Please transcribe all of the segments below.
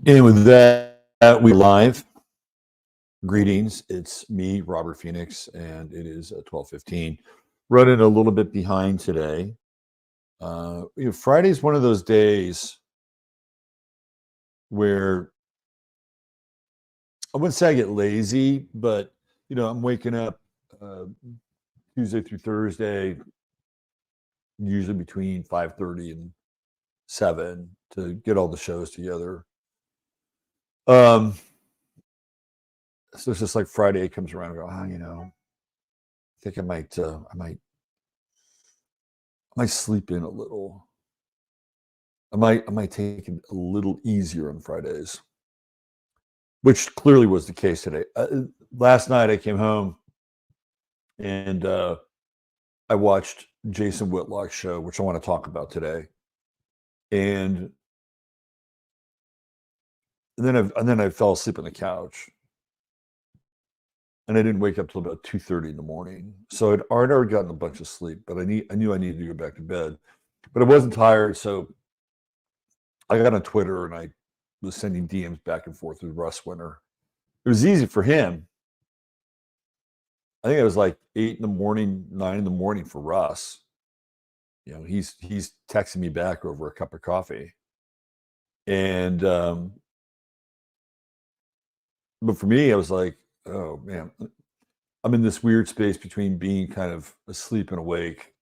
And with that, we're live. Greetings. It's me, Robert Phoenix, and it is 12:15. Running a little bit behind today. Friday's one of those days where I wouldn't say I get lazy, but I'm waking up Tuesday through Thursday, usually between 5:30 and 7 to get all the shows together. So it's just like Friday comes around and go, I think I might sleep in a little. I might take it a little easier on Fridays, which clearly was the case today. Last night I came home and I watched Jason Whitlock's show, which I want to talk about today, and then I fell asleep on the couch, and I didn't wake up till about 2:30 in the morning. So I'd already gotten a bunch of sleep, but I knew I needed to go back to bed, but I wasn't tired, so I got on Twitter and I was sending DMs back and forth with Russ Winter. It was easy for him. I think it was like 8 in the morning, 9 in the morning for Russ. He's texting me back over a cup of coffee. And but for me, I was like, oh man, I'm in this weird space between being kind of asleep and awake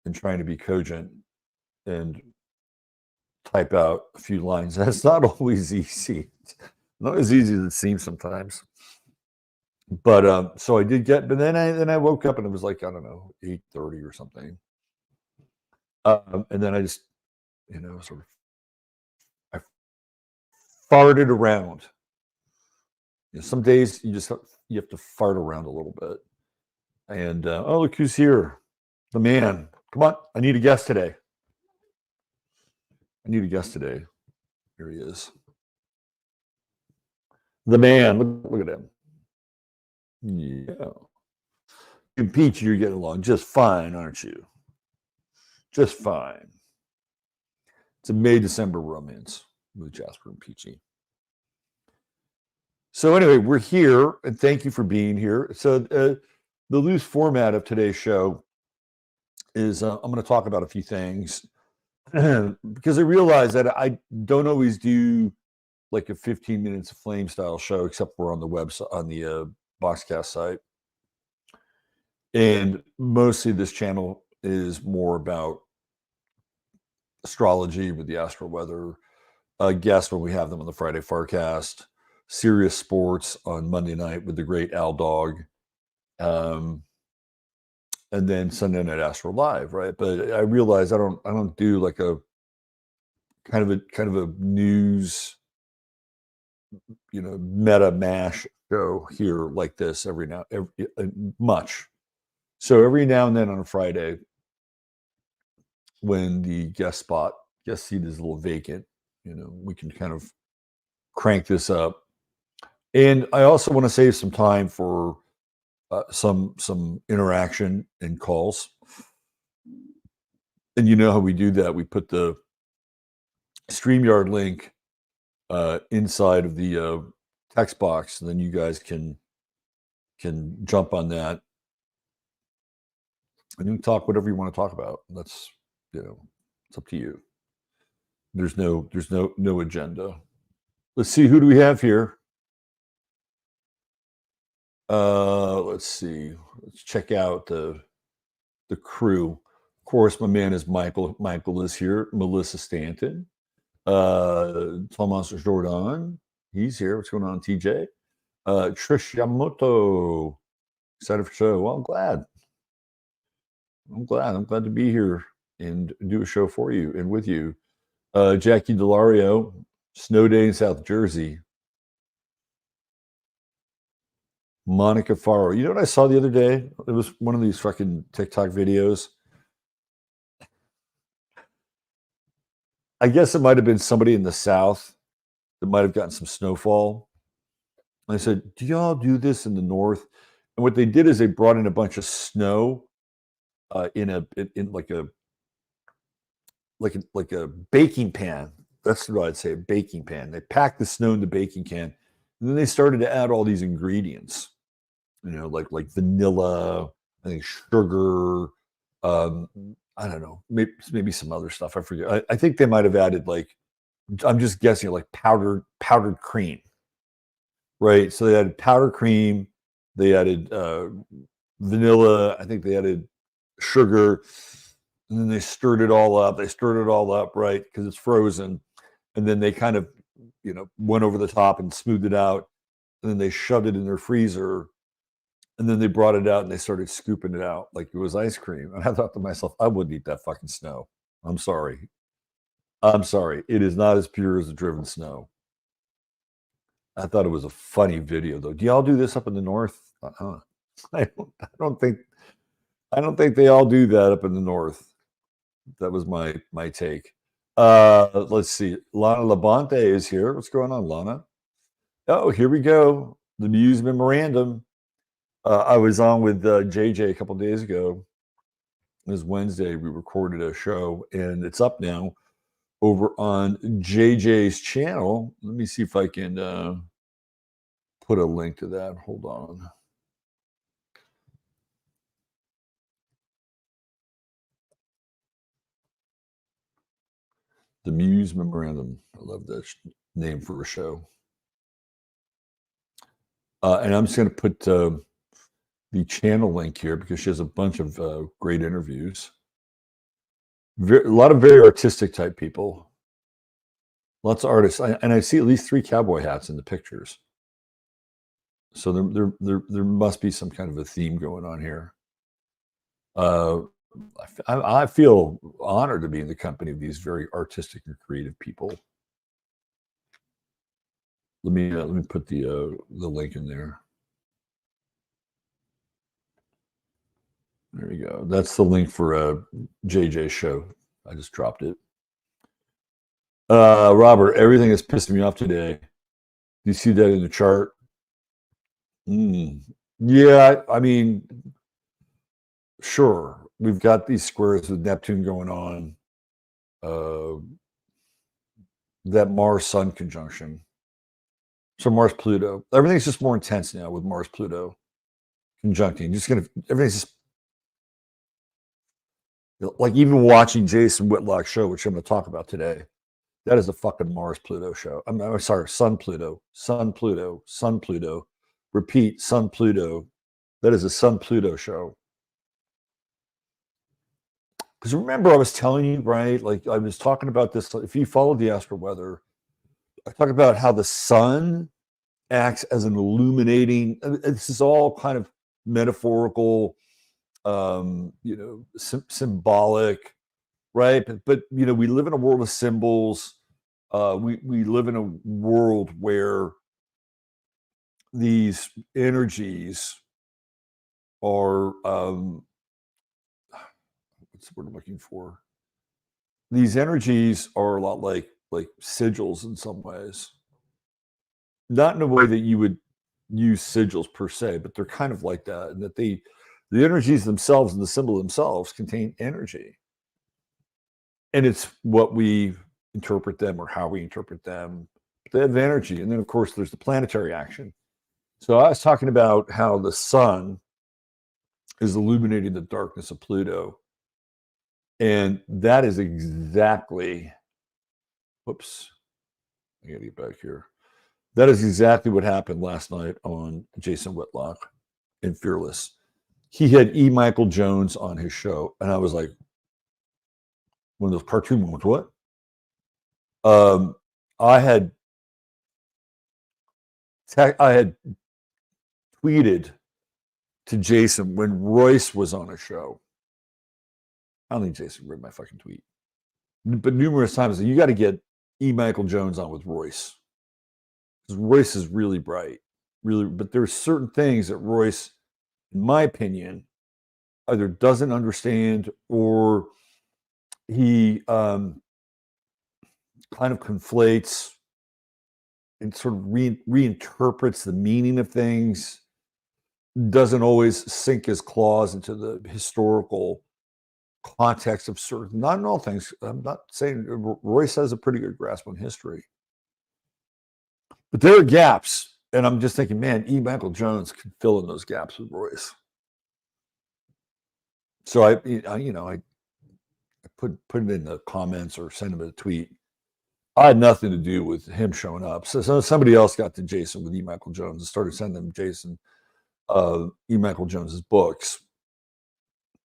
and trying to be cogent and type out a few lines. That's not always easy. Not as easy as it seems sometimes. But so I did but then I woke up and it was like, I don't know, 8:30 or something. And then I just, sort of, I farted around. Some days you have to fart around a little bit. And oh, look who's here. The man. Come on. I need a guest today. Here he is. The man. Look at him. Yeah. And Peach, you're getting along just fine, aren't you? Just fine. It's a May-December romance with Jasper and Peachy. So anyway, we're here, and thank you for being here. So the loose format of today's show is I'm going to talk about a few things because I realize that I don't always do like a 15 minutes of flame style show, except we're on the website, on the FARcast site. And mostly this channel is more about astrology with the astro weather guests when we have them on the Friday FARcast, serious sports on Monday night with the great Al Dog, and then Sunday night Astro Live, right? But I realize I don't do like a kind of a news, meta mash show here like this every much. So every now and then on a Friday, when the guest seat is a little vacant, we can kind of crank this up. And I also want to save some time for some interaction and calls. And you know how we do that. We put the StreamYard link inside of the text box, and then you guys can jump on that and you can talk whatever you want to talk about. That's it's up to you. There's no agenda. Let's see, who do we have here? Let's see. Let's check out the crew. Of course, my man is Michael. Michael is here. Melissa Stanton. Thomas Jordan. He's here. What's going on, TJ? Trish Yamamoto. Excited for the show. Well, I'm glad. I'm glad to be here and do a show for you and with you. Jackie Delario, snow day in South Jersey. Monica Farrow. You know what I saw the other day? It was one of these fucking TikTok videos. I guess it might have been somebody in the South that might have gotten some snowfall. And I said, do y'all do this in the North? And what they did is they brought in a bunch of snow in like a baking pan, that's what I'd say, a baking pan. They packed the snow in the baking can, and then they started to add all these ingredients, like vanilla, I think sugar, um, I don't know, maybe some other stuff. I forget. I think they might have added I'm just guessing, like powdered cream, right? So they added powdered cream, they added vanilla, I think they added sugar, and then they stirred it all up. They stirred it all up, right? Because it's frozen. And then they kind of, went over the top and smoothed it out. And then they shoved it in their freezer. And then they brought it out and they started scooping it out like it was ice cream. And I thought to myself, I wouldn't eat that fucking snow. I'm sorry. I'm sorry. It is not as pure as the driven snow. I thought it was a funny video, though. Do y'all do this up in the north? I don't think they all do that up in the north. That was my take. Let's see. Lana Labonte is here. What's going on, Lana? Oh, here we go. The Muse Memorandum. I was on with JJ a couple days ago. It was Wednesday. We recorded a show, and it's up now over on JJ's channel. Let me see if I can put a link to that. Hold on. The Muse Memorandum. I love that name for a show. And I'm just going to put the channel link here because she has a bunch of great interviews. A lot of very artistic type people. Lots of artists. And I see at least 3 cowboy hats in the pictures. So there must be some kind of a theme going on here. I feel honored to be in the company of these very artistic and creative people. Let me put the link in there. There we go. That's the link for JJ's show. I just dropped it. Robert, everything is pissing me off today. Do you see that in the chart? Yeah, I mean, sure. We've got these squares with Neptune going on. That Mars-Sun conjunction. So Mars-Pluto. Everything's just more intense now with Mars-Pluto conjuncting. Everything's just like even watching Jason Whitlock's show, which I'm going to talk about today. That is a fucking Mars-Pluto show. I'm sorry, Sun-Pluto, Sun-Pluto, Sun-Pluto. Repeat, Sun-Pluto. That is a Sun-Pluto show. Because remember, I was telling you, right? Like I was talking about this. If you follow the astro weather, I talk about how the sun acts as an illuminating. This is all kind of metaphorical, symbolic, right? But we live in a world of symbols. We live in a world where these energies are what's the word I'm looking for? These energies are a lot like sigils in some ways. Not in a way that you would use sigils per se, but they're kind of like that, and that the energies themselves and the symbol themselves contain energy. And it's what we interpret them or how we interpret them. They have energy. And then, of course, there's the planetary action. So I was talking about how the sun is illuminating the darkness of Pluto. And that is exactly, whoops, I gotta get back here. That is exactly what happened last night on Jason Whitlock in Fearless. He had E. Michael Jones on his show, and I was like, one of those cartoon moments, what? I had tweeted to Jason when Royce was on a show. I don't think Jason read my fucking tweet, but numerous times, you got to get E. Michael Jones on with Royce. Because Royce is really bright, really, but there's certain things that Royce, in my opinion, either doesn't understand or he kind of conflates and sort of reinterprets the meaning of things, doesn't always sink his claws into the historical context of certain, not in all things. I'm not saying Royce has a pretty good grasp on history, but there are gaps, and I'm just thinking, man, E. Michael Jones could fill in those gaps with Royce. So I put it in the comments or send him a tweet. I had nothing to do with him showing up. So somebody else got to Jason with E. Michael Jones and started sending him Jason E. Michael Jones's books,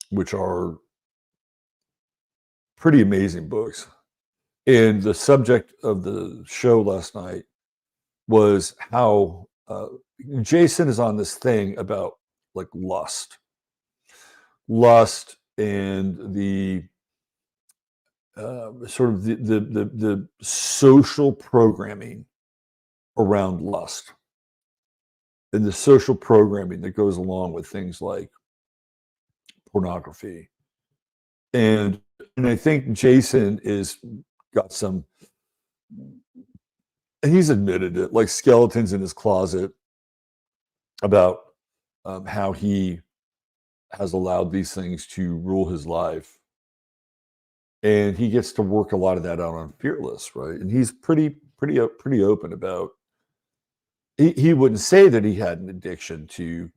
which are pretty amazing books. And the subject of the show last night was how Jason is on this thing about like lust and the sort of the social programming around lust and the social programming that goes along with things like pornography. And I think Jason is got some, and he's admitted it, like skeletons in his closet about how he has allowed these things to rule his life. And he gets to work a lot of that out on Fearless, right? And he's pretty open about. He wouldn't say that he had an addiction to,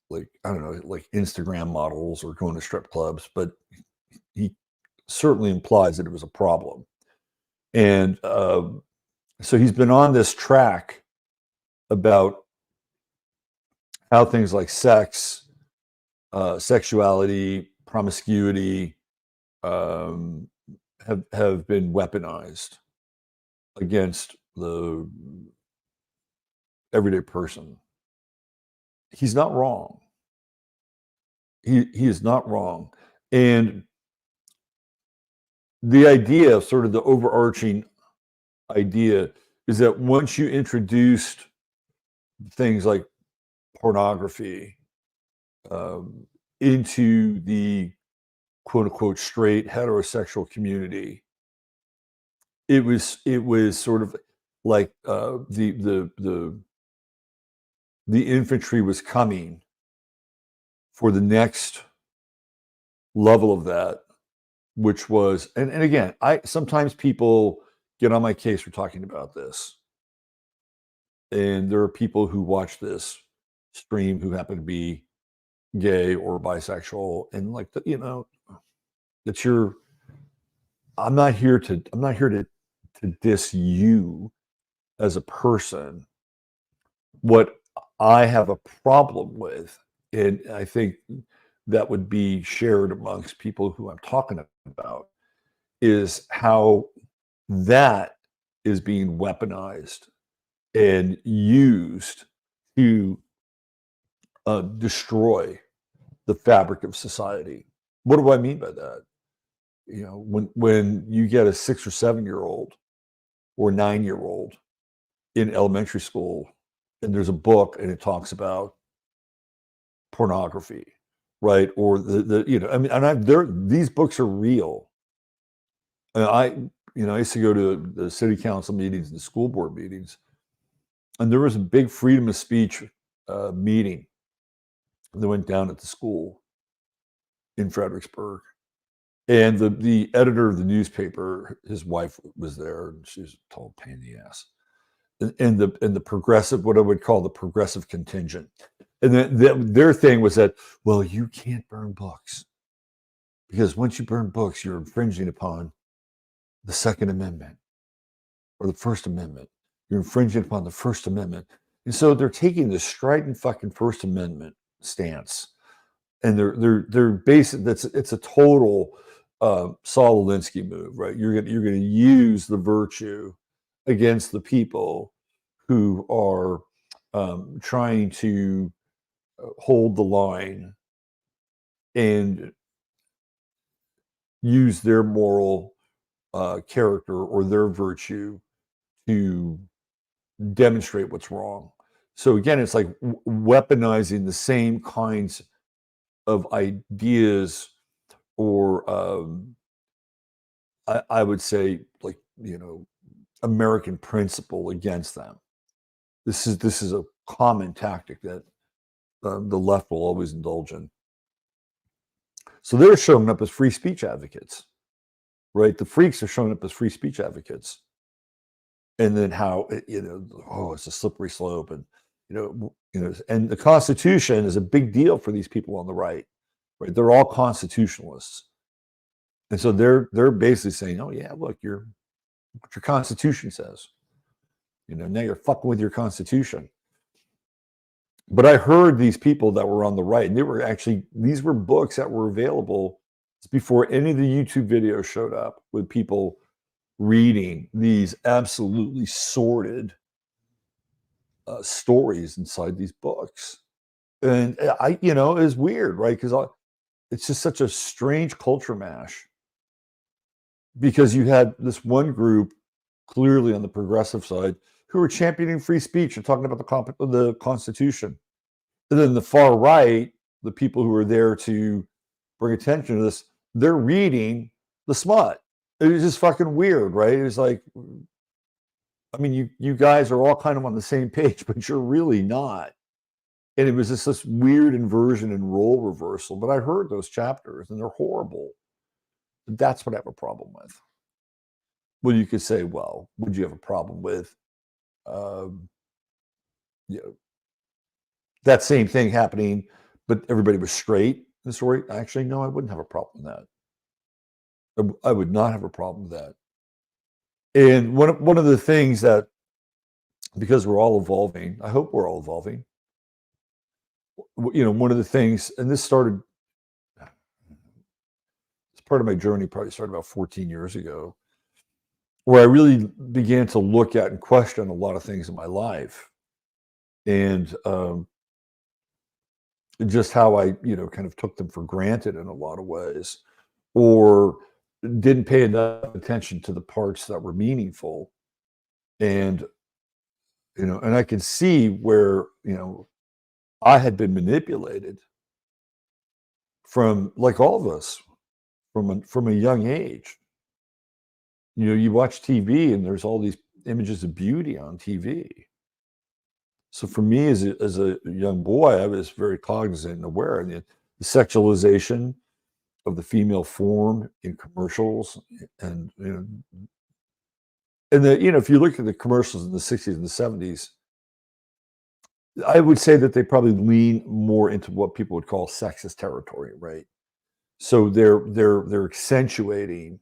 like, I don't know, like Instagram models or going to strip clubs, but he certainly implies that it was a problem. And so he's been on this track about how things like sex, sexuality, promiscuity have been weaponized against the everyday person. He's not wrong. He is not wrong. And the idea, sort of the overarching idea, is that once you introduced things like pornography into the quote unquote straight heterosexual community, it was sort of like the infantry was coming for the next level of that, which was, and again, sometimes people get on my case for talking about this. And there are people who watch this stream who happen to be gay or bisexual, and like, that I'm not here to diss you as a person. What I have a problem with, and I think that would be shared amongst people who I'm talking about, is how that is being weaponized and used to destroy the fabric of society. What do I mean by that? When you get a 6 or 7-year-old or 9-year-old in elementary school, and there's a book and it talks about pornography, right? Or these books are real. And I used to go to the city council meetings and the school board meetings, and there was a big freedom of speech meeting that went down at the school in Fredericksburg. And the editor of the newspaper, his wife was there, and she was a total pain in the ass. And the progressive, what I would call the progressive contingent. And then their thing was that, well, you can't burn books, because once you burn books, you're infringing upon the Second Amendment or the First Amendment. You're infringing upon the First Amendment. And so they're taking this strident fucking First Amendment stance. And they're basic. It's a total Saul Alinsky move, right? You're going to use the virtue against the people who are trying to hold the line and use their moral character or their virtue to demonstrate what's wrong. So again, it's like weaponizing the same kinds of ideas, or I would say, like, American principle against them. This is a common tactic that the left will always indulge in. So they're showing up as free speech advocates, right? The freaks are showing up as free speech advocates. And then how, it's a slippery slope. And, and the Constitution is a big deal for these people on the right, right? They're all constitutionalists. And so they're basically saying, oh yeah, look, what your Constitution says. Now you're fucking with your Constitution. But I heard these people that were on the right, and these were books that were available before any of the YouTube videos showed up, with people reading these absolutely sordid stories inside these books. And it's weird, right? Because it's just such a strange culture mash. Because you had this one group, clearly on the progressive side, who were championing free speech and talking about the Constitution. And then the far right, the people who are there to bring attention to this, they're reading the smut. It was just fucking weird, right? It was like, I mean, you guys are all kind of on the same page, but you're really not. And it was just this weird inversion and role reversal. But I heard those chapters, and they're horrible. That's what I have a problem with. Well, you could say, well, would you have a problem with, that same thing happening, but everybody was straight in the story? Actually, no, I wouldn't have a problem with that. I would not have a problem with that. And one of the things that, because we're all evolving, I hope we're all evolving. One of the things, and this started, it's part of my journey, probably started about 14 years ago, where I really began to look at and question a lot of things in my life. And just how I, kind of took them for granted in a lot of ways, or didn't pay enough attention to the parts that were meaningful. And, and I could see where, I had been manipulated from, like all of us, from a young age. You watch TV and there's all these images of beauty on TV. So for me, as a young boy, I was very cognizant and aware of the sexualization of the female form in commercials, and if you look at the commercials in the 60s and the 70s, I would say that they probably lean more into what people would call sexist territory, right? So they're accentuating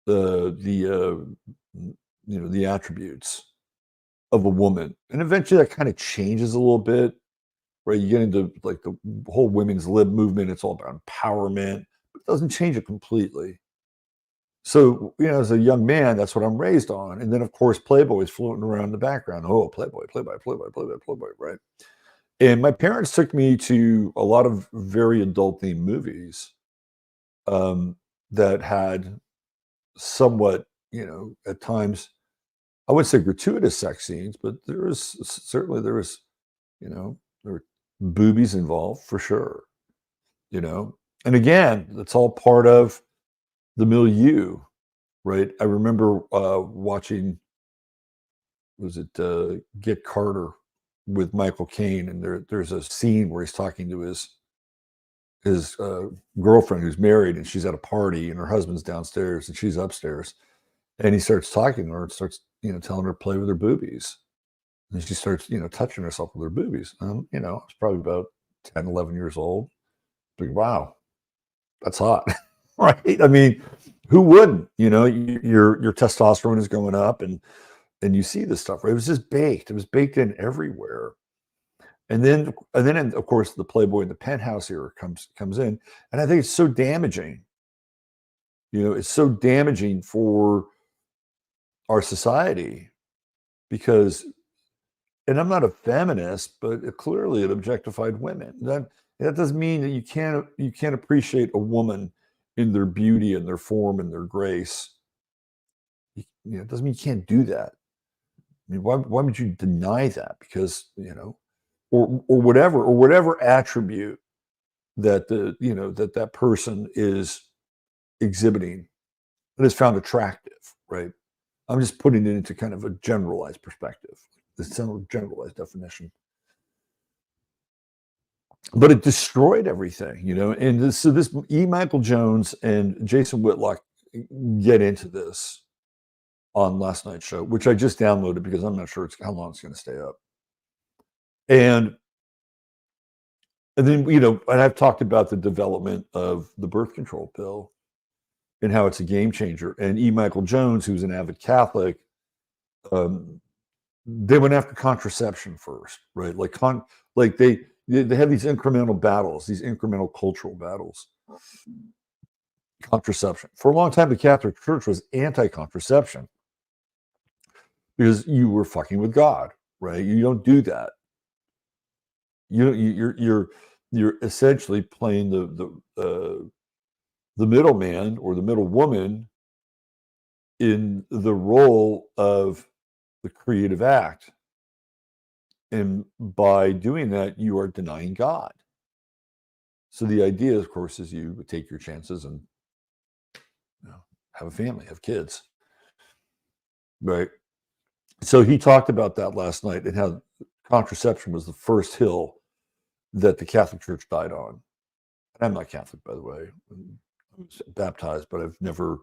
the attributes of a woman, and eventually that kind of changes a little bit, right? You get into like the whole women's lib movement. It's all about empowerment, but it doesn't change it completely. So, as a young man, that's what I'm raised on. And then, of course, Playboy is floating around in the background. Oh, Playboy, Playboy, Playboy, Playboy, Playboy, right? And my parents took me to a lot of very adult-themed movies that had somewhat, at times, I wouldn't say gratuitous sex scenes, but there was, there were boobies involved for sure, And again, that's all part of the milieu, right? I remember watching, was it Get Carter with Michael Caine, and there's a scene where he's talking to his girlfriend who's married, and she's at a party, and her husband's downstairs, and she's upstairs, and he starts talking to her and starts, telling her to play with her boobies, and she starts, touching herself with her boobies. It's probably about 10, 11 years old. Like, wow, that's hot, right? I mean, who wouldn't? Your testosterone is going up, and you see this stuff, right? It was just baked. It was baked in everywhere. And then, of course, the Playboy and the Penthouse era comes in, and I think it's so damaging. It's so damaging for our society because, and I'm not a feminist, but clearly it objectified women. That doesn't mean that you can't appreciate a woman in their beauty and their form and their grace. It doesn't mean you can't do that. I mean, why would you deny that? Because, or whatever attribute that that person is exhibiting that is found attractive, right? I'm just putting it into kind of a generalized perspective, the generalized definition. but it destroyed everything, And so this E. Michael Jones and Jason Whitlock get into this on last night's show, which I just downloaded because I'm not sure how long it's going to stay up. And then, and I've talked about the development of the birth control pill and how it's a game changer. And E. Michael Jones, who's an avid Catholic, they went after contraception first, right? Like they have these incremental battles, these incremental cultural battles. Contraception. For a long time, the Catholic Church was anti-contraception because you were fucking with God, right? You don't do that. You're essentially playing the middleman or the middle woman in the role of the creative act. And by doing that, you are denying God. So the idea, of course, is you take your chances and have a family, have kids. Right. So he talked about that last night and how contraception was the first hill that the Catholic Church died on. I'm not Catholic, by the way. I was baptized, but I've never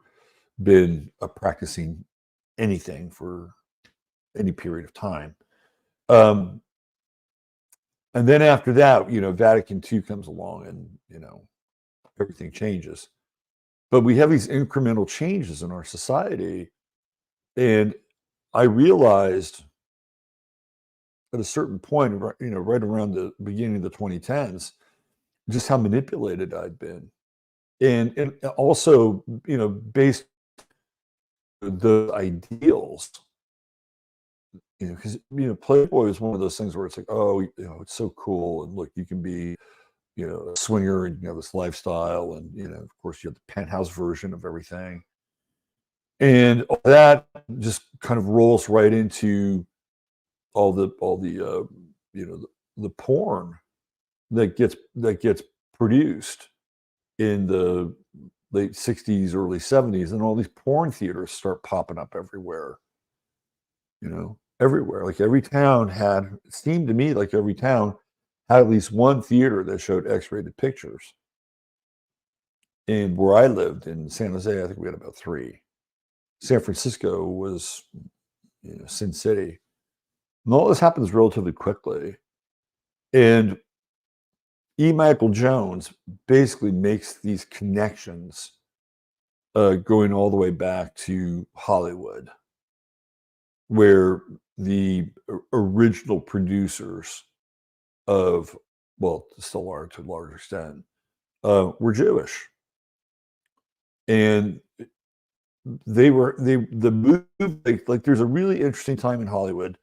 been practicing anything for any period of time. And then after that, Vatican II comes along and, everything changes. But we have these incremental changes in our society. And I realized at a certain point, right around the beginning of the 2010s, just how manipulated I'd been. And also, based on the ideals, because, Playboy is one of those things where it's like, oh, it's so cool. And look, you can be, a swinger and this lifestyle. And, of course, you have the penthouse version of everything. And all that just kind of rolls right into all the porn that gets produced in the late 60s, early 70s, and all these porn theaters start popping up everywhere. Everywhere. Like it seemed to me like every town had at least one theater that showed X-rated pictures. And where I lived in San Jose, I think we had about 3. San Francisco was, Sin City. And all this happens relatively quickly. And E. Michael Jones basically makes these connections going all the way back to Hollywood, where the original producers of, well, still are to a large extent, were Jewish. And the movie, like there's a really interesting time in Hollywood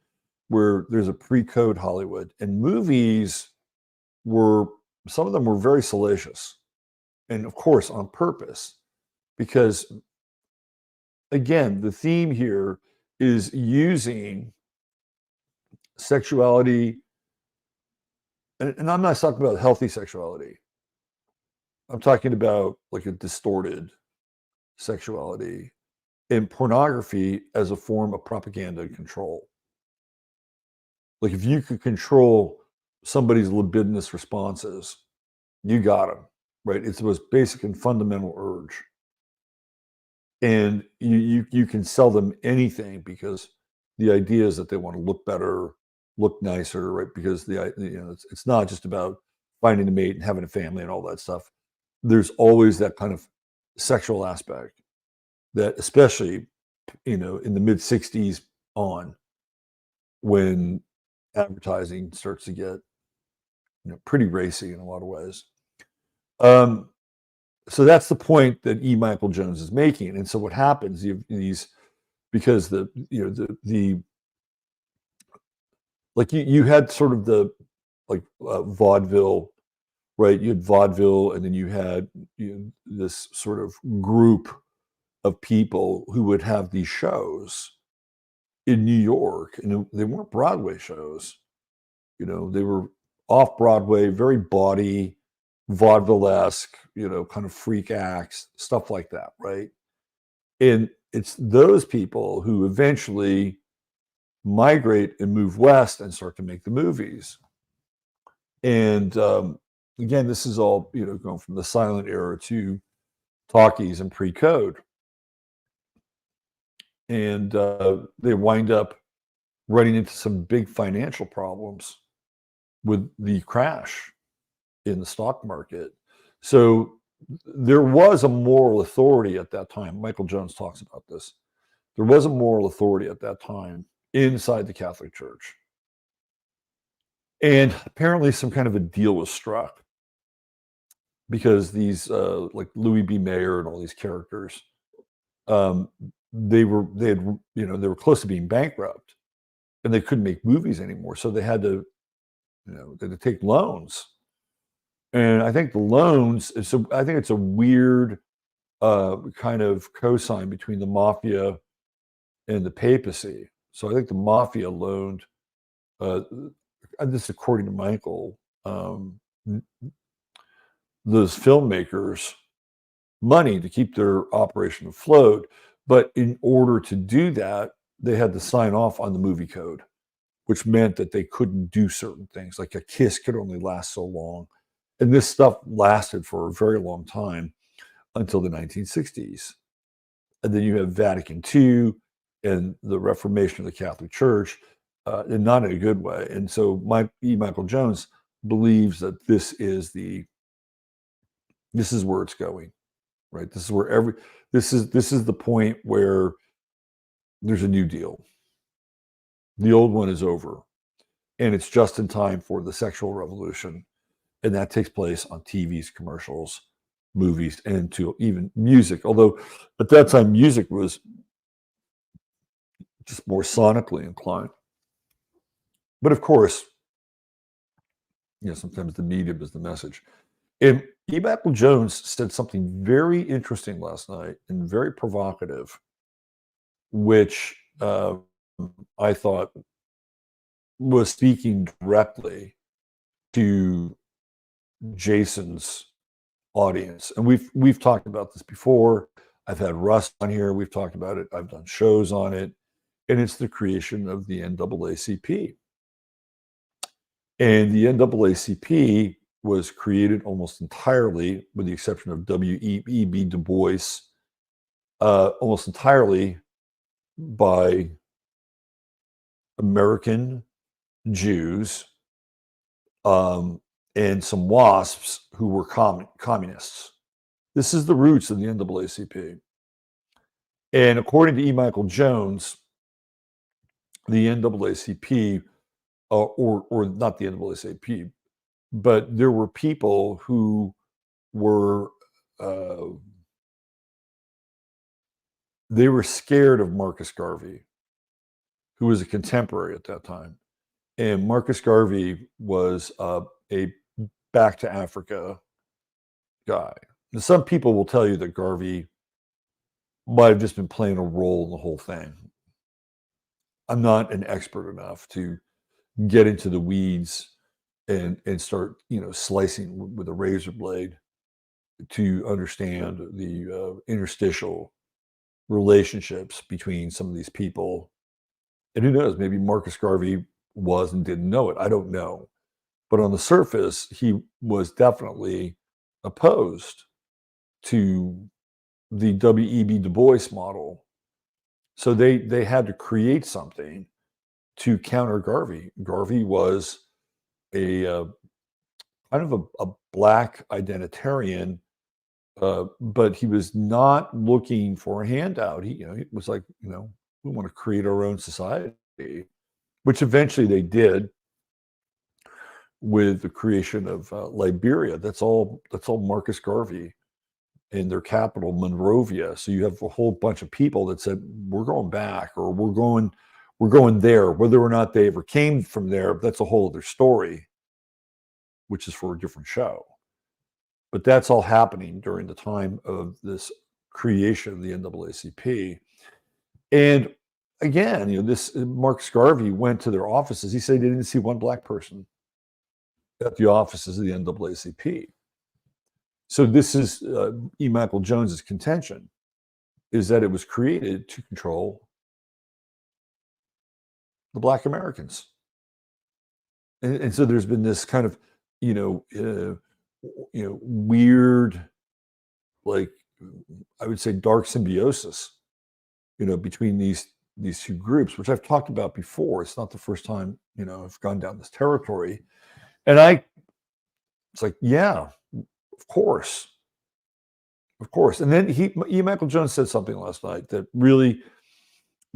where there's a pre-code Hollywood, and movies some of them were very salacious, and of course on purpose, because again, the theme here is using sexuality, and I'm not talking about healthy sexuality. I'm talking about like a distorted sexuality and pornography as a form of propaganda and control. Like if you could control somebody's libidinous responses, you got them, right? It's the most basic and fundamental urge. And you can sell them anything because the idea is that they want to look better, look nicer, right? Because it's not just about finding a mate and having a family and all that stuff. There's always that kind of sexual aspect that, especially, in the mid 60s on, when advertising starts to get, pretty racy in a lot of ways. So that's the point that E. Michael Jones is making. And so what happens, because you had sort of the vaudeville, right? You had vaudeville, and then you had this sort of group of people who would have these shows in New York, and they weren't Broadway shows. They were off Broadway, very bawdy, vaudeville-esque, kind of freak acts, stuff like that, right? And it's those people who eventually migrate and move west and start to make the movies. And again, this is all, going from the silent era to talkies and pre-code. And they wind up running into some big financial problems with the crash in the stock market. So there was a moral authority at that time. Michael Jones talks about this. There was a moral authority at that time inside the Catholic Church. And apparently some kind of a deal was struck because these, like Louis B. Mayer and all these characters, they were close to being bankrupt, and they couldn't make movies anymore. So they had to, they had to take loans. And I think the loans, so I think it's a weird kind of cosign between the mafia and the papacy. So I think the mafia loaned, this is according to Michael, those filmmakers money to keep their operation afloat. But in order to do that, they had to sign off on the movie code, which meant that they couldn't do certain things. Like a kiss could only last so long. And this stuff lasted for a very long time until the 1960s. And then you have Vatican II and the Reformation of the Catholic Church, and not in a good way. And so Michael Jones believes that this is where it's going, right? This is where this is the point where there's a new deal. The old one is over, and it's just in time for the sexual revolution. And that takes place on TVs, commercials, movies, and to even music. Although at that time, music was just more sonically inclined. But of course, sometimes the medium is the message. And E. Michael Jones said something very interesting last night and very provocative, which I thought was speaking directly to Jason's audience. And we've talked about this before. I've had Russ on here. We've talked about it. I've done shows on it. And it's the creation of the NAACP. And the NAACP was created almost entirely, with the exception of W.E.B. Du Bois, almost entirely by American Jews and some WASPs who were communists. This is the roots of the NAACP. And according to E. Michael Jones, the NAACP, or not the NAACP, but there were people who were they were scared of Marcus Garvey, who was a contemporary at that time. And Marcus Garvey was a back to Africa guy. Now, some people will tell you that Garvey might have just been playing a role in the whole thing. I'm not an expert enough to get into the weeds and start, slicing with a razor blade to understand the interstitial relationships between some of these people. And who knows, maybe Marcus Garvey was and didn't know it. I don't know. But on the surface, he was definitely opposed to the W.E.B. Du Bois model. So they had to create something to counter Garvey. Garvey was a kind of a black identitarian, but he was not looking for a handout. He was like, we want to create our own society, which eventually they did with the creation of Liberia. That's all Marcus Garvey and their capital, Monrovia. So you have a whole bunch of people that said, we're going back, or we're going there. Whether or not they ever came from there, that's a whole other story, which is for a different show. But that's all happening during the time of this creation of the NAACP. And again, this Marcus Garvey went to their offices. He said he didn't see one black person at the offices of the NAACP. So this is E. Michael Jones's contention, is that it was created to control the Black Americans. And so there's been this kind of, weird, like, I would say dark symbiosis, between these two groups, which I've talked about before. It's not the first time, I've gone down this territory. And it's like, yeah, of course. Of course. And then E. Michael Jones said something last night that really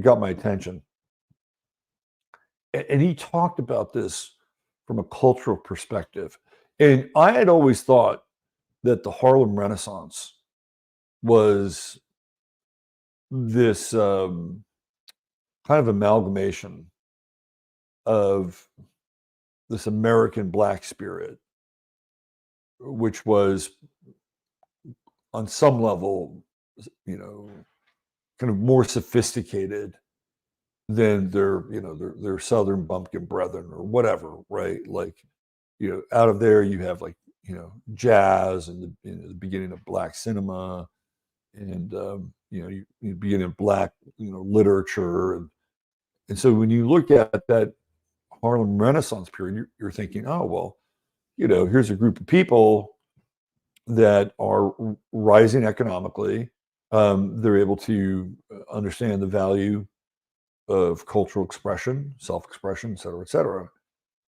got my attention. And he talked about this from a cultural perspective. And I had always thought that the Harlem Renaissance was this kind of amalgamation of this American Black spirit, which was on some level, kind of more sophisticated than their Southern bumpkin brethren or whatever, right? Like, out of there you have like, jazz and the beginning of Black cinema, and you beginning of Black, literature, and so when you look at that Harlem Renaissance period, you're thinking, oh well, here's a group of people that are rising economically. They're able to understand the value of cultural expression, self-expression, et cetera, et cetera.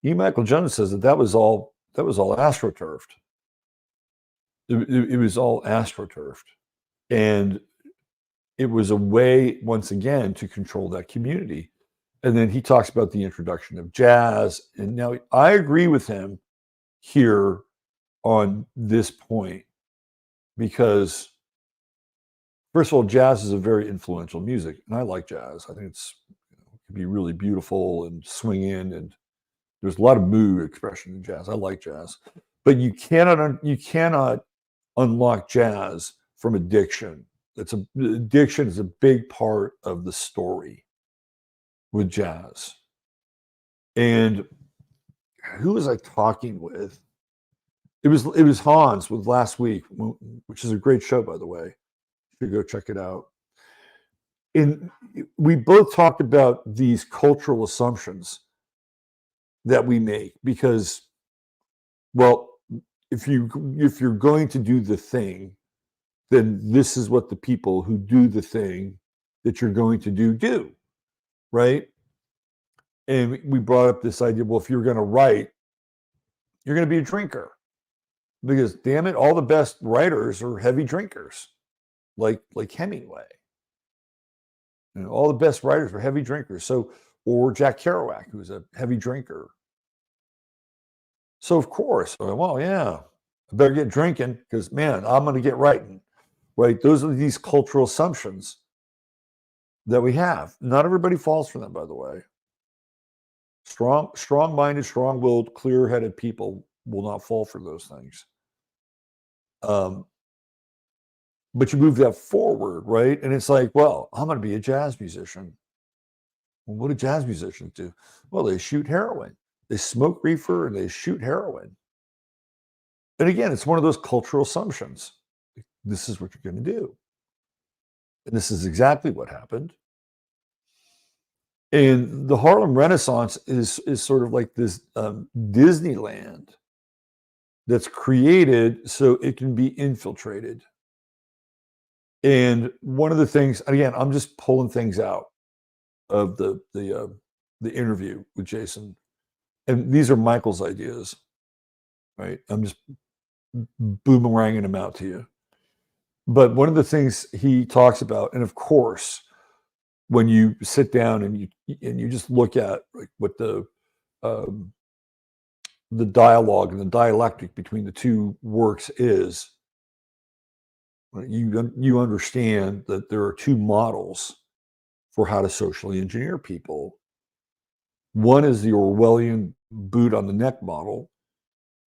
E. Michael Jones says that was all astroturfed. It was all astroturfed, and it was a way, once again, to control that community. And then he talks about the introduction of jazz, and now I agree with him here on this point, because first of all, jazz is a very influential music, and I like jazz. I think it can be really beautiful and swinging, and there's a lot of mood expression in jazz. I like jazz, but you cannot unlock jazz from addiction. Addiction is a big part of the story with jazz. And who was I talking with? It was Hans with Last Week, which is a great show, by the way. You should go check it out. And we both talked about these cultural assumptions that we make, because, well, if you're going to do the thing, then this is what the people who do the thing that you're going to do, right? And we brought up this idea, well, if you're going to write, you're going to be a drinker, because damn it, all the best writers are heavy drinkers, like Hemingway. All the best writers are heavy drinkers. So, or Jack Kerouac, who's a heavy drinker. So of course, well, yeah, I better get drinking, because man, I'm going to get writing, right? Those are these cultural assumptions that we have. Not everybody falls for them, by the way. Strong-minded, strong-willed, clear-headed people will not fall for those things. But you move that forward, right? And it's like, well, I'm going to be a jazz musician. Well, what do jazz musicians do? Well, they shoot heroin. They smoke reefer and they shoot heroin. And again, it's one of those cultural assumptions. This is what you're going to do. And this is exactly what happened. And the Harlem Renaissance is sort of like this Disneyland that's created so it can be infiltrated. And one of the things, again, I'm just pulling things out of the interview with Jason, and these are Michael's ideas, right? I'm just boomeranging them out to you. But one of the things he talks about, and of course, when you sit down and you just look at like what the dialogue and the dialectic between the two works is, you understand that there are two models for how to socially engineer people. One is the Orwellian boot on the neck model,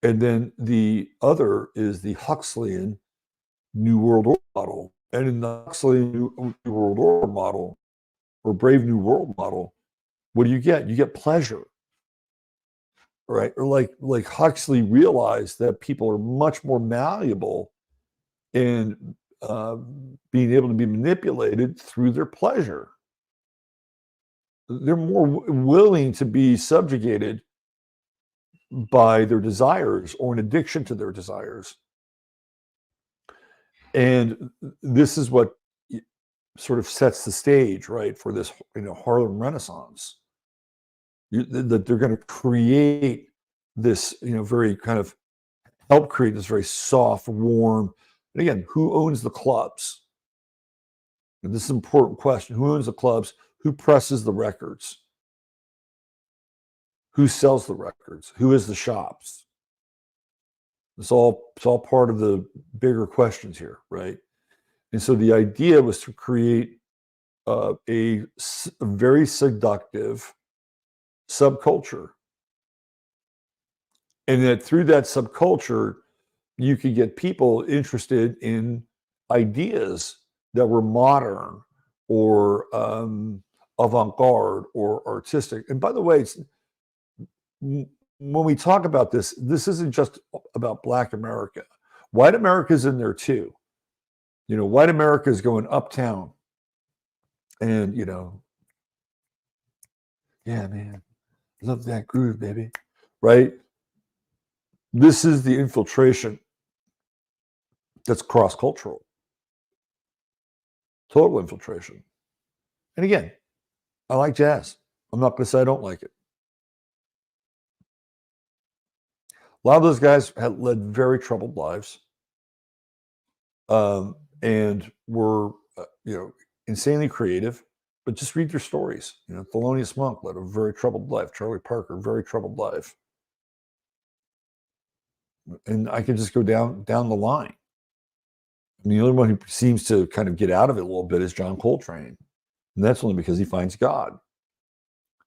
and then the other is the Huxleyan New World Order model. And in the Huxleyan New World Order model, or Brave New World model, what do you get? You get pleasure, right? Or like Huxley realized that people are much more malleable in being able to be manipulated through their pleasure. They're more willing to be subjugated by their desires or an addiction to their desires. And this is what sort of sets the stage, right, for this, Harlem Renaissance. That they're going to create this, very kind of help create this very soft, warm. And again, who owns the clubs? And this is an important question. Who owns the clubs? Who presses the records? Who sells the records? Who is the shops? It's all part of the bigger questions here, right? And so the idea was to create a very seductive subculture. And that through that subculture, you could get people interested in ideas that were modern or avant-garde or artistic. And by the way, when we talk about this isn't just about Black America. White America's in there too. White America is going uptown and, yeah, man, love that groove, baby, right? This is the infiltration that's cross-cultural. Total infiltration. And again, I like jazz. I'm not going to say I don't like it. A lot of those guys had led very troubled lives, and were, insanely creative. But just read their stories. Thelonious Monk led a very troubled life. Charlie Parker, very troubled life. And I could just go down the line. The only one who seems to kind of get out of it a little bit is John Coltrane. And that's only because he finds God.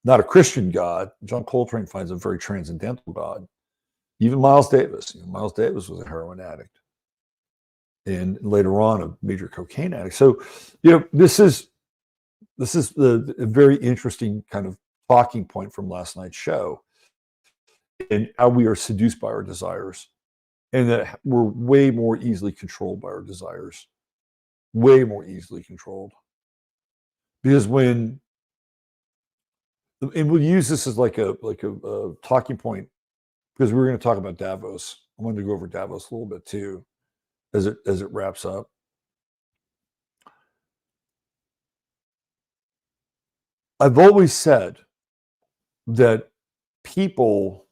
Not a Christian God. John Coltrane finds a very transcendental God. Even Miles Davis. Miles Davis was a heroin addict. And later on, a major cocaine addict. So, this is the very interesting kind of talking point from last night's show, and how we are seduced by our desires, and that we're way more easily controlled by our desires, way more easily controlled. Because and we'll use this as like a talking point, because we're going to talk about Davos. I wanted to go over Davos a little bit too, as it wraps up. I've always said that people,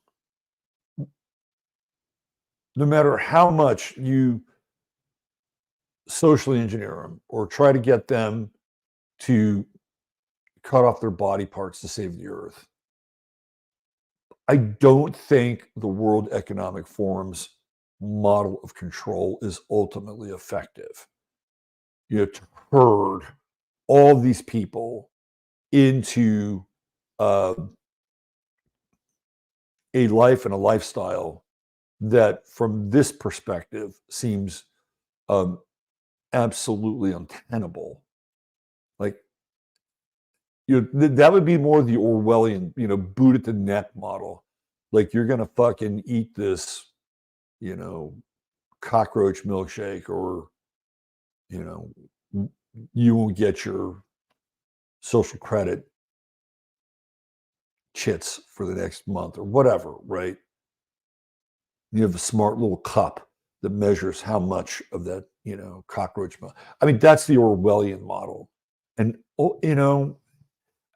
no matter how much you socially engineer them or try to get them to cut off their body parts to save the earth, I don't think the World Economic Forum's model of control is ultimately effective. To herd all these people into a life and a lifestyle that, from this perspective, seems absolutely untenable. Like, that would be more the Orwellian, boot at the neck model. Like, you're gonna fucking eat this, cockroach milkshake, or you won't get your social credit chits for the next month or whatever, right? You have a smart little cup that measures how much of that, cockroach milk. I mean, that's the Orwellian model. And, and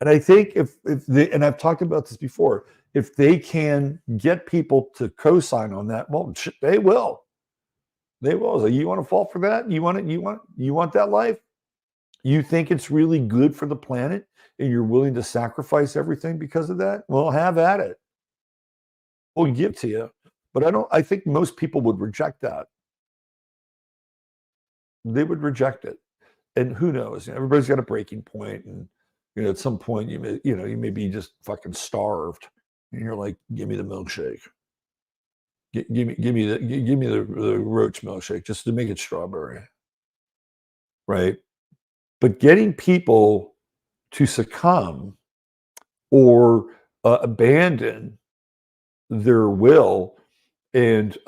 I think if they, and I've talked about this before, if they can get people to co-sign on that, well, they will. They will. So you want to fall for that? You want that life? You think it's really good for the planet, and you're willing to sacrifice everything because of that? Well, have at it. We'll give it to you. But I think most people would reject that. They would reject it. And who knows? Everybody's got a breaking point, and at some point you may be just fucking starved, and you're like, give me the milkshake. Give me the roach milkshake, just to make it strawberry. Right? But getting people to succumb or abandon their will and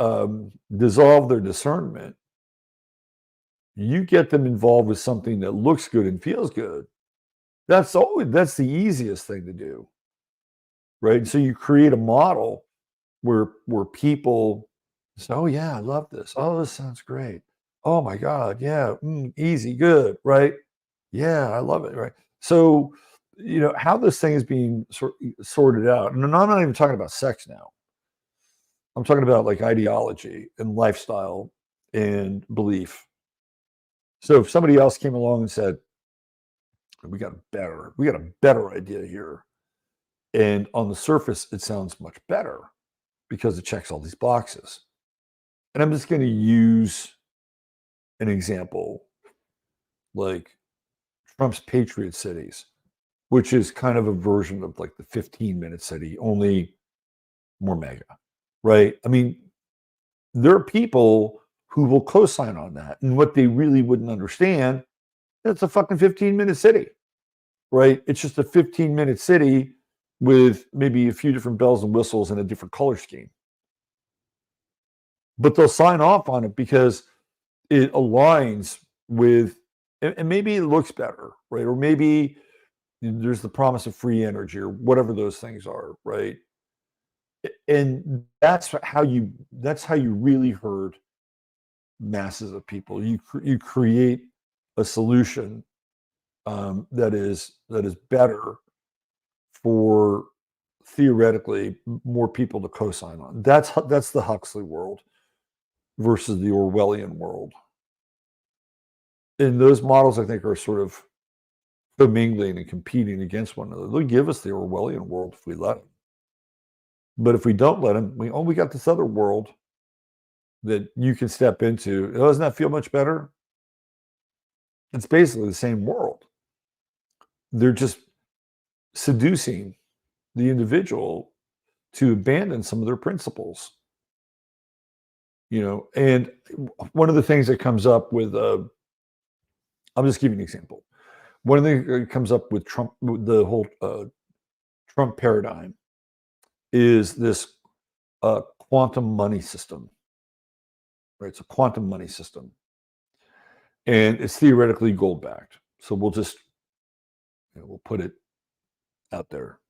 dissolve their discernment, you get them involved with something that looks good and feels good. That's the easiest thing to do, right? So you create a model where people say, "Oh yeah, I love this. Oh, this sounds great. Oh my God, yeah, easy, good, right? Yeah, I love it, right?" So, how this thing is being sorted out, and I'm not even talking about sex now. I'm talking about like ideology and lifestyle and belief. So if somebody else came along and said, we got a better idea here. And on the surface, it sounds much better because it checks all these boxes. And I'm just going to use an example like Trump's Patriot cities, which is kind of a version of like the 15-minute city, only more mega, right? I mean, there are people who will co-sign on that. And what they really wouldn't understand, it's a fucking 15-minute city, right? It's just a 15-minute city with maybe a few different bells and whistles and a different color scheme. But they'll sign off on it because it aligns with, and maybe it looks better, right? Or maybe there's the promise of free energy or whatever those things are, right? And that's how you really herd masses of people. You create a solution that is better for theoretically more people to co-sign on. That's the Huxley world versus the Orwellian world. And those models, I think, are sort of commingling and competing against one another. They'll give us the Orwellian world if we let them. But if we don't let them, we got this other world that you can step into. Doesn't that feel much better? It's basically the same world. They're just seducing the individual to abandon some of their principles. And one of the things that comes up with, I'll just give you an example. One of the things that comes up with Trump, with the whole Trump paradigm, is this quantum money system, right? It's a quantum money system, and it's theoretically gold backed. So we'll just, we'll put it out there,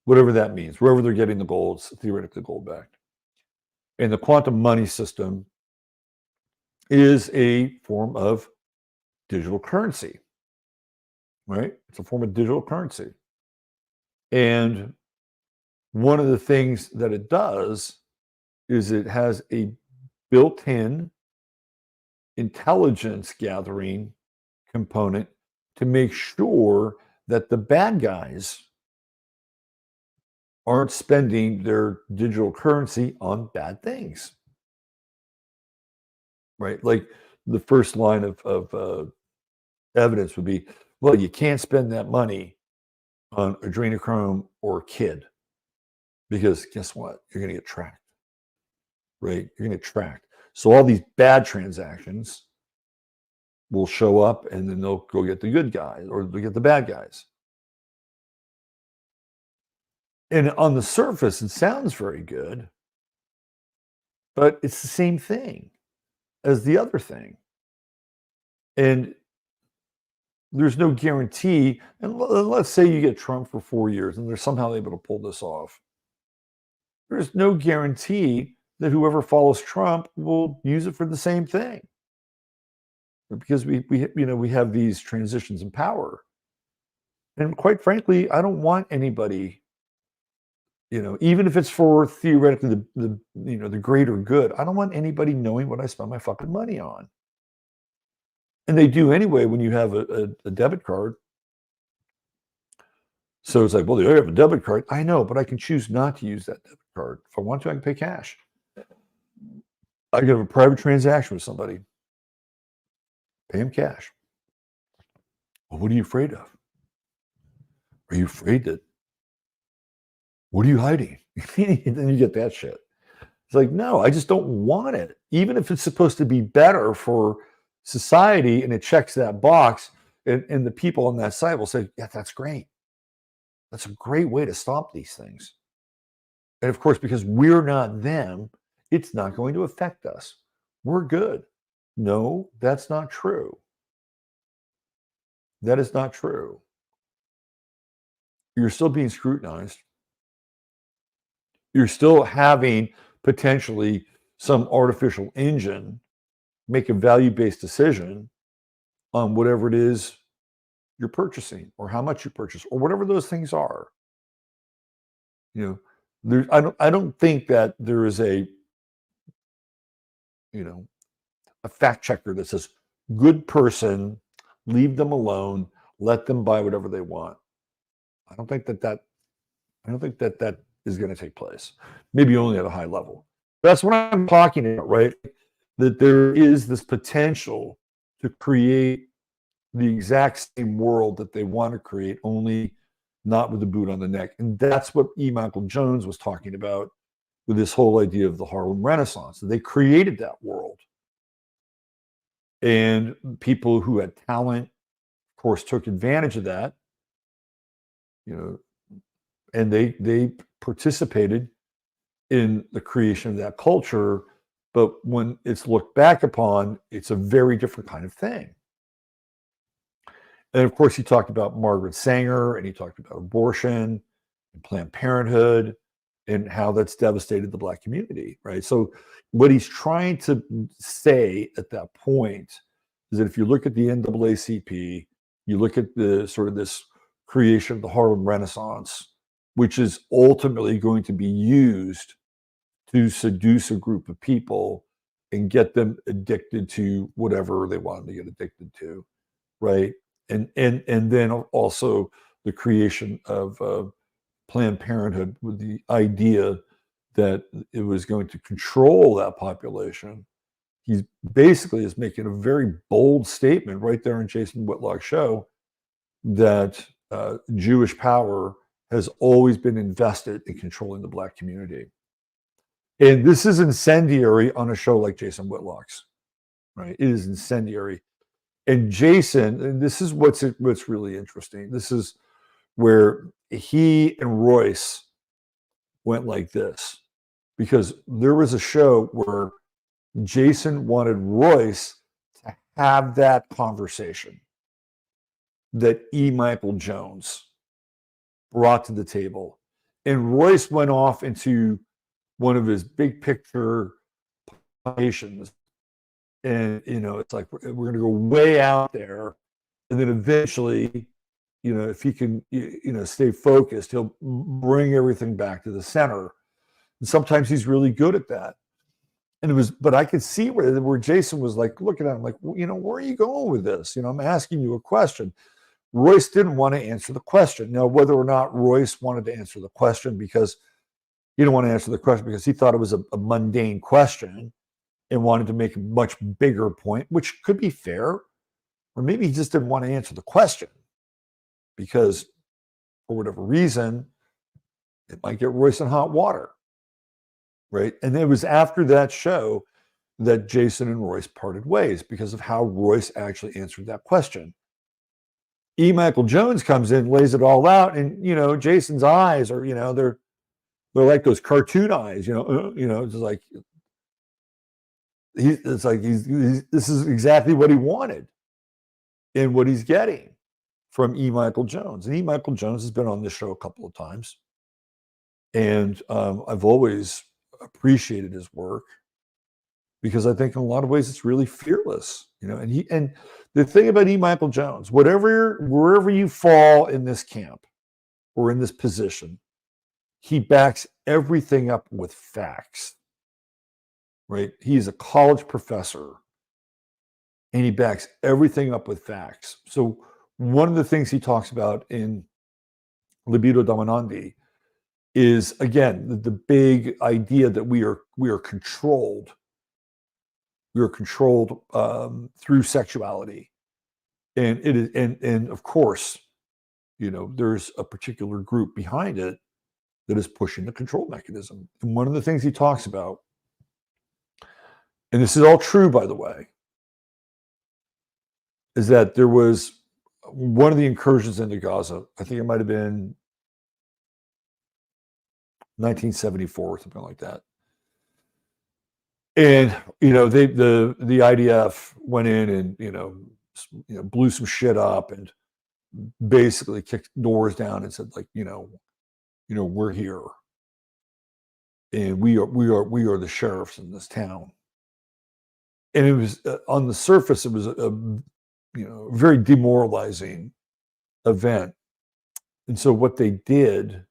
whatever that means. Wherever they're getting the gold, it's theoretically gold backed. And the quantum money system is a form of digital currency, right? It's a form of digital currency. And one of the things that it does is it has a built-in intelligence gathering component to make sure that the bad guys aren't spending their digital currency on bad things, right? Like the first line of evidence would be, well, you can't spend that money on adrenochrome or kid because guess what? You're going to get tracked, right? You're going to get tracked. So all these bad transactions will show up and then they'll go get the good guys or they'll get the bad guys. And on the surface, it sounds very good, but it's the same thing as the other thing. And there's no guarantee. And let's say you get Trump for 4 years and they're somehow able to pull this off. There's no guarantee that whoever follows Trump will use it for the same thing. Because we have these transitions in power. And quite frankly, I don't want anybody, even if it's for theoretically the greater good, I don't want anybody knowing what I spend my fucking money on. And they do anyway when you have a debit card. So it's like, well, I have a debit card. I know, but I can choose not to use that debit card. If I want to, I can pay cash. I can have a private transaction with somebody. Pay them cash. Well, what are you afraid of? Are you afraid that, what are you hiding? Then you get that shit. It's like, no, I just don't want it. Even if it's supposed to be better for society and it checks that box, and the people on that site will say, yeah, that's great. That's a great way to stop these things. And of course, because we're not them, it's not going to affect us. We're good. No, that's not true. That is not true. You're still being scrutinized. you're still having potentially some artificial engine make a value-based decision on whatever it is you're purchasing or how much you purchase or whatever those things are. I don't think that there is a a fact checker that says good person, leave them alone, let them buy whatever they want. I don't think that is going to take place. Maybe only at a high level. That's what I'm talking about, right? That there is this potential to create the exact same world that they want to create, only not with the boot on the neck. And that's what E. Michael Jones was talking about with this whole idea of the Harlem Renaissance. They created that world. And people who had talent, of course, took advantage of that, and they participated in the creation of that culture. But when it's looked back upon, it's a very different kind of thing. And of course, he talked about Margaret Sanger, and he talked about abortion and Planned Parenthood and how that's devastated the Black community, right? So what he's trying to say at that point is that if you look at the NAACP, you look at the sort of this creation of the Harlem Renaissance, which is ultimately going to be used to seduce a group of people and get them addicted to whatever they want them to get addicted to, right? And then also the creation of Planned Parenthood with the idea that it was going to control that population. He basically is making a very bold statement right there in Jason Whitlock's show that Jewish power has always been invested in controlling the Black community. And this is incendiary on a show like Jason Whitlock's, right? It is incendiary. And Jason, and this is what's really interesting. This is where he and Royce went like this, because there was a show where Jason wanted Royce to have that conversation that E. Michael Jones brought to the table. And Royce went off into one of his big picture patients. And, it's like, we're going to go way out there. And then eventually, if he can, stay focused, he'll bring everything back to the center. And sometimes he's really good at that. But I could see where Jason was like looking at him like, where are you going with this? I'm asking you a question. Royce didn't want to answer the question. Now, whether or not Royce wanted to answer the question because he didn't want to answer the question because he thought it was a mundane question and wanted to make a much bigger point, which could be fair, or maybe he just didn't want to answer the question because for whatever reason, it might get Royce in hot water, right? And it was after that show that Jason and Royce parted ways because of how Royce actually answered that question. E. Michael Jones comes in, lays it all out, and Jason's eyes are, they're like those cartoon eyes, it's like this is exactly what he wanted and what he's getting from E. Michael Jones. And E. Michael Jones has been on this show a couple of times, and I've always appreciated his work because I think in a lot of ways it's really fearless, and the thing about E. Michael Jones, wherever you fall in this camp or in this position, he backs everything up with facts, right? He's a college professor and he backs everything up with facts. So one of the things he talks about in Libido Dominandi is, again, the big idea that we are controlled. We are controlled through sexuality, and it is, and of course, there's a particular group behind it that is pushing the control mechanism. And one of the things he talks about, and this is all true, by the way, is that there was one of the incursions into Gaza. I think it might have been 1974 or something like that. And the IDF went in and blew some shit up and basically kicked doors down and said, like, we're here. and we are the sheriffs in this town. And it was on the surface, it was a very demoralizing event. And so what they did,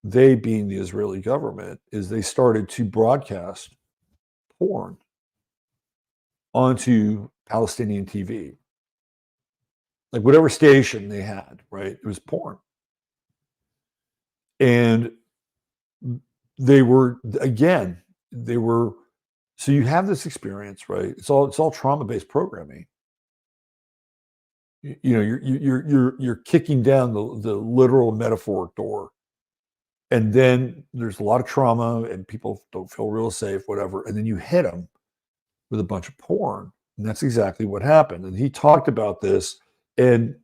they being the Israeli government, is they started to broadcast porn onto Palestinian TV. Like whatever station they had, right? It was porn. And they were, again, so you have this experience, right? It's all trauma-based programming. You're kicking down the literal metaphoric door. And then there's a lot of trauma and people don't feel real safe, whatever. And then you hit them with a bunch of porn. And that's exactly what happened. And he talked about this, and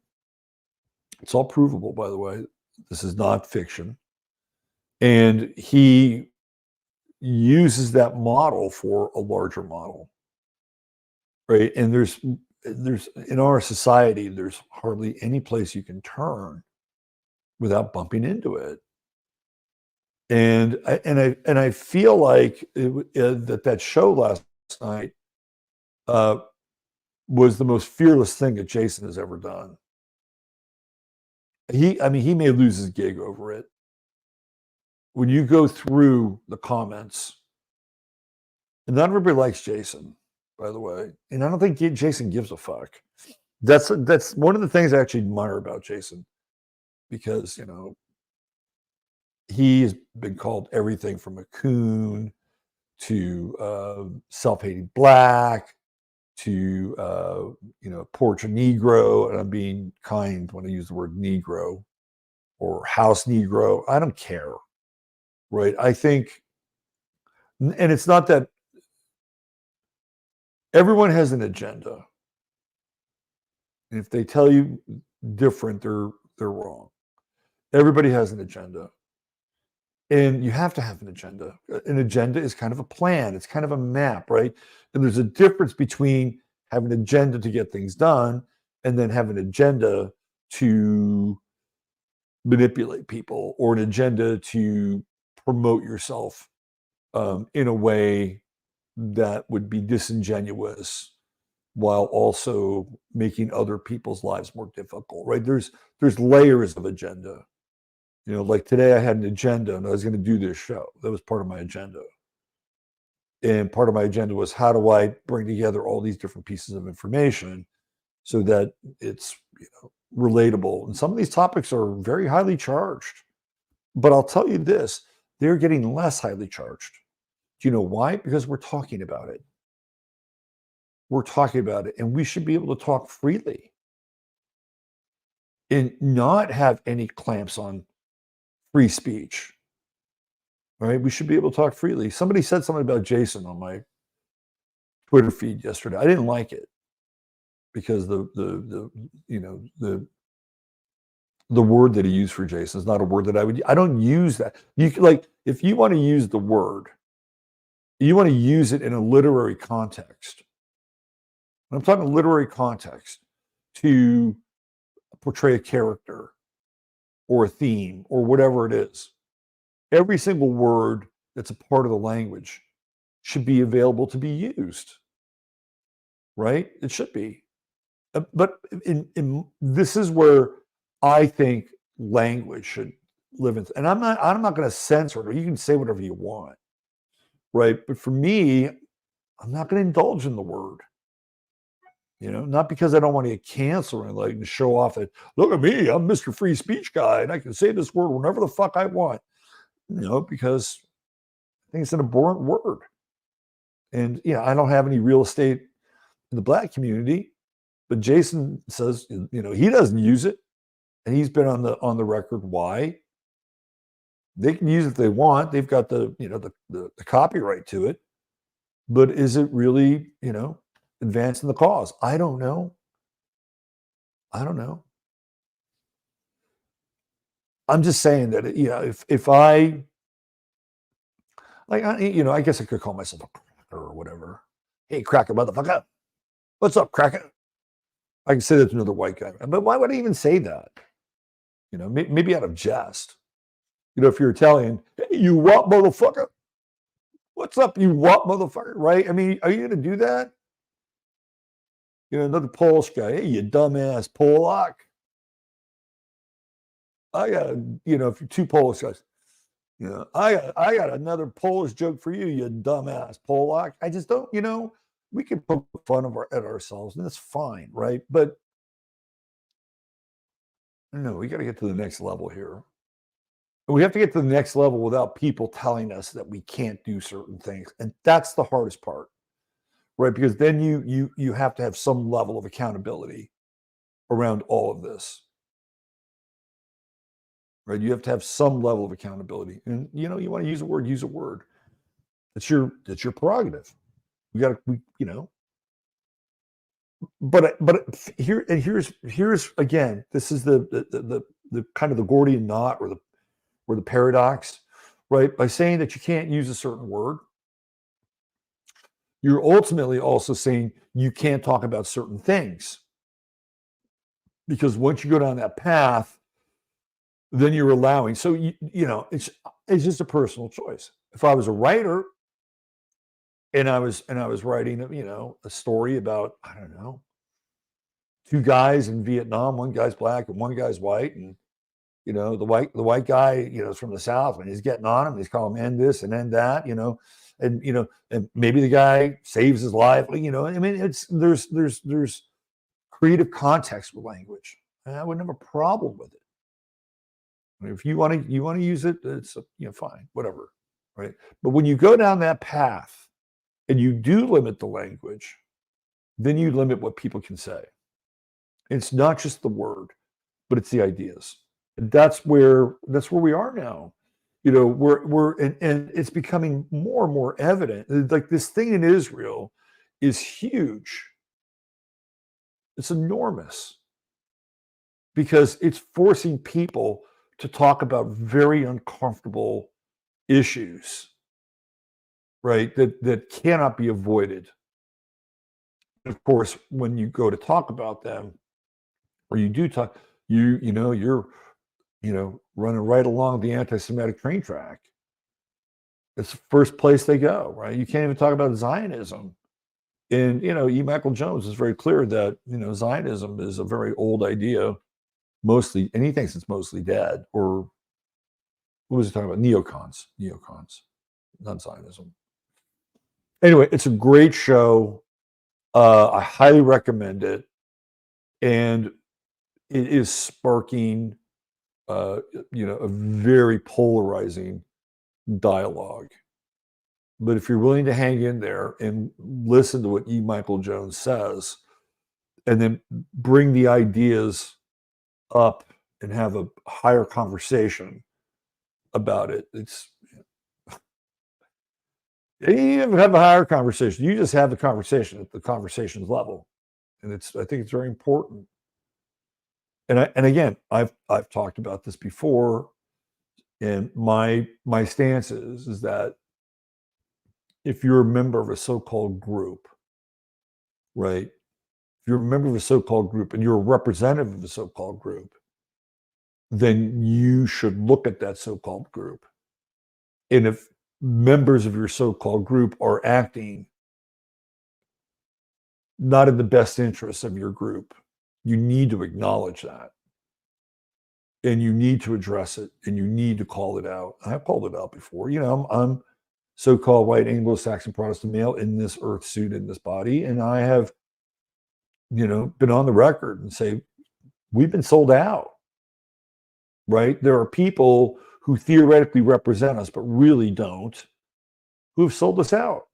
it's all provable, by the way. This is not fiction. And he uses that model for a larger model, right? And there's in our society, there's hardly any place you can turn without bumping into it. And I feel like that show last night was the most fearless thing that Jason has ever done. He may lose his gig over it. When you go through the comments, and not everybody likes Jason, by the way, and I don't think Jason gives a fuck. That's one of the things I actually admire about Jason, because he's been called everything from a coon to self-hating black to porch Negro, and I'm being kind when I use the word Negro, or house Negro. I don't care, right? I think, and it's not that everyone has an agenda, and if they tell you different, they're wrong. Everybody has an agenda. And you have to have an agenda. An agenda is kind of a plan. It's kind of a map, right? And there's a difference between having an agenda to get things done and then have an agenda to manipulate people, or an agenda to promote yourself in a way that would be disingenuous while also making other people's lives more difficult, right? There's layers of agenda. Like today I had an agenda and I was going to do this show. That was part of my agenda. And part of my agenda was, how do I bring together all these different pieces of information so that it's relatable? And some of these topics are very highly charged. But I'll tell you this, they're getting less highly charged. Do you know why? Because we're talking about it. We're talking about it, and we should be able to talk freely and not have any clamps on free speech, right? We should be able to talk freely. Somebody said something about Jason on my Twitter feed yesterday. I didn't like it because the word that he used for Jason is not a word that I don't use that. If you want to use the word, you want to use it in a literary context. And I'm talking literary context to portray a character or a theme or whatever it is. Every single word that's a part of the language should be available to be used, right? It should be. But this is where I think language should live in. And I'm not going to censor it. You can say whatever you want, right? But for me, I'm not going to indulge in the word. Not because I don't want to get canceled and like to show off that, look at me, I'm Mr. Free Speech guy, and I can say this word whenever the fuck I want. Because I think it's an abhorrent word. And I don't have any real estate in the black community, but Jason says, he doesn't use it. And he's been on the record why. They can use it if they want. They've got the copyright to it. But is it really, advancing the cause? I don't know. I'm just saying that, if I, like, I guess I could call myself a cracker or whatever. Hey, cracker motherfucker. What's up, cracker? I can say that to another white guy. But why would I even say that? Maybe out of jest. If you're Italian, hey, you what, motherfucker? What's up, you what, motherfucker? Right? I mean, are you going to do that? Another Polish guy, hey, you dumbass Polak. I got, if you're two Polish guys, I got another Polish joke for you, you dumbass Polak. I just don't, we can poke fun at ourselves, and that's fine, right? But no, we got to get to the next level here. We have to get to the next level without people telling us that we can't do certain things, and that's the hardest part, right? Because then you have to have some level of accountability around all of this, right? You have to have some level of accountability, and you want to use a word, use a word. That's your prerogative. But here's again, this is the kind of the Gordian knot or the paradox, right? By saying that you can't use a certain word, you're ultimately also saying you can't talk about certain things. Because once you go down that path, then you're allowing. So it's just a personal choice. If I was a writer and I was writing, a story about, I don't know, two guys in Vietnam, one guy's black and one guy's white, and the white guy, is from the South, and he's getting on him. He's calling him end this and end that, and maybe the guy saves his life. I mean, there's creative context with language, and I wouldn't have a problem with it. I mean, if you want to use it, it's fine, whatever, right? But when you go down that path and you do limit the language, then you limit what people can say. It's not just the word, but it's the ideas. And that's where we are now. We're and it's becoming more and more evident. Like this thing in Israel is huge. It's enormous because it's forcing people to talk about very uncomfortable issues, right? That cannot be avoided. Of course, when you go to talk about them, or you do talk, you're running right along the anti-Semitic train track. It's the first place they go, right? You can't even talk about Zionism. And, E. Michael Jones is very clear that, Zionism is a very old idea, mostly, and he thinks it's mostly dead. Or what was he talking about? Neocons, not Zionism. Anyway, it's a great show. I highly recommend it. And it is sparking, a very polarizing dialogue. But if you're willing to hang in there and listen to what E. Michael Jones says, and then bring the ideas up and have a higher conversation about it, you even have a higher conversation. You just have the conversation at the conversation's level, and I think it's very important. And again, I've talked about this before, and my stance is that if you're a member of a so-called group, right? If you're a member of a so-called group and you're a representative of a so-called group, then you should look at that so-called group. And if members of your so-called group are acting not in the best interests of your group, you need to acknowledge that. And you need to address it, and you need to call it out. I've called it out before. I'm so-called white Anglo-Saxon Protestant male in this earth suit, in this body, and I have, been on the record and say, we've been sold out, right? There are people who theoretically represent us, but really don't, who have sold us out.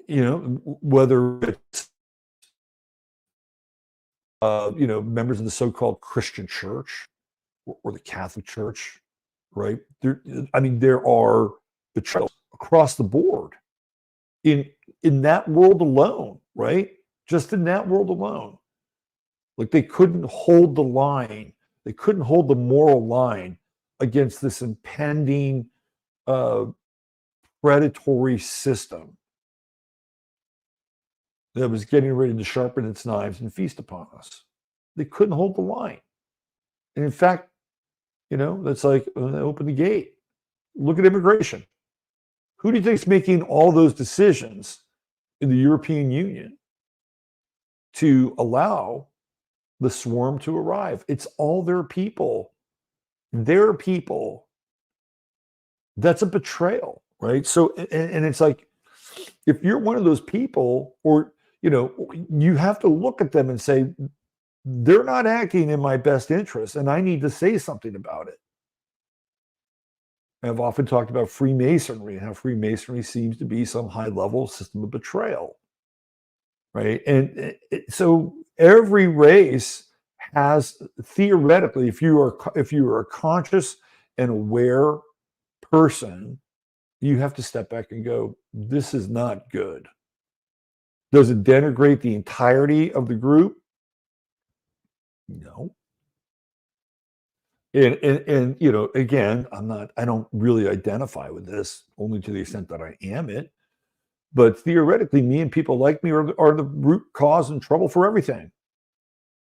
Whether it's, members of the so-called Christian church or the Catholic Church, right? There are betrayals across the board in that world alone, right? Just in that world alone. Like they couldn't hold the line. They couldn't hold the moral line against this impending predatory system that was getting ready to sharpen its knives and feast upon us. They couldn't hold the line. And in fact, That's like, open the gate. Look at immigration. Who do you think is making all those decisions in the European Union to allow the swarm to arrive? It's all their people. Their people. That's a betrayal, right? So, and it's like, if you're one of those people, or, you have to look at them and say, they're not acting in my best interest, and I need to say something about it. I've often talked about Freemasonry and how Freemasonry seems to be some high-level system of betrayal, right? And so every race has, theoretically, if you are a conscious and aware person, you have to step back and go, this is not good. Does it denigrate the entirety of the group? No. And again, I don't really identify with this, only to the extent that I am it. But theoretically, me and people like me are the root cause and trouble for everything.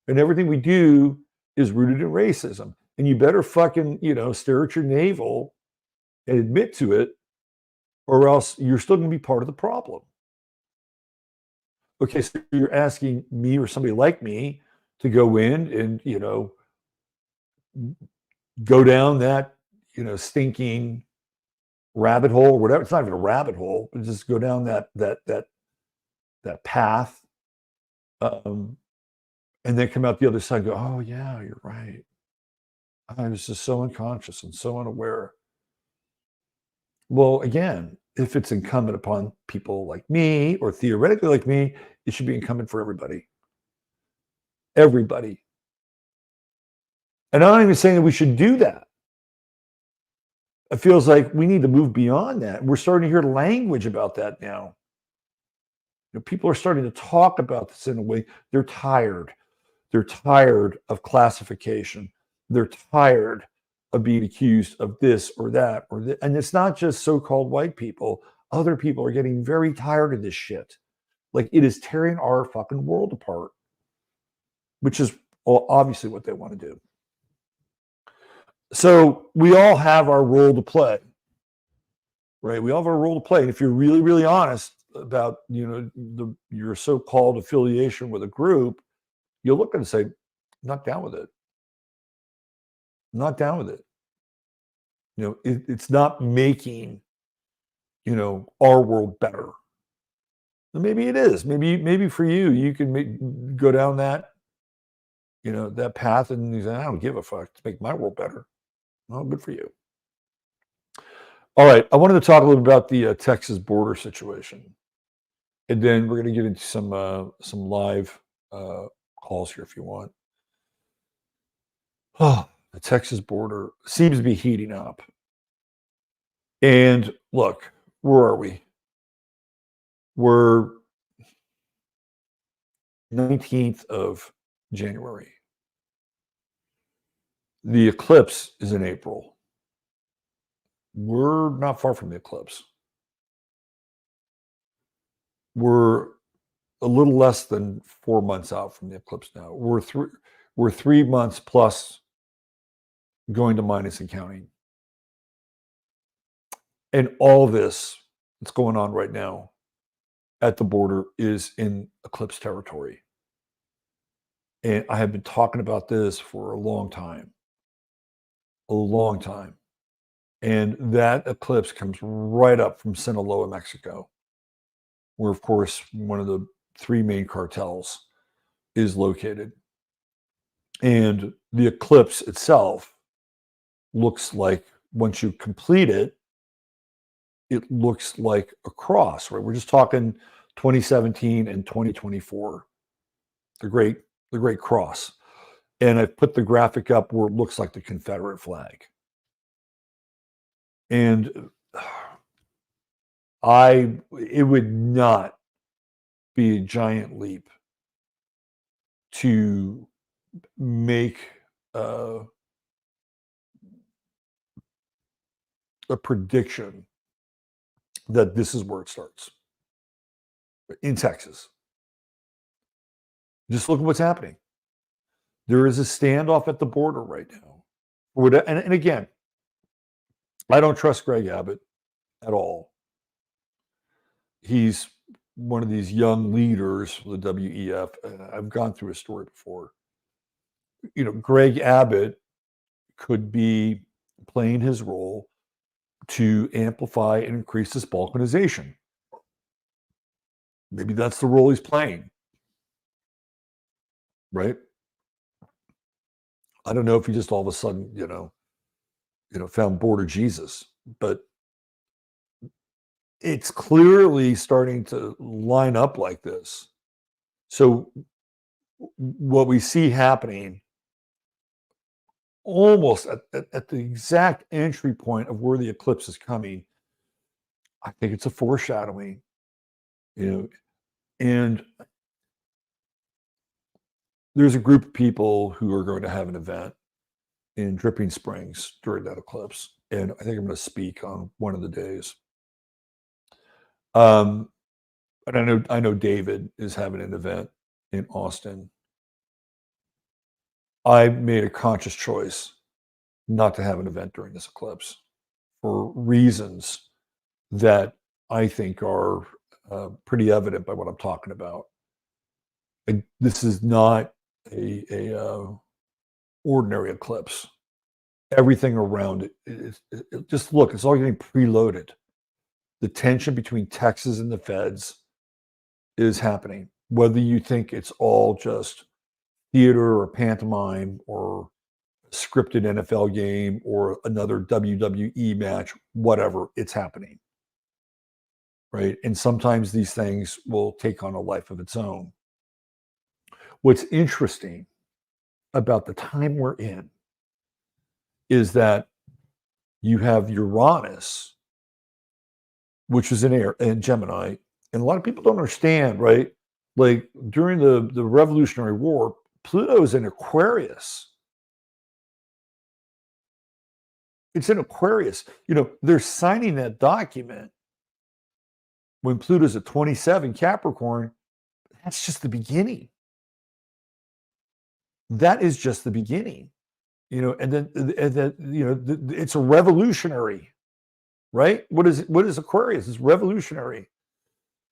And everything we do is rooted in racism. And you better fucking, stare at your navel and admit to it, or else you're still going to be part of the problem. Okay, so you're asking me or somebody like me to go in and, go down that, stinking rabbit hole or whatever. It's not even a rabbit hole, but just go down that path, and then come out the other side and go, oh yeah, you're right. I was just so unconscious and so unaware. Well, again, if it's incumbent upon people like me, or theoretically like me, it should be incumbent for everybody. Everybody. And I'm not even saying that we should do that. It feels like we need to move beyond that. We're starting to hear language about that now. People are starting to talk about this in a way. They're tired. They're tired of classification. They're tired of being accused of this or that or that. And it's not just so-called white people. Other people are getting very tired of this shit. Like, it is tearing our fucking world apart, which is obviously what they want to do. So we all have our role to play, right? We all have our role to play. And if you're really, really honest about, your so-called affiliation with a group, you'll look and say, not down with it. Not down with it. It's not making, our world better. Maybe it is. Maybe for you, you can go down that, that path, and you say, I don't give a fuck to make my world better. Well, good for you. All right, I wanted to talk a little bit about the Texas border situation, and then we're going to get into some live calls here if you want. Oh, the Texas border seems to be heating up. And look, where are we? We're 19th of January. The eclipse is in April. We're not far from the eclipse. We're a little less than 4 months out from the eclipse now. We're 3 months plus going to minus and counting. And all this that's going on right now at the border is in eclipse territory. And I have been talking about this for a long time. And that eclipse comes right up from Sinaloa, Mexico, where, of course, one of the 3 main cartels is located. And the eclipse itself looks like, once you complete it, it looks like a cross, right? We're just talking 2017 and 2024, the great cross. And I've put the graphic up where it looks like the Confederate flag. And it would not be a giant leap to make a prediction that this is where it starts in Texas. Just look at what's happening. There is a standoff at the border right now. And again, I don't trust Greg Abbott at all. He's one of these young leaders for the WEF. And I've gone through a story before. Greg Abbott could be playing his role to amplify and increase this balkanization. Maybe that's the role he's playing, right? I don't know if he just all of a sudden, found border Jesus, but it's clearly starting to line up like this. So what we see happening almost at the exact entry point of where the eclipse is coming, I think it's a foreshadowing, and there's a group of people who are going to have an event in Dripping Springs during that eclipse. And I think I'm going to speak on one of the days. And I know David is having an event in Austin. I made a conscious choice not to have an event during this eclipse for reasons that I think are pretty evident by what I'm talking about. This is not a ordinary eclipse. Everything around it, just look, it's all getting preloaded. The tension between Texas and the feds is happening. Whether you think it's all just theater or pantomime or a scripted NFL game or another WWE match, whatever, it's happening. Right? And sometimes these things will take on a life of its own. What's interesting about the time we're in is that you have Uranus, which is in Gemini, and a lot of people don't understand, right? Like during the Revolutionary War, Pluto is in Aquarius. It's in Aquarius. They're signing that document when Pluto's at 27 Capricorn. That's just the beginning. That is just the beginning. And then it's a revolutionary, right? What is Aquarius? It's revolutionary.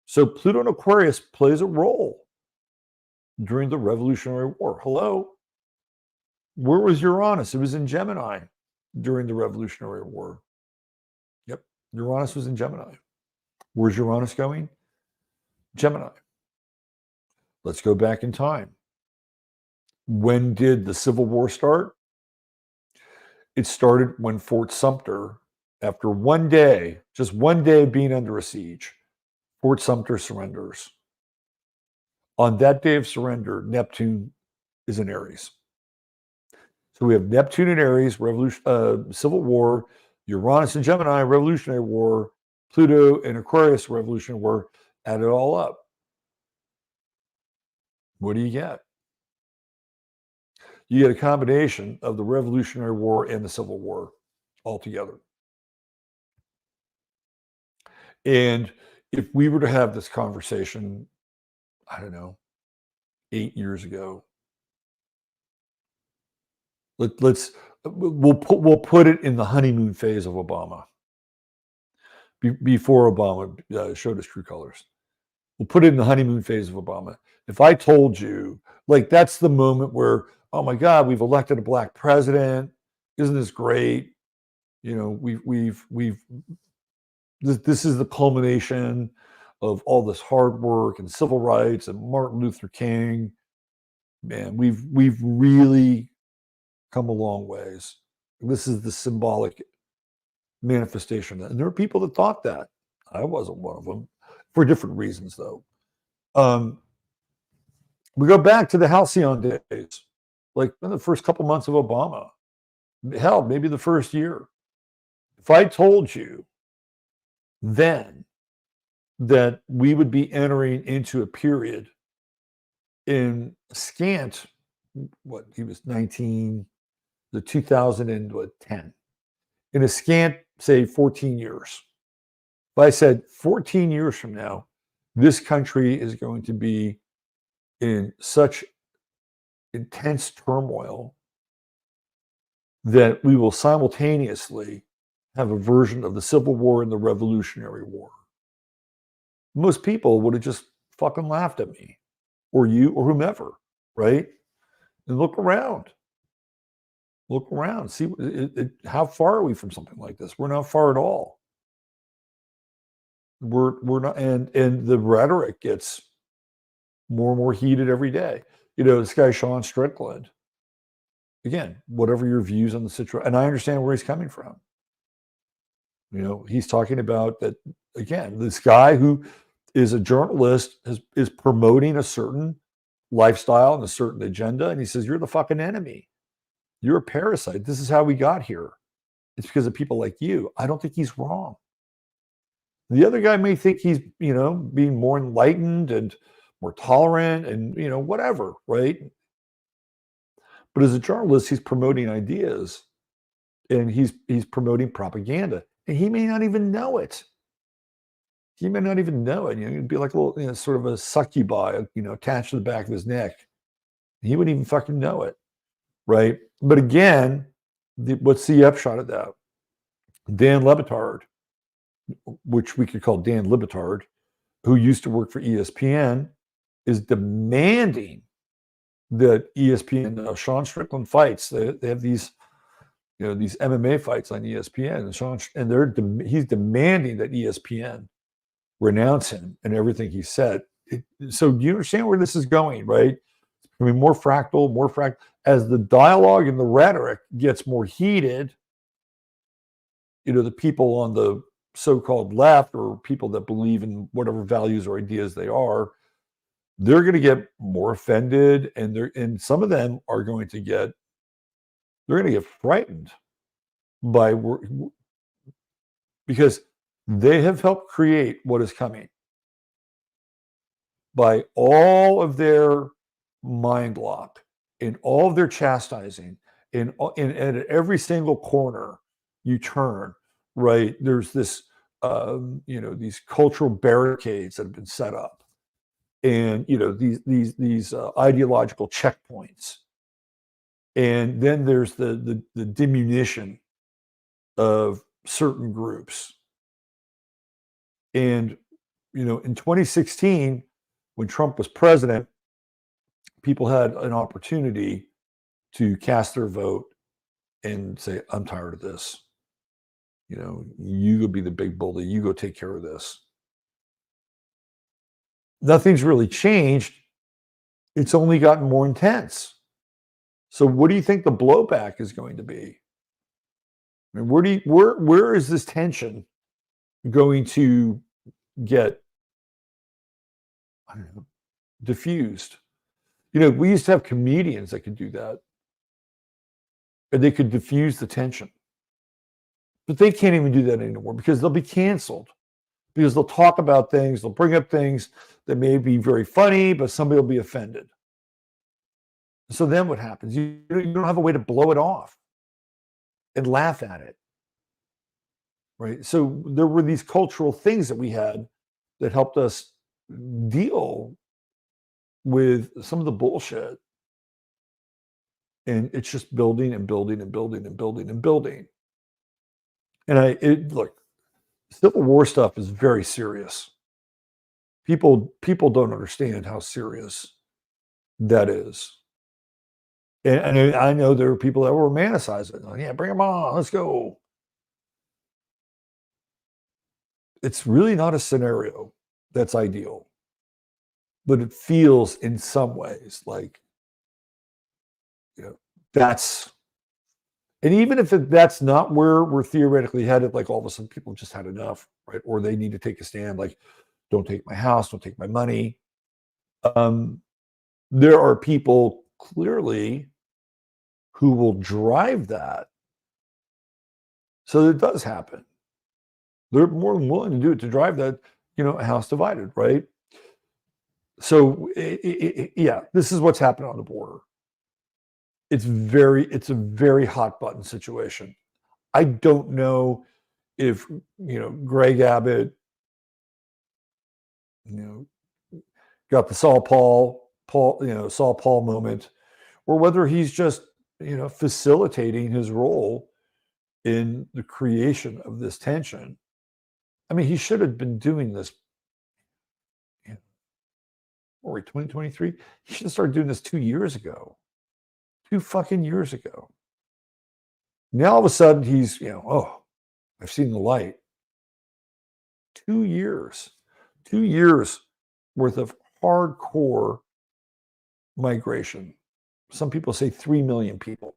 So Pluto in Aquarius plays a role during the Revolutionary War. Hello? Where was Uranus? It was in Gemini during the Revolutionary War. Yep, Uranus was in Gemini. Where's Uranus going? Gemini. Let's go back in time. When did the Civil War start? It started when Fort Sumter, after one day, just one day of being under a siege, Fort Sumter surrenders. On that day of surrender, Neptune is in Aries. So we have Neptune in Aries, Civil War, Uranus in Gemini, Revolutionary War, Pluto in Aquarius, Revolutionary War. Add it all up. What do you get? You get a combination of the Revolutionary War and the Civil War altogether. And if we were to have this conversation, I don't know, 8 years ago, we'll put it in the honeymoon phase of Obama, before Obama showed his true colors. We'll put it in the honeymoon phase of Obama. If I told you, like, that's the moment where, oh my God, we've elected a black president. Isn't this great? This is the culmination of all this hard work and civil rights and Martin Luther King. Man, we've really come a long ways. This is the symbolic manifestation. And there are people that thought that. I wasn't one of them, for different reasons, though. We go back to the halcyon days, like in the first couple months of Obama. Hell, maybe the first year. If I told you then that we would be entering into a period in scant, he was 19, the 2010, in a scant, say, 14 years. If I said 14 years from now, this country is going to be in such intense turmoil that we will simultaneously have a version of the Civil War and the Revolutionary War. Most people would have just fucking laughed at me or you or whomever, right? And look around. Look around. See how far are we from something like this? We're not far at all. We're not, and the rhetoric gets more and more heated every day. This guy Sean Strickland. Again, whatever your views on the situation, and I understand where he's coming from. He's talking about that again. This guy who is a journalist is promoting a certain lifestyle and a certain agenda, and he says, "You're the fucking enemy. You're a parasite. This is how we got here. It's because of people like you." I don't think he's wrong. The other guy may think he's, being more enlightened and more tolerant and, whatever, right? But as a journalist, he's promoting ideas and he's promoting propaganda, and he may not even know it. He may not even know it. It'd be like a little, sort of a succubi, attached to the back of his neck. He wouldn't even fucking know it, right? But again, what's the upshot of that? Dan Le Batard, which we could call Dan Libetard, who used to work for ESPN, is demanding that ESPN, Sean Strickland fights. They have these, these MMA fights on ESPN, and he's demanding that ESPN renounce him and everything he said. So do you understand where this is going, right? I mean, more fractal. As the dialogue and the rhetoric gets more heated, the people on the so-called left, or people that believe in whatever values or ideas they are, they're going to get more offended, and some of them are going to get frightened because they have helped create what is coming by all of their mind lock and all of their chastising, and at every single corner you turn, right? There's this, these cultural barricades that have been set up, and these ideological checkpoints, and then there's the diminution of certain groups. And in 2016, when Trump was president, people had an opportunity to cast their vote and say, "I'm tired of this. You go be the big bully. You go take care of this." Nothing's really changed. It's only gotten more intense. So what do you think the blowback is going to be? I mean, where is this tension going to get, I don't know, diffused? We used to have comedians that could do that, and they could diffuse the tension. But they can't even do that anymore because they'll be canceled. Because they'll talk about things, they'll bring up things that may be very funny, but somebody will be offended. So then what happens? You don't have a way to blow it off and laugh at it, right? So there were these cultural things that we had that helped us deal with some of the bullshit. And it's just building and building and building and building and building. And look, Civil War stuff is very serious. People don't understand how serious that is. And I know there are people that will romanticize it. Like, yeah, bring them on. Let's go. It's really not a scenario that's ideal, but it feels in some ways like, that's, and even if that's not where we're theoretically headed, like all of a sudden people just had enough, right? Or they need to take a stand, like, don't take my house, don't take my money. There are people clearly who will drive that. So it does happen. They're more than willing to do it, to drive that, a house divided, right? So yeah, this is what's happening on the border. It's a very hot button situation. I don't know if, Greg Abbott, got the Saul Paul moment, or whether he's just facilitating his role in the creation of this tension. I mean, he should have been doing this. Or 2023? He should have started doing this 2 years ago. 2 fucking years ago. Now all of a sudden he's, I've seen the light. 2 years. 2 years worth of hardcore migration. Some people say 3 million people.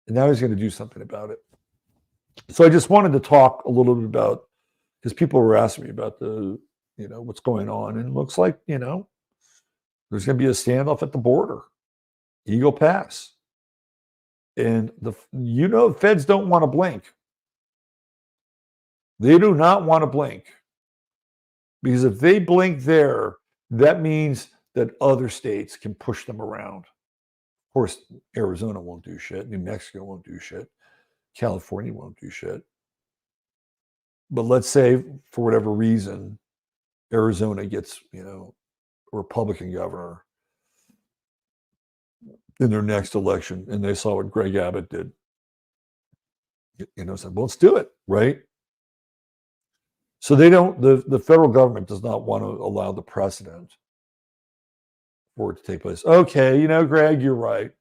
And now he's going to do something about it. So I just wanted to talk a little bit about, because people were asking me about what's going on. And it looks like, there's going to be a standoff at the border, Eagle Pass. And the feds don't want to blink. They do not want to blink. Because if they blink there, that means that other states can push them around. Of course, Arizona won't do shit. New Mexico won't do shit. California won't do shit. But let's say, for whatever reason, Arizona gets, a Republican governor in their next election, and they saw what Greg Abbott did. Said, well, let's do it, right? So they don't. The federal government does not want to allow the precedent for it to take place. Okay, Greg, you're right.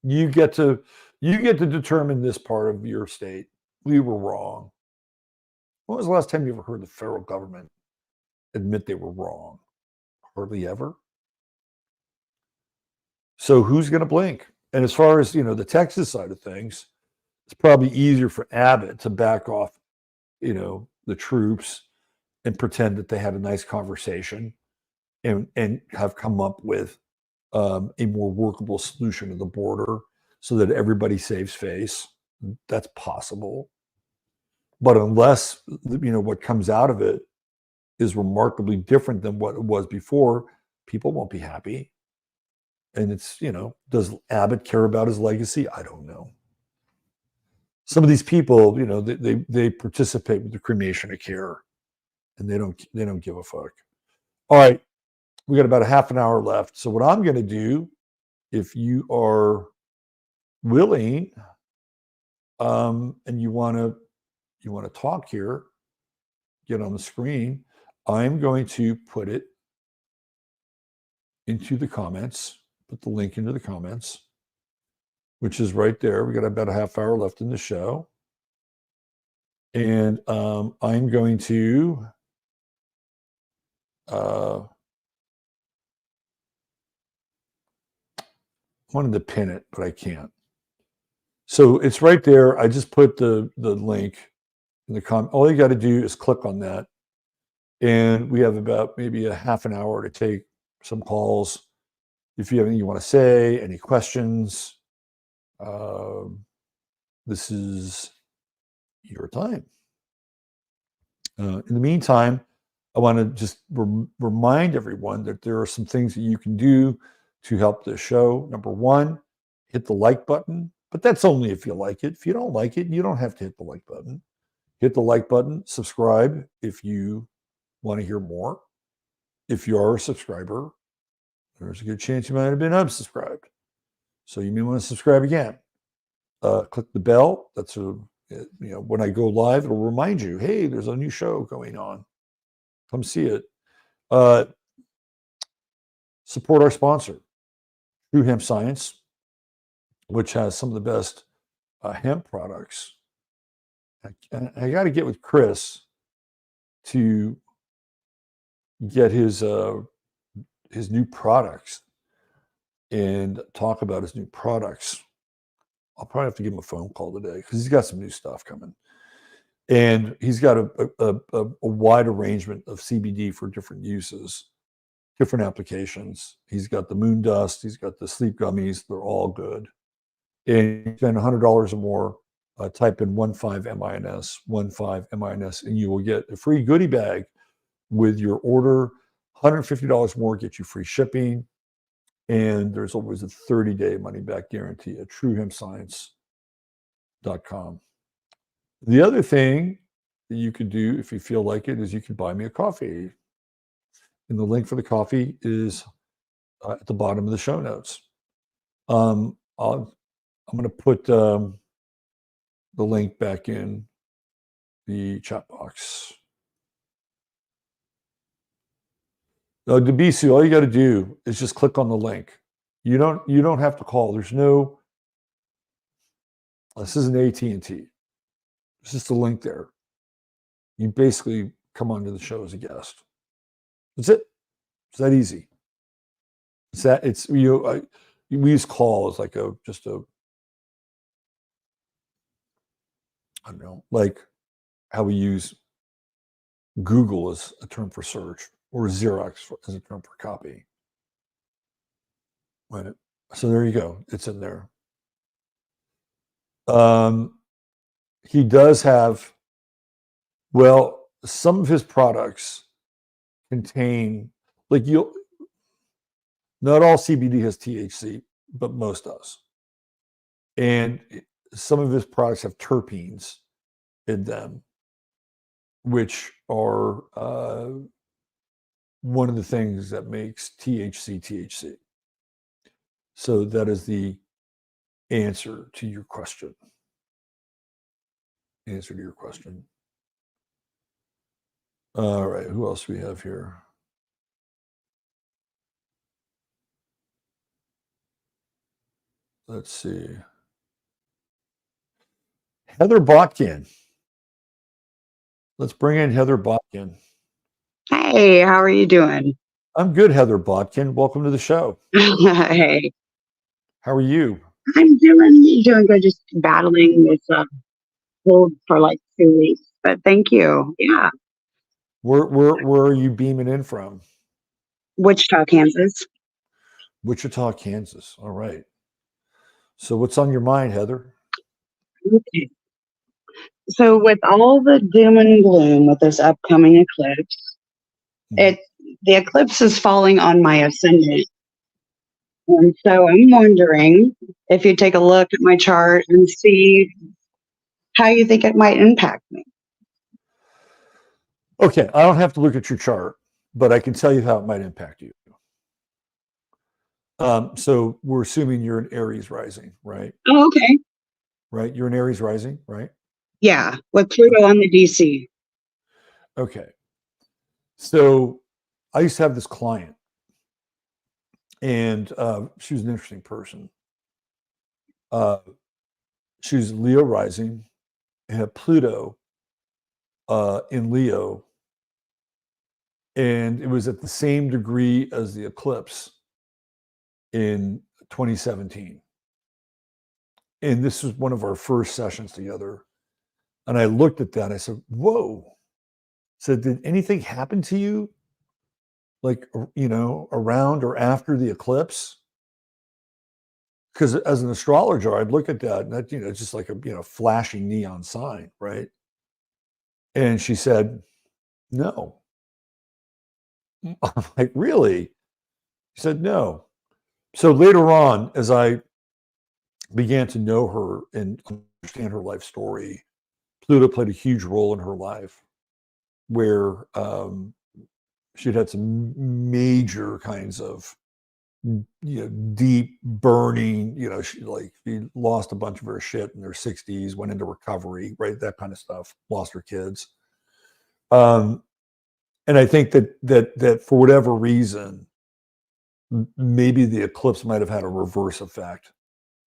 You get to determine this part of your state. We were wrong. When was the last time you ever heard the federal government admit they were wrong? Hardly ever. So who's going to blink? And as far as, the Texas side of things, it's probably easier for Abbott to back off, the troops and pretend that they had a nice conversation and have come up with a more workable solution to the border so that everybody saves face. That's possible. But unless, what comes out of it is remarkably different than what it was before, people won't be happy. And it's, does Abbott care about his legacy? I don't know. Some of these people, they participate with the cremation of care, and they don't give a fuck. All right, we got about a half an hour left. So what I'm going to do, if you are willing, and you want to talk here, get on the screen, I'm going to put it into the comments. Put the link into the comments, which is right there. We got about a half hour left in the show. And I'm going to wanted to pin it, but I can't. So it's right there. I just put the link in the comment. All you got to do is click on that. And we have about maybe a half an hour to take some calls. If you have anything you want to say, any questions, this is your time. In the meantime, I want to just remind everyone that there are some things that you can do to help the show. Number one, hit the like button, but that's only if you like it. If you don't like it, you don't have to hit the like button. Hit the like button, subscribe if you want to hear more. If you are a subscriber, there's a good chance you might have been unsubscribed. So you may want to subscribe again. Click the bell. That's when I go live, it'll remind you, hey, there's a new show going on. Come see it. Support our sponsor, True Hemp Science, which has some of the best hemp products. I got to get with Chris to get his new products and talk about his new products. I'll probably have to give him a phone call today because he's got some new stuff coming. And he's got a wide arrangement of CBD for different uses, different applications. He's got the moon dust. He's got the sleep gummies. They're all good. And you spend $100 or more, type in 15MINS, 15MINS, and you will get a free goodie bag with your order. $150 more, get you free shipping. And there's always a 30-day money-back guarantee at truehempscience.com. The other thing that you could do, if you feel like it, is you could buy me a coffee. And the link for the coffee is at the bottom of the show notes. I'm going to put the link back in the chat box. Debisu, all you got to do is just click on the link. You don't have to call. There's no. This isn't AT&T. It's just a link there. You basically come onto the show as a guest. That's it. It's that easy. We use call as like I don't know, like how we use Google as a term for search or Xerox as a term for copy. Right. So there you go. It's in there. He does have, well, some of his products contain, like not all CBD has THC, but most does. And some of his products have terpenes in them, which are one of the things that makes THC. So that is the answer to your question. All right, who else do we have here? Let's see. Heather Botkin. Let's bring in Heather Botkin. Hey, how are you doing? I'm good, Heather Botkin. Welcome to the show. Hey. How are you? I'm doing good, just battling this cold for like 2 weeks. But thank you. Yeah. Where are you beaming in from? Wichita, Kansas. Wichita, Kansas. All right. So what's on your mind, Heather? Okay. So with all the doom and gloom with this upcoming eclipse, the eclipse is falling on my ascendant. And so I'm wondering if you take a look at my chart and see how you think it might impact me. Okay, I don't have to look at your chart, but I can tell you how it might impact you. So we're assuming you're an Aries rising, right? Oh, okay. Right, you're an Aries rising, right? Yeah, with Pluto on the DC. Okay. So I used to have this client, and she was an interesting person. She was Leo rising and had Pluto in Leo, and it was at the same degree as the eclipse in 2017. And this was one of our first sessions together. And I looked at that and I said, whoa. I said, did anything happen to you? Like, around or after the eclipse? Because as an astrologer, I'd look at that and that, it's just like a, flashing neon sign, right? And she said, no. I'm like, really? She said, no. So later on, as I began to know her and understand her life story, Pluto played a huge role in her life, where she'd had some major kinds of, deep burning. She lost a bunch of her shit in her 60s, went into recovery, right? That kind of stuff. Lost her kids, and I think that for whatever reason, maybe the eclipse might have had a reverse effect,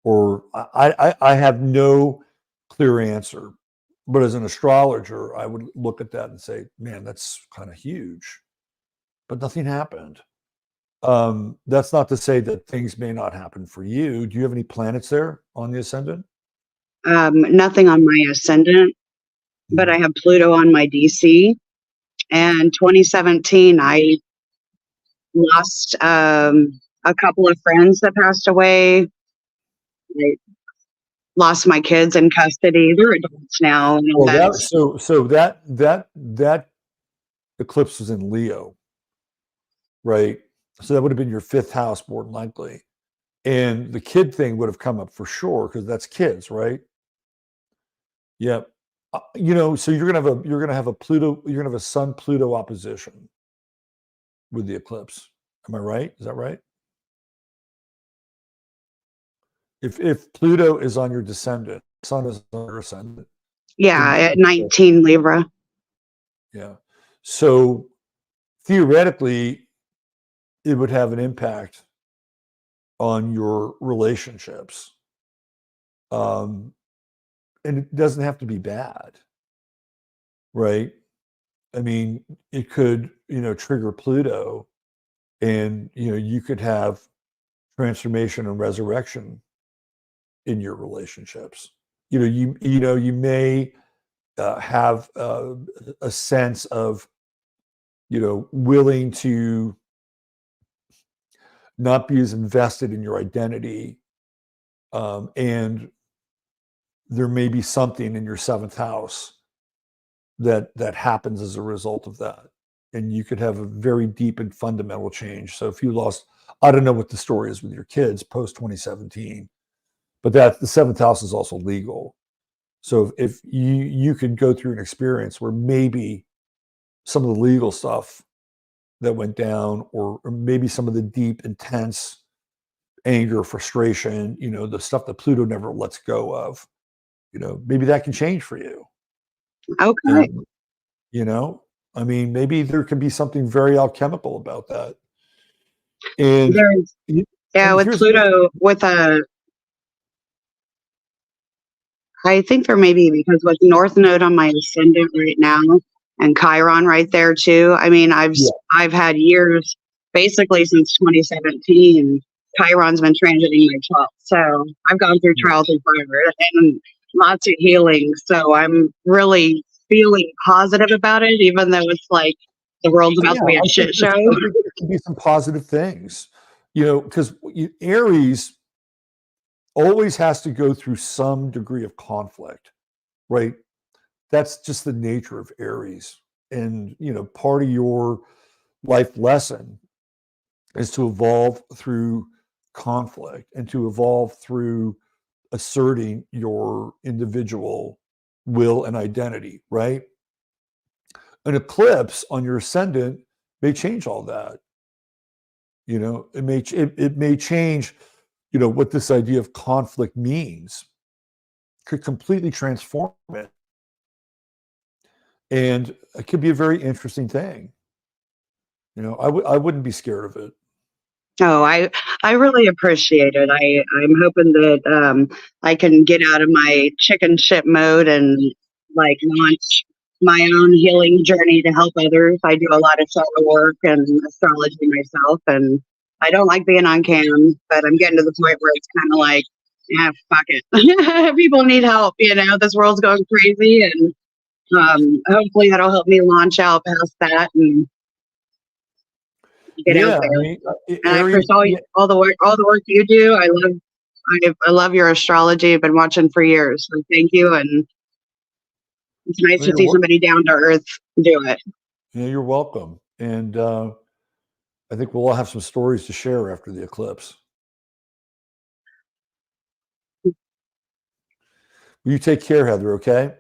or I have no clear answer. But as an astrologer, I would look at that and say, man, that's kind of huge. But nothing happened. That's not to say that things may not happen for you. Do you have any planets there on the ascendant? Nothing on my ascendant, but I have Pluto on my DC. And 2017, I lost a couple of friends that passed away. I lost my kids in custody. They're adults now. Well, that eclipse was in Leo, right? So that would have been your fifth house, more than likely, and the kid thing would have come up for sure because that's kids, right? Yep. So you're gonna have a Sun Pluto opposition with the eclipse. Am I right? Is that right? If Pluto is on your descendant, Sun is on your ascendant. Yeah, at 19 Libra. Yeah. So theoretically, it would have an impact on your relationships. And it doesn't have to be bad, right? I mean, it could, trigger Pluto, and, you could have transformation and resurrection in your relationships. You may have a sense of, willing to not be as invested in your identity, and there may be something in your seventh house that happens as a result of that, and you could have a very deep and fundamental change. So if you lost, I don't know what the story is with your kids post 2017, but that the seventh house is also legal. So if you could go through an experience where maybe some of the legal stuff that went down, or maybe some of the deep, intense anger, frustration, the stuff that Pluto never lets go of, maybe that can change for you. Okay. And, I mean, maybe there could be something very alchemical about that. And with Pluto, I think there may be, because with North Node on my ascendant right now and Chiron right there too. I mean, I've had years, basically since 2017. Chiron's been transiting my 12th, so I've gone through trials and fire and lots of healing. So I'm really feeling positive about it, even though it's like the world's about to be a shit show. There could be some positive things, because Aries always has to go through some degree of conflict, right? That's just the nature of Aries. And, part of your life lesson is to evolve through conflict and to evolve through asserting your individual will and identity, right? An eclipse on your ascendant may change all that. It may change, what this idea of conflict means, could completely transform it. And it could be a very interesting thing. I wouldn't be scared of it. Oh, I really appreciate it. I'm hoping that I can get out of my chicken shit mode and like launch my own healing journey to help others. I do a lot of shadow work and astrology myself, and I don't like being on cam, but I'm getting to the point where it's kind of like, yeah, fuck it. People need help. This world's going crazy, and hopefully that'll help me launch out past that and get out there. And I appreciate all the work you do. I love your astrology. I've been watching for years. So thank you, and it's nice to see somebody down to earth do it. Yeah, you're welcome. And I think we'll all have some stories to share after the eclipse. You take care, Heather, okay?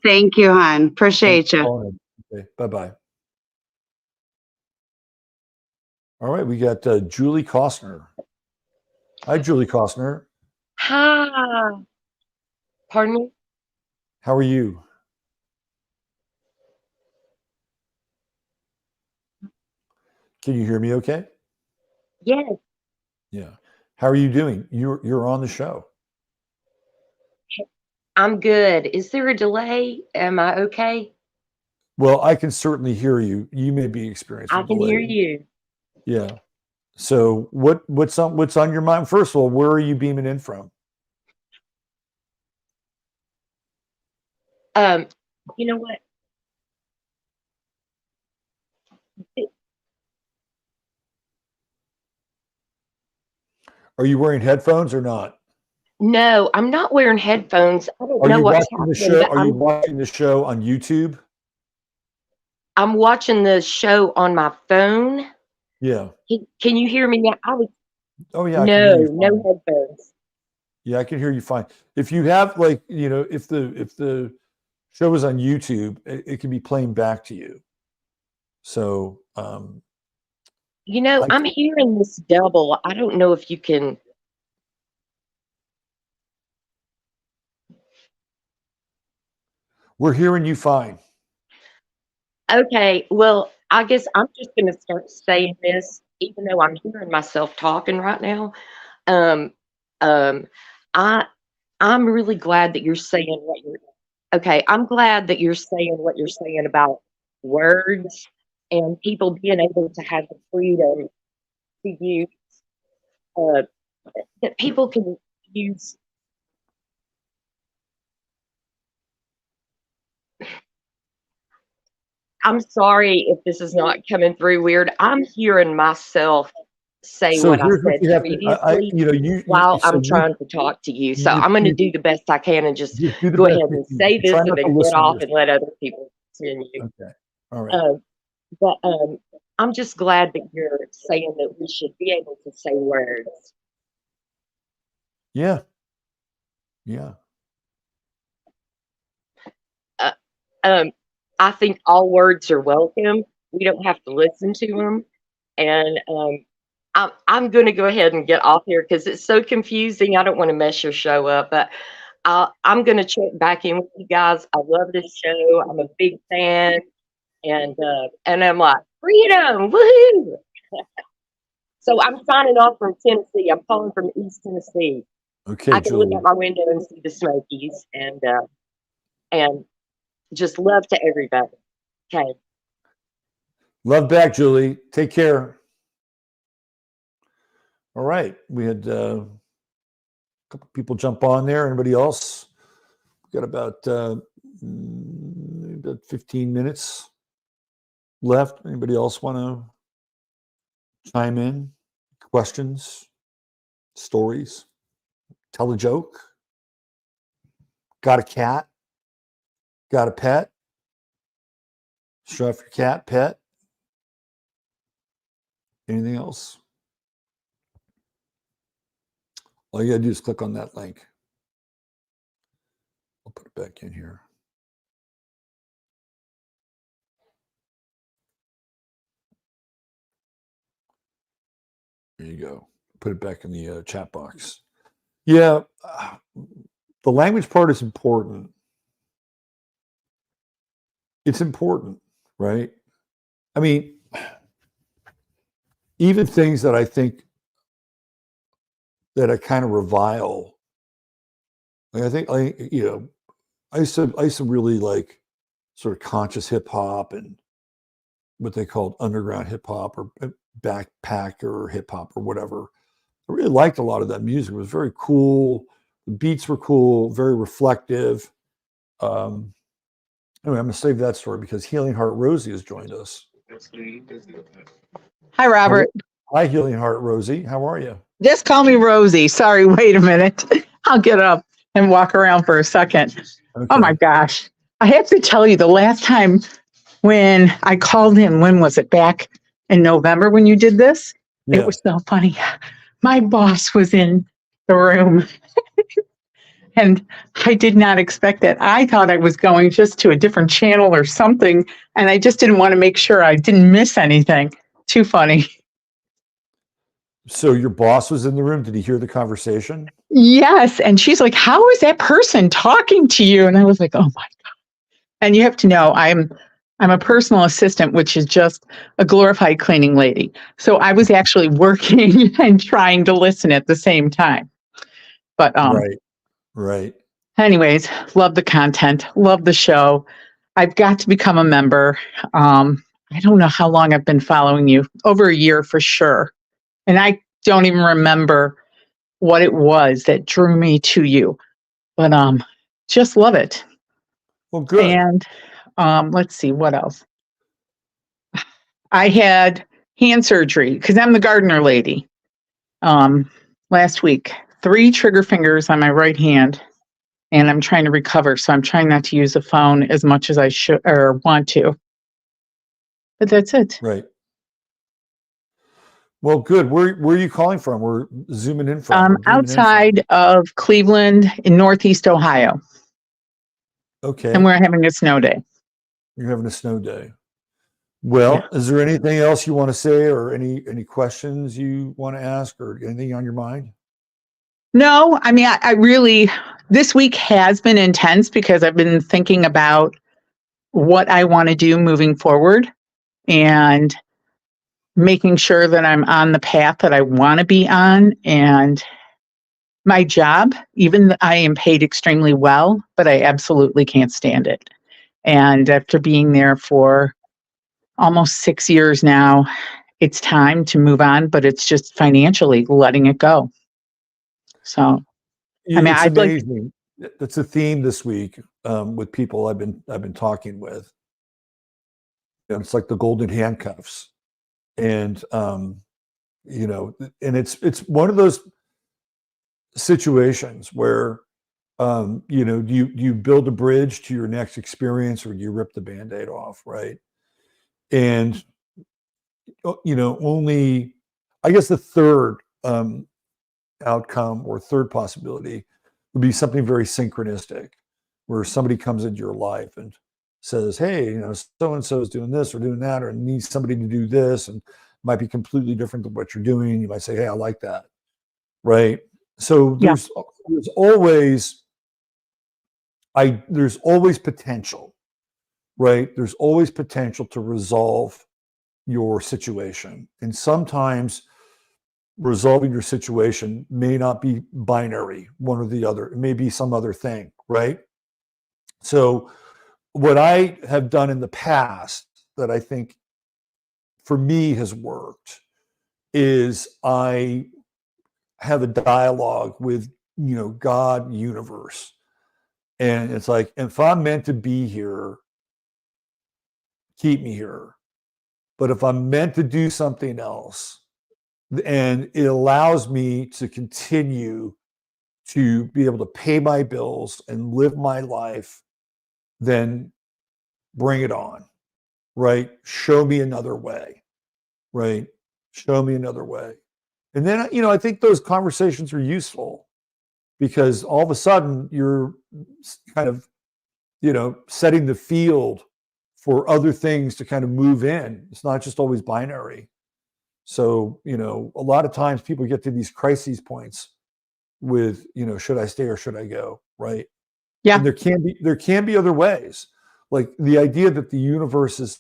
Thank you, hon. Appreciate you. Okay, bye-bye. All right, we got Julie Costner. Hi, Julie Costner. Hi. Pardon me? How are you? Can you hear me okay? Yes. Yeah. How are you doing? You're on the show. I'm good. Is there a delay? Am I okay? Well, I can certainly hear you. You may be experiencing I can hear you. Yeah. So what's on your mind? First of all, where are you beaming in from? You know what? Are you wearing headphones or not? No, I'm not wearing headphones. I don't know what's happening. Are you watching the show on YouTube? I'm watching the show on my phone. Yeah. Can you hear me now? Oh yeah. No headphones. Yeah, I can hear you fine. If you have if the show is on YouTube, it can be playing back to you. So I'm hearing this double. I don't know if you can. We're hearing you fine. Okay, well, I guess I'm just going to start saying this, even though I'm hearing myself talking right now. Um, um, I I'm really glad that you're saying what you're. Okay, I'm glad that you're saying what you're saying about words and people being able to have the freedom to use uh, that people can use. I'm sorry if this is not coming through weird. I'm hearing myself say So what I here's what said you have to. previously You know, you while so I'm trying to talk to you. So I'm going to you do the best I can and just just do the go best ahead you and can. say Try this and not to then get listen to off yourself. and let other people continue. Okay. All right. Uh, but I'm just glad that you're saying that we should be able to say words. Yeah. Yeah. Uh, um, I think all words are welcome. We don't have to listen to them. And I'm going to go ahead and get off here because it's so confusing. I don't want to mess your show up, but I'm going to check back in with you guys. I love this show. I'm a big fan, and I'm like freedom, woohoo! So I'm signing off from Tennessee. I'm calling from East Tennessee. Okay, I can look Julie. out my window and see the Smokies, and just love to everybody. Okay. Love back, Julie. Take care. All right. We had a couple people jump on there. Anybody else? We got about 15 minutes left. Anybody else want to chime in? Questions? Stories? Tell a joke? Got a cat? Got a pet? Show off your cat, pet? Anything else? All you got to do is click on that link. I'll put it back in here. There you go. Put it back in the chat box. Yeah, the language part is important. It's important, right? I mean, even things that I think that I kind of revile. Like I used to really like sort of conscious hip hop and what they called underground hip hop or backpacker hip hop or whatever. I really liked a lot of that music. It was very cool. The beats were cool, very reflective. Anyway, I'm going to save that story because Healing Heart Rosie has joined us. Hi, Robert. Hi, Healing Heart Rosie. How are you? Just call me Rosie. Sorry, wait a minute. I'll get up and walk around for a second. Okay. Oh my gosh. I have to tell you, the last time when I called in, when was it? Back in November when you did this? Yeah. It was so funny. My boss was in the room and I did not expect that. I thought I was going just to a different channel or something, and I just didn't want to make sure I didn't miss anything. Too funny. So your boss was in the room. Did he hear the conversation? Yes. And she's like, how is that person talking to you? And I was like, oh my God. And you have to know, I'm a personal assistant, which is just a glorified cleaning lady. So I was actually working and trying to listen at the same time. But Right. anyways, love the content, love the show. I've got to become a member. I don't know how long I've been following you, over a year for sure. And I don't even remember what it was that drew me to you, but just love it. Well, good. And let's see what else. I had hand surgery because I'm the gardener lady. Last week, 3 trigger fingers on my right hand, and I'm trying to recover. So I'm trying not to use the phone as much as I should or want to. But that's it. Right. Well, good. Where are you calling from? We're zooming in from. We're beaming in from. Outside of Cleveland in Northeast Ohio. Okay. And we're having a snow day. You're having a snow day. Well, Is there anything else you want to say or any questions you want to ask or anything on your mind? No, I mean, I really, this week has been intense because I've been thinking about what I want to do moving forward and making sure that I'm on the path that I want to be on. And my job, even though I am paid extremely well, but I absolutely can't stand it. And after being there for almost 6 years now, it's time to move on, but it's just financially letting it go. So, I mean, It's I'd like, amazing. That's a theme this week with people I've been talking with. And it's like the golden handcuffs, and and it's one of those situations where you build a bridge to your next experience, or you rip the Band-Aid off, right? And only, I guess, the third outcome or third possibility would be something very synchronistic, where somebody comes into your life and says, hey, so and so is doing this or doing that, or needs somebody to do this, and might be completely different than what you're doing. You might say, hey, I like that, right? So yeah, there's always potential, right? There's always potential to resolve your situation. And sometimes resolving your situation may not be binary, one or the other. It may be some other thing, right? So what I have done in the past that I think for me has worked is I have a dialogue with, God, universe. And it's like, if I'm meant to be here, keep me here. But if I'm meant to do something else, and it allows me to continue to be able to pay my bills and live my life, then bring it on, right? Show me another way, right? Show me another way. And then, I think those conversations are useful, because all of a sudden you're kind of, setting the field for other things to kind of move in. It's not just always binary. So, a lot of times people get to these crises points with, should I stay or should I go? Right. yeah, And there can be other ways. Like the idea that the universe is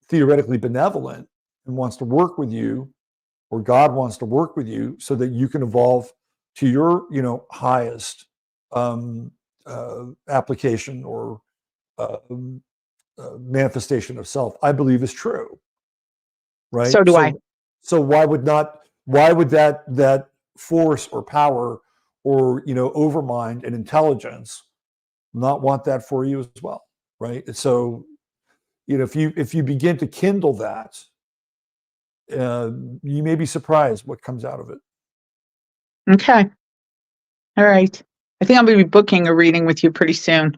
theoretically benevolent and wants to work with you, or God wants to work with you so that you can evolve to your, highest application or uh, manifestation of self, I believe is true. Right. so do I. So why would that force or power or, overmind and intelligence not want that for you as well? Right. And so, if you begin to kindle that, you may be surprised what comes out of it. Okay. All right. I think I'll be booking a reading with you pretty soon.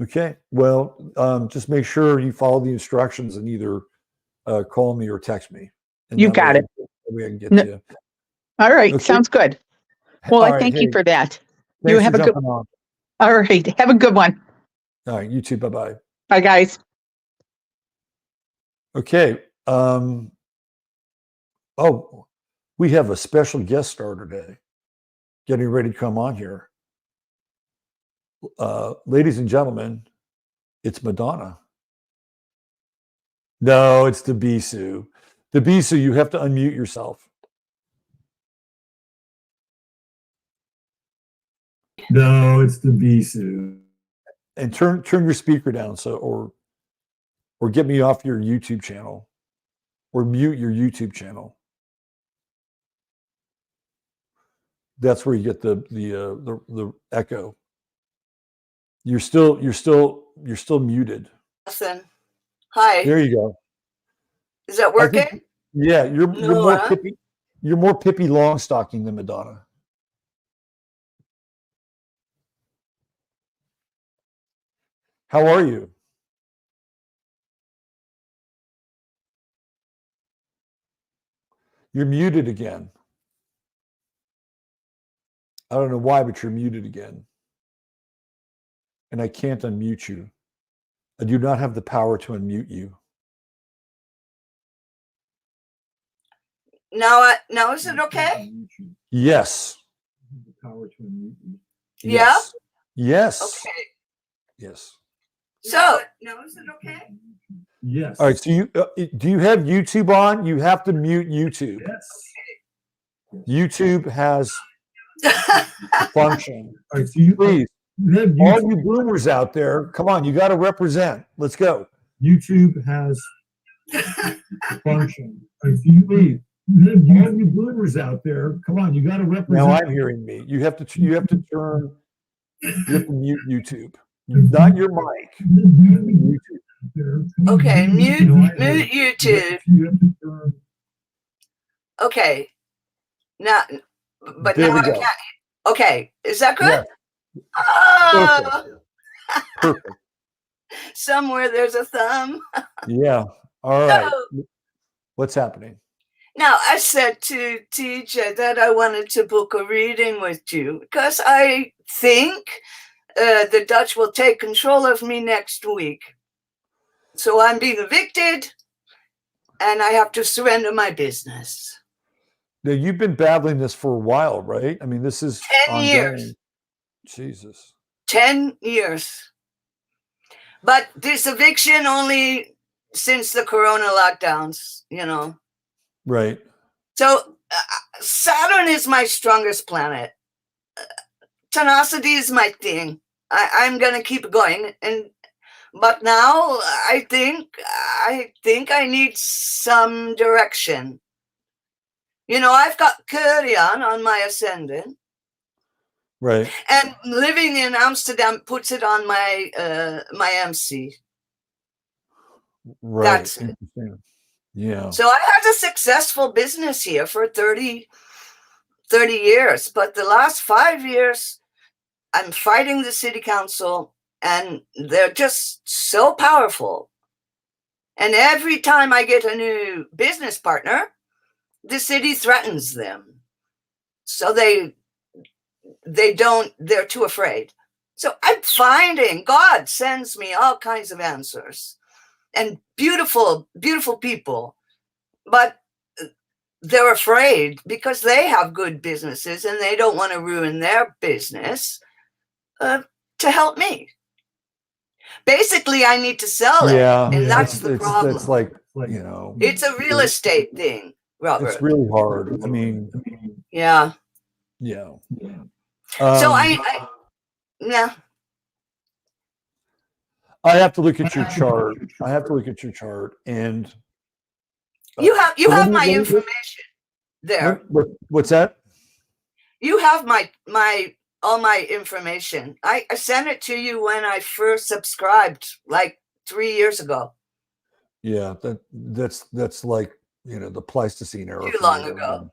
Okay. Well, just make sure you follow the instructions and either call me or text me. And You got it. that way I can get No, to you. all right. Okay. Sounds good. Well, All I right. thank you Hey, for that. You thanks for have a good, jumping on. all right. Have a good one. All right. You too. Bye-bye. Bye, guys. Okay. Oh, we have a special guest star today getting ready to come on here. Ladies and gentlemen, it's Madonna. No, it's Debisu. Debisu, you have to unmute yourself. No, it's Debisu. And turn your speaker down, or get me off your YouTube channel, or mute your YouTube channel. That's where you get the echo. You're still muted. Listen. Hi. There you go. Is that I working? think, yeah, you're No, more huh? Pippi. You're more Pippi Longstocking than Madonna. How are you? You're muted again. I don't know why, but you're muted again. And I can't unmute you. I do not have the power to unmute you. Now is it okay? Yes. Yeah? Yes. Okay. Yes. So, now is it okay? Yes. All right. So do you have YouTube on? You have to mute YouTube. Yes. YouTube has a function. All right. So please, all you boomers out there, come on, you got to represent. Let's go. YouTube has a function. All right. So please, all you boomers out there, come on, you got to represent. Now I'm hearing me. You have to turn. You have to mute YouTube, not your mic. YouTube. Okay, mute YouTube. Okay. Now, but There now we I go. can't. Okay, is that good? Yeah. Oh, Perfect. somewhere there's a thumb. Yeah. All right. What's happening? Now, I said to TJ that I wanted to book a reading with you because I think the Dutch will take control of me next week. So I'm being evicted and I have to surrender my business. Now, you've been battling this for a while, right? I mean, this is 10 years. Jesus. 10 years. But this eviction only since the corona lockdowns, Right. So Saturn is my strongest planet. Tenacity is my thing. I'm going to keep going. But now I think I need some direction. I've got Curion on my ascendant. Right. And living in Amsterdam puts it on my my MC. Right. That's it. Yeah. So I had a successful business here for 30 years. But the last 5 years, I'm fighting the city council and they're just so powerful. And every time I get a new business partner, the city threatens them. So they're too afraid. So I'm finding God sends me all kinds of answers and beautiful, beautiful people. But they're afraid because they have good businesses and they don't want to ruin their business to help me. Basically, I need to sell it. And that's the problem. It's like, it's a real estate thing, Robert. It's really hard. I mean, yeah. Yeah. So yeah. I have to look at your chart. And you have my information there. What's that? You have my all my information. I sent it to you when I first subscribed like 3 years ago. Yeah, that's like, the Pleistocene era. Too long ago.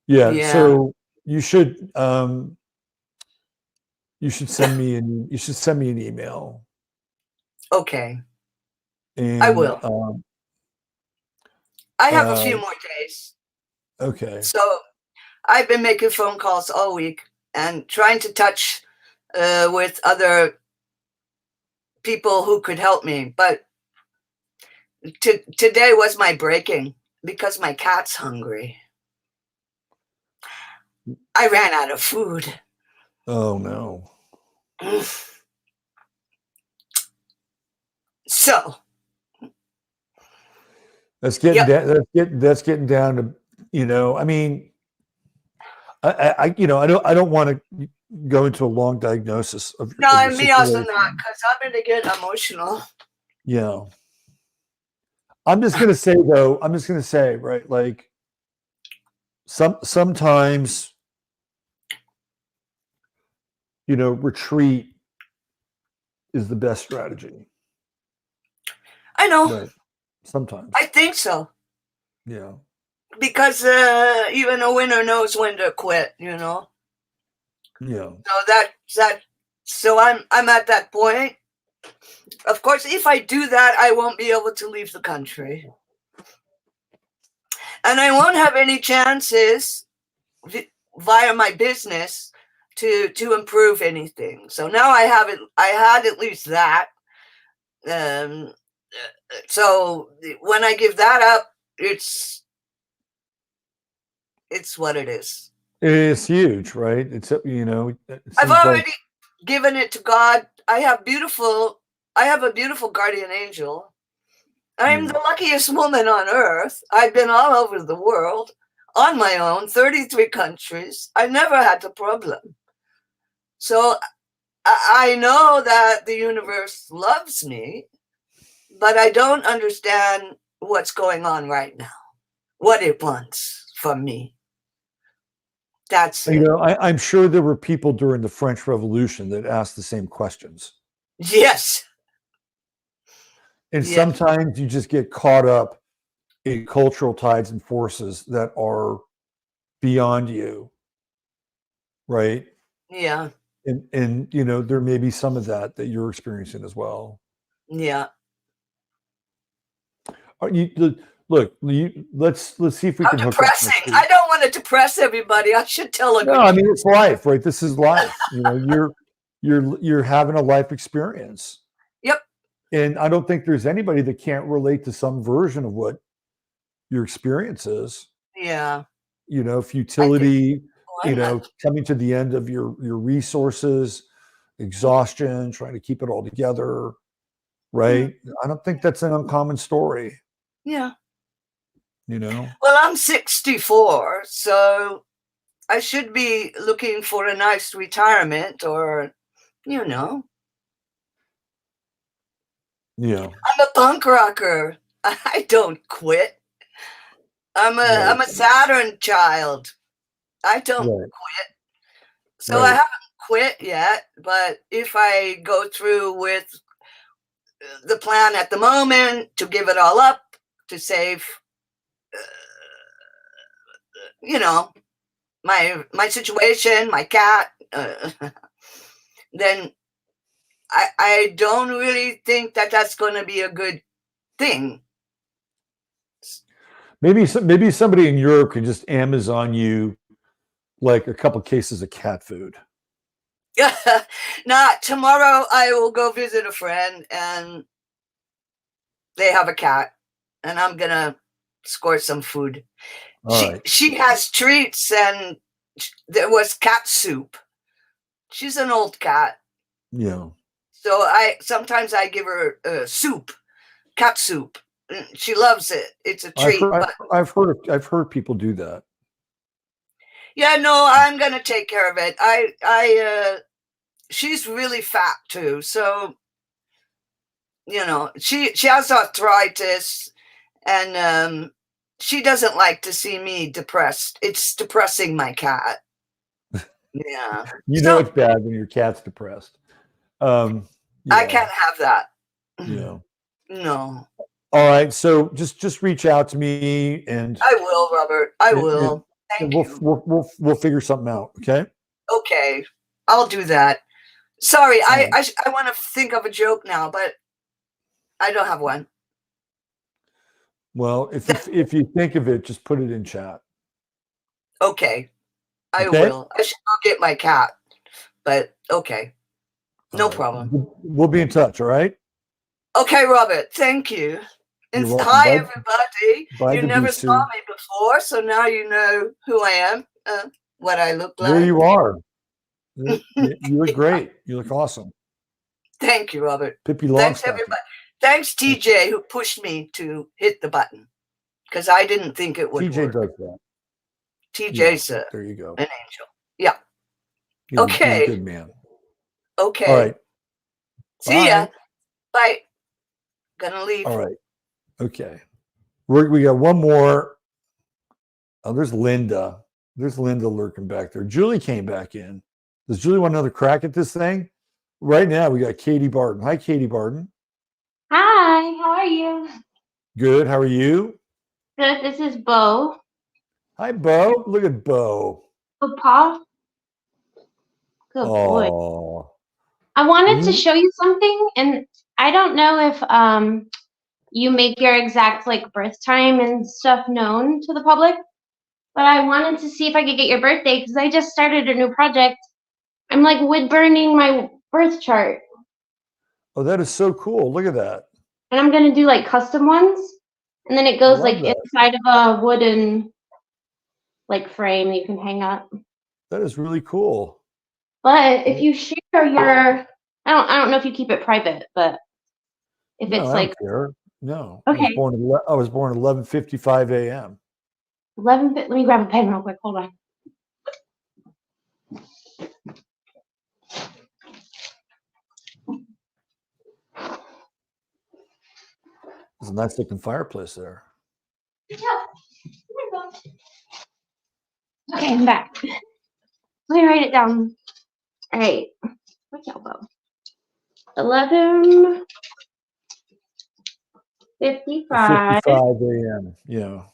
Yeah. So you should send me an email. Okay. And I will. I have a few more days. Okay. So I've been making phone calls all week and trying to touch with other people who could help me. But today was my breaking because my cat's hungry. I ran out of food. Oh no. So that's getting down to, I mean, I don't want to go into a long diagnosis of your me also not, because I'm going to get emotional. Yeah. I'm just going to say, right, like sometimes, retreat is the best strategy. I know. Right. Sometimes. I think so. Yeah. Because even a winner knows when to quit, Yeah. So I'm at that point. Of course, if I do that, I won't be able to leave the country. And I won't have any chances via my business to improve anything. So now I had at least that. So when I give that up, it's what it is. It's huge, right? It I've seems like already given it to God. I have a beautiful guardian angel. I'm the luckiest woman on earth. I've been all over the world on my own, 33 countries. I never had a problem. So I know that the universe loves me, but I don't understand what's going on right now, what it wants from me. That's it. I'm sure there were people during the French Revolution that asked the same questions. Yes. And Yes. sometimes you just get caught up in cultural tides and forces that are beyond you, right? Yeah. And there may be some of that you're experiencing as well. Yeah. Let's see if we How can hook depressing. up. I don't want to depress everybody. I should tell a No, good I mean, it's life, right? This is life. You're having a life experience. Yep. And I don't think there's anybody that can't relate to some version of what your experience is. Yeah. Futility, coming to the end of your resources, exhaustion, trying to keep it all together, right? I don't think that's an uncommon story. Yeah. Well, I'm 64, so I should be looking for a nice retirement or, Yeah. I'm a punk rocker. I don't quit. I'm a Saturn child. I don't quit. So I haven't quit yet, but if I go through with the plan at the moment to give it all up to save my situation, my cat, then I don't really think that that's going to be a good thing. Maybe somebody in Europe can just Amazon you like a couple cases of cat food. Now, tomorrow I will go visit a friend and they have a cat and I'm going to score some food. She has treats and there was cat soup. She's an old cat. Yeah. So sometimes I give her soup, cat soup. She loves it. It's a treat. I've heard people do that. Yeah, no, I'm gonna take care of it. She's really fat too, so she has arthritis, and she doesn't like to see me depressed. It's depressing my cat. Yeah, it's bad when your cat's depressed. I can't have that. No. All right, so just reach out to me, and I will, Robert. I will. Thank you. We'll figure something out. Okay. Okay, I'll do that. Sorry, I want to think of a joke now, but I don't have one. Well, if you think of it, just put it in chat. Okay, I will. I should go get my cat, but okay, no problem. We'll be in touch. All right. Okay, Robert. Thank you. And hi, everybody. You never saw me before, so now you know who I am, what I look like. There you are. You look great. You look awesome. Thank you, Robert. Pippi Thanks, Longstocking. everybody. Thanks, TJ, who pushed me to hit the button because I didn't think it would TJ work. does that. TJ's there you go. An angel. Yeah. He's okay. a good man. Okay. All right. See ya. Bye. Gonna leave. All right. Okay. We got one more. Oh, there's Linda. There's Linda lurking back there. Julie came back in. Does Julie want another crack at this thing? Right now, we got Katie Barton. Hi, Katie Barton. Hi, how are you? Good. How are you? Good. This is Bo. Hi, Bo. Look at Bo. Oh, Paul. Good boy. I wanted to show you something, and I don't know if you make your exact birth time and stuff known to the public, but I wanted to see if I could get your birthday because I just started a new project. I'm wood burning my birth chart. Oh, that is so cool. Look at that. And I'm going to do custom ones, and then it goes inside of a wooden frame you can hang up. That is really cool. But if you share your, I don't know if you keep it private, but if No, it's I like, don't care. No, okay, I was born at 11:55 a.m. 11, let me grab a pen real quick. Hold on. There's a nice looking fireplace there. Okay, I'm back. Let me write it down. All right. What's elbow? 11:55. 55 a.m. Yeah.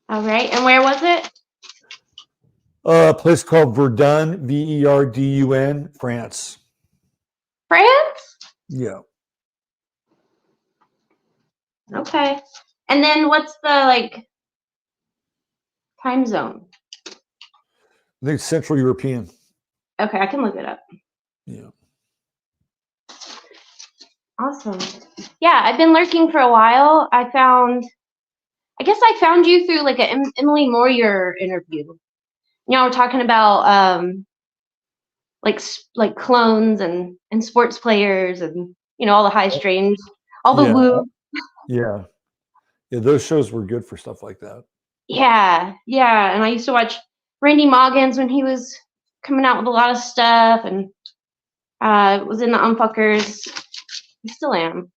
All right. And where was it? A place called Verdun, Verdun, France. France? Yeah. Okay. And then what's the like time zone? I think it's Central European. Okay, I can look it up. Yeah. Awesome. Yeah, I've been lurking for a while. I guess I found you through like an Emily Moyer interview. We're talking about like clones and sports players and all the high strains, all the woo. Yeah. Yeah, those shows were good for stuff like that. Yeah. And I used to watch Randy Moggins when he was coming out with a lot of stuff, and was in the Unfuckers. I still am.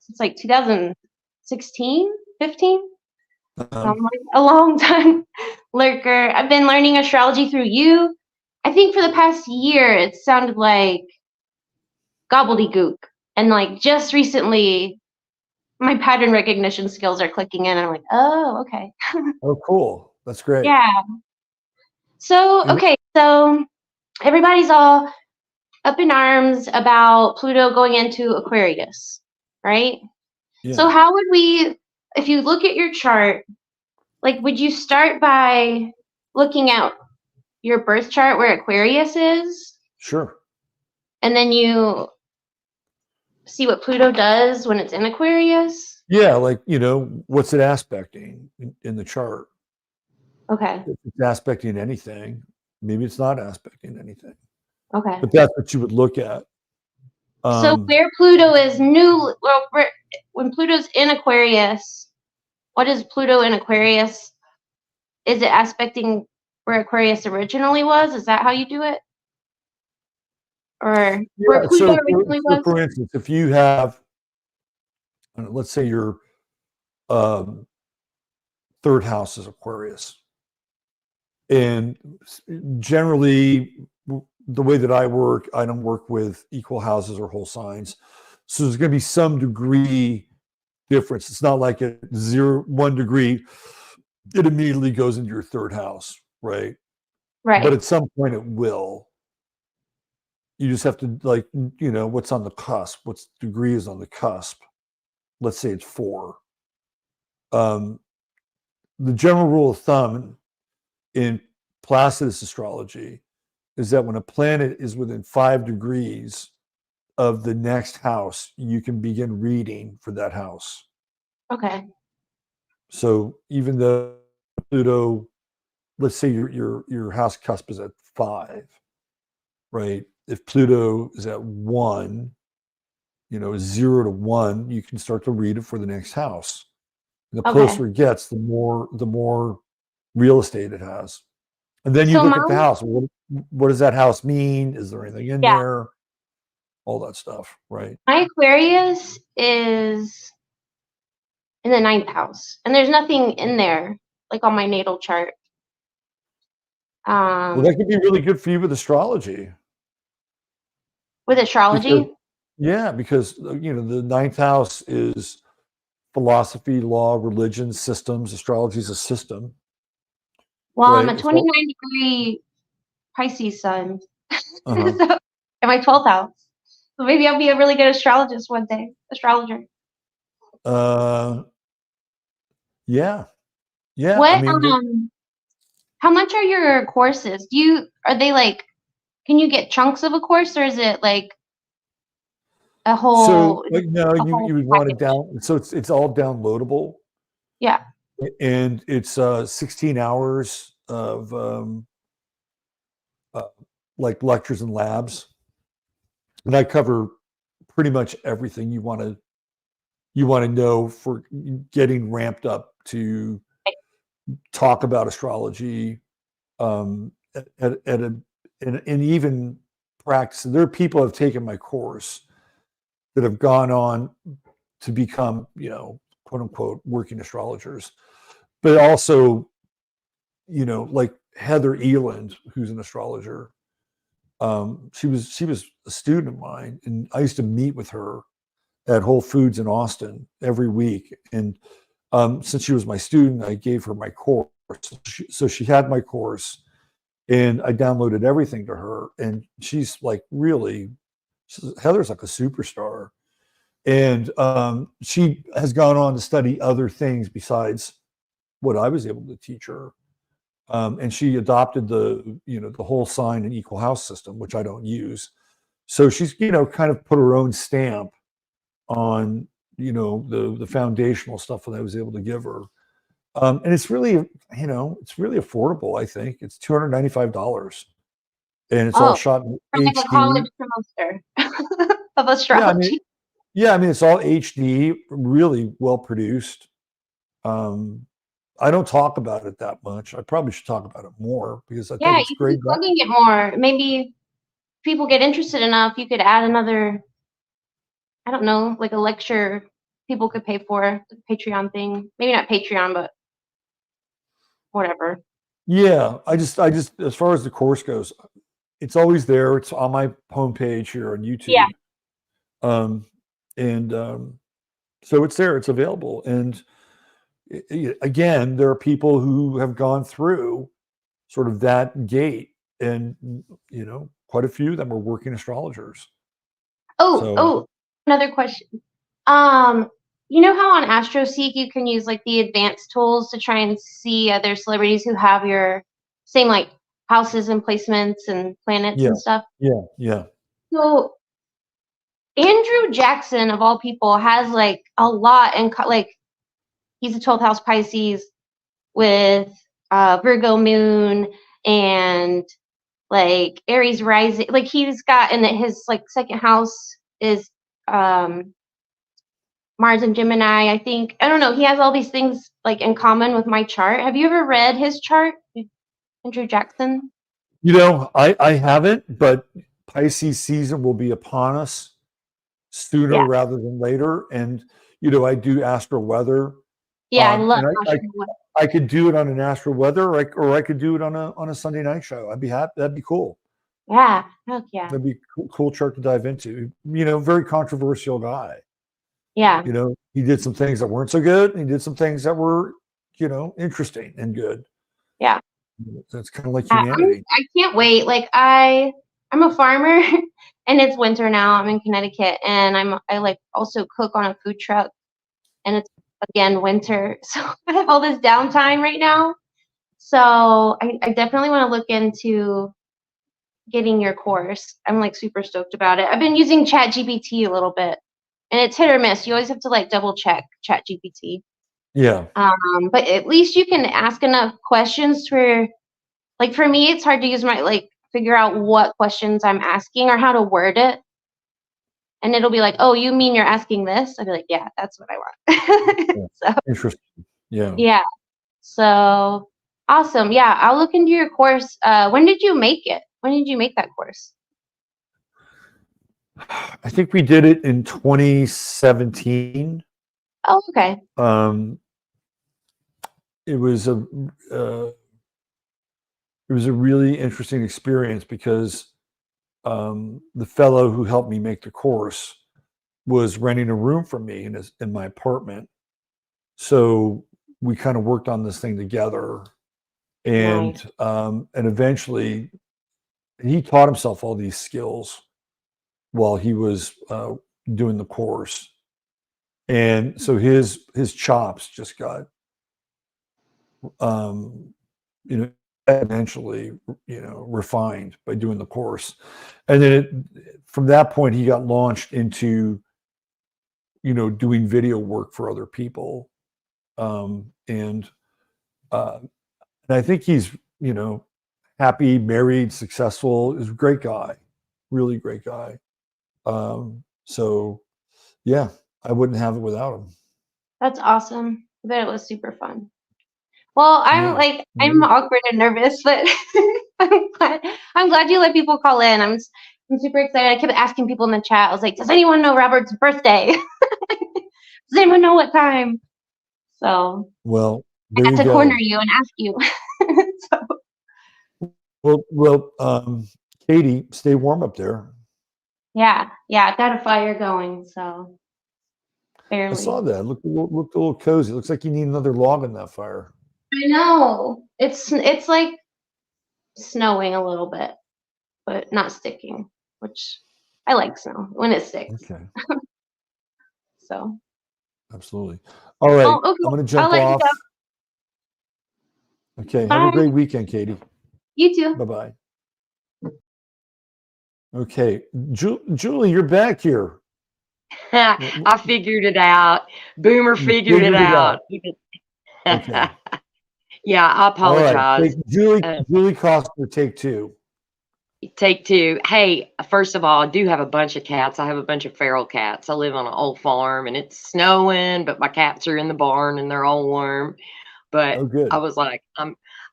It's like 2016, 15. I'm like a long time lurker. I've been learning astrology through you. I think for the past year, it sounded like gobbledygook. And like just recently, my pattern recognition skills are clicking in. I'm like, oh, okay. Oh, cool. That's great. Yeah. So, okay. So everybody's all up in arms about Pluto going into Aquarius, right? Yeah. So how would we, if you look at your chart, like, would you start by looking at your birth chart where Aquarius is? Sure. And then you see what Pluto does when it's in Aquarius? Yeah, like, what's it aspecting in the chart? Okay. If it's aspecting anything, maybe it's not aspecting anything. Okay. But that's what you would look at. So where Pluto is when Pluto's in Aquarius, what is Pluto in Aquarius? Is it aspecting where Aquarius originally was? Is that how you do it? Or where Pluto originally was? For instance, if you have, let's say your third house is Aquarius, and generally the way that I don't work with equal houses or whole signs, so there's going to be some degree difference. It's not like at 1 degree it immediately goes into your third house, right? Right. But at some point it will. You just have to, what's on the cusp, what degree is on the cusp. Let's say it's 4. The general rule of thumb in Placidus astrology is that when a planet is within 5 degrees of the next house, you can begin reading for that house. Okay. So even though Pluto, let's say your house cusp is at 5, right? If Pluto is at 1, 0 to 1, you can start to read it for the next house. And the closer it gets, the more real estate it has. And then you look at the house. What does that house mean? Is there anything in there? All that stuff, right? My Aquarius is in the 9th house, and there's nothing in there, like on my natal chart. Well, that could be really good for you with astrology. With astrology? Because the 9th house is philosophy, law, religion, systems. Astrology is a system. Well, right? I'm a 29-degree Pisces sun. Uh-huh. So, in my 12th house. So maybe I'll be a really good astrologist one day. Astrologer. Yeah. What? How much are your courses? Are they like? Can you get chunks of a course, or is it like a whole? So no, you would want it down. So it's all downloadable. Yeah. And it's 16 hours of like lectures and labs, and I cover pretty much everything you want to know for getting ramped up to talk about astrology, at and even practice. There are people who have taken my course that have gone on to become, quote unquote, working astrologers, but also, like Heather Eland, who's an astrologer. She was a student of mine, and I used to meet with her at Whole Foods in Austin every week. And since she was my student, I gave her my course. So she had my course, and I downloaded everything to her. And she's like Heather's like a superstar. And she has gone on to study other things besides what I was able to teach her. And she adopted the whole sign and equal house system, which I don't use. So she's, kind of put her own stamp on, the foundational stuff that I was able to give her. And it's really, it's really affordable. I think it's $295, and it's all shot in for like HD. a college semester of astrology. I mean, it's all HD, really well produced. I don't talk about it that much. I probably should talk about it more because I think it's you great. keep plugging it more. Maybe people get interested enough, you could add another, I don't know, like a lecture people could pay for, like a Patreon thing. Maybe not Patreon, but whatever. Yeah, I just as far as the course goes, it's always there. It's on my homepage here on YouTube. Yeah. So it's there. It's available. And again, there are people who have gone through sort of that gate, and quite a few of them are working astrologers. Another question. You know how on AstroSeek you can use like the advanced tools to try and see other celebrities who have your same like houses and placements and planets and stuff? Yeah. So Andrew Jackson, of all people, has like a lot, and like he's a 12th house Pisces with Virgo moon and like Aries rising. Like he's got, and his like second house is Mars and Gemini, I think. I don't know. He has all these things like in common with my chart. Have you ever read his chart, Andrew Jackson? I haven't, but Pisces season will be upon us sooner rather than later. And, I do astro weather. Yeah, I love I could do it on an astro weather, or I could do it on a Sunday night show. I'd be happy. That'd be cool. Yeah, heck yeah. That'd be a cool chart to dive into. Very controversial guy. Yeah. He did some things that weren't so good, and he did some things that were, interesting and good. Yeah. That's kind of like humanity. I can't wait. Like I'm a farmer and it's winter now. I'm in Connecticut, and I like also cook on a food truck, and it's again winter. So I have all this downtime right now. So I definitely want to look into getting your course. I'm like super stoked about it. I've been using ChatGPT a little bit, and it's hit or miss. You always have to like double check ChatGPT. Yeah. But at least you can ask enough questions for, like, for me, it's hard to use figure out what questions I'm asking or how to word it. And it'll be like, oh, you mean you're asking this? I'd be like, yeah, that's what I want. So interesting. Yeah. Yeah. So awesome. Yeah, I'll look into your course. When did you make it? When did you make that course? I think we did it in 2017. Oh, okay. It was a really interesting experience because the fellow who helped me make the course was renting a room from me in my apartment. So we kind of worked on this thing together, and Nice. And eventually he taught himself all these skills while he was doing the course, and so his chops just got eventually refined by doing the course. And then from that point he got launched into doing video work for other people, and I think he's you know, happy, married, successful. Is a great guy, really great guy. So yeah, I wouldn't have it without him. That's awesome. I bet it was super fun. Well, I'm Yeah. like, I'm awkward and nervous, but I'm glad you let people call in. I'm super excited. I kept asking people in the chat. I was like, does anyone know Robert's birthday? Does anyone know what time? So Well, I there got you to go. corner you and ask you. So, Well, Katie, stay warm up there. yeah, I got a fire going, so I saw barely. that. Looked a little cozy. Looks like you need another log in that fire. I know. It's like snowing a little bit, but not sticking, which I like snow when it sticks. Okay, So, absolutely. All right, oh, okay. I'm going to I'll jump let you off. go. Okay, have Bye. a great weekend, Katie. You too. Bye-bye. Okay, Julie, you're back here. I figured it out. Boomer You figured it out. Okay. Yeah, I All right. apologize. Julie Uh, Costner, take two. Take two. Hey, first of all, I do have a bunch of cats. I have a bunch of feral cats. I live on an old farm and it's snowing, but my cats are in the barn and they're all warm. But Oh, good. I was like,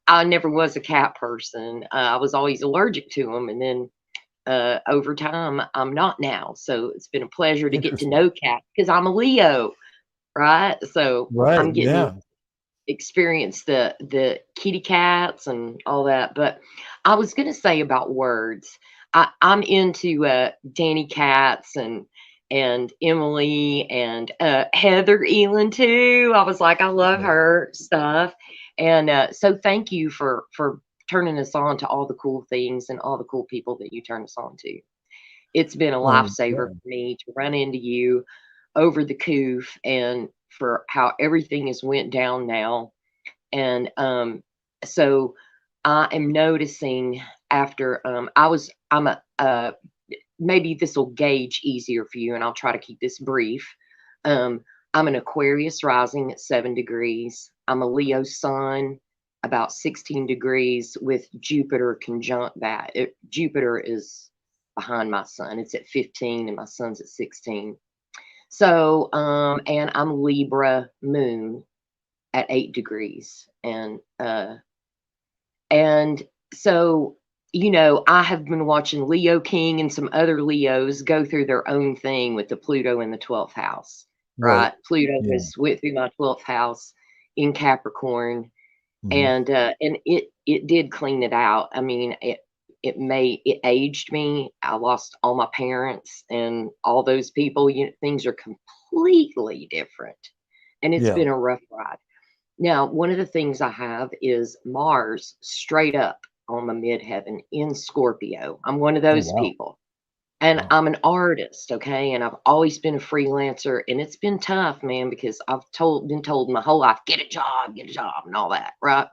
I never was a cat person. I was always allergic to them, and then over time, I'm not now. So it's been a pleasure to get to Interesting. know cats because I'm a Leo, right? So Right. I'm getting Yeah. experience the kitty cats and all that. But I was gonna say about words. I'm into Danny Katz and Emily and Heather Elin too. I was like, I love her stuff. And so thank you for turning us on to all the cool things and all the cool people that you turn us on to. It's been a Oh, lifesaver yeah. for me to run into you over the coof and for how everything has went down now. And so I am noticing after I'm a maybe this will gauge easier for you, and I'll try to keep this brief. Um, I'm an Aquarius rising at 7 degrees. I'm a Leo sun about 16 degrees with Jupiter conjunct that. Jupiter is behind my sun. It's at 15 and my sun's at 16. So, and I'm Libra moon at 8 degrees. And so, I have been watching Leo King and some other Leos go through their own thing with the Pluto in the 12th house, Right. right? Pluto Yeah. went through my 12th house in Capricorn, Mhm. and it did clean it out. I mean, it aged me. I lost all my parents and all those people. Things are completely different, and it's Yeah. been a rough ride. Now, one of the things I have is Mars straight up on my midheaven in Scorpio. I'm one of Oh, those wow. people. And Wow. I'm an artist, okay? And I've always been a freelancer, and it's been tough, man, because been told my whole life, get a job, and all that, right?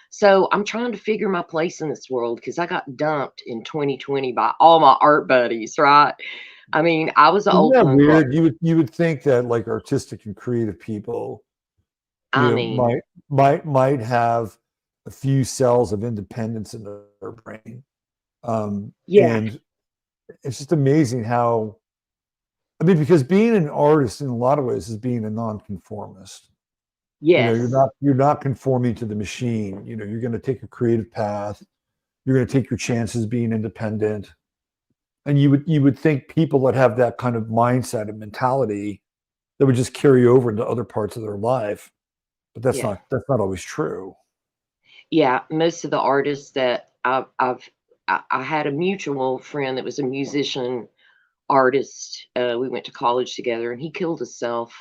So I'm trying to figure my place in this world because I got dumped in 2020 by all my art buddies, right? I mean, I was an Isn't old that punk rock. weird? You would think that like artistic and creative people, I mean, might have a few cells of independence in their brain. yeah, And it's just amazing how, I mean, because being an artist in a lot of ways is being a nonconformist. yes, You're not conforming to the machine. You're going to take a creative path. You're going to take your chances being independent. And you would think people that have that kind of mindset and mentality that would just carry over into other parts of their life. But that's yeah. not always true. Yeah, most of the artists that I had a mutual friend that was a musician artist. We went to college together, and he killed himself.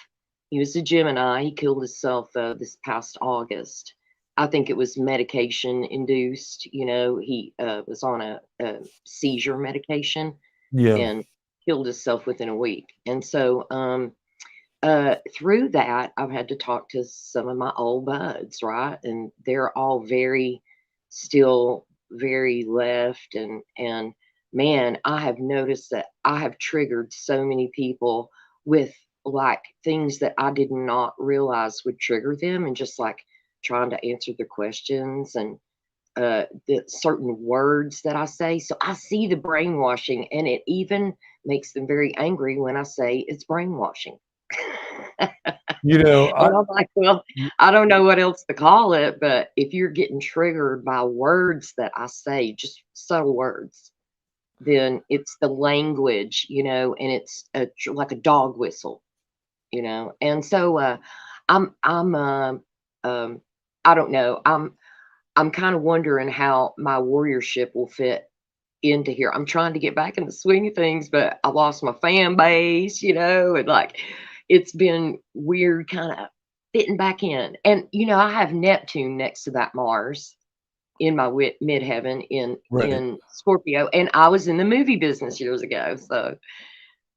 He was a Gemini. He killed himself this past August. I think it was medication induced. He was on a seizure medication Yeah. and killed himself within a week. And so, through that, I've had to talk to some of my old buds, right? And they're all still very left. And man, I have noticed that I have triggered so many people with like things that I did not realize would trigger them, and just like trying to answer their questions. And the certain words that I say. So I see the brainwashing, and it even makes them very angry when I say it's brainwashing. You know, And I'm like, well, I don't know what else to call it, but if you're getting triggered by words that I say, just subtle words, then it's the language, and it's like a dog whistle, And so I'm I don't know. I'm kind of wondering how my warriorship will fit into here. I'm trying to get back in the swing of things, but I lost my fan base, and like it's been weird kind of fitting back in. And I have Neptune next to that Mars in my midheaven right, in Scorpio, and I was in the movie business years ago, so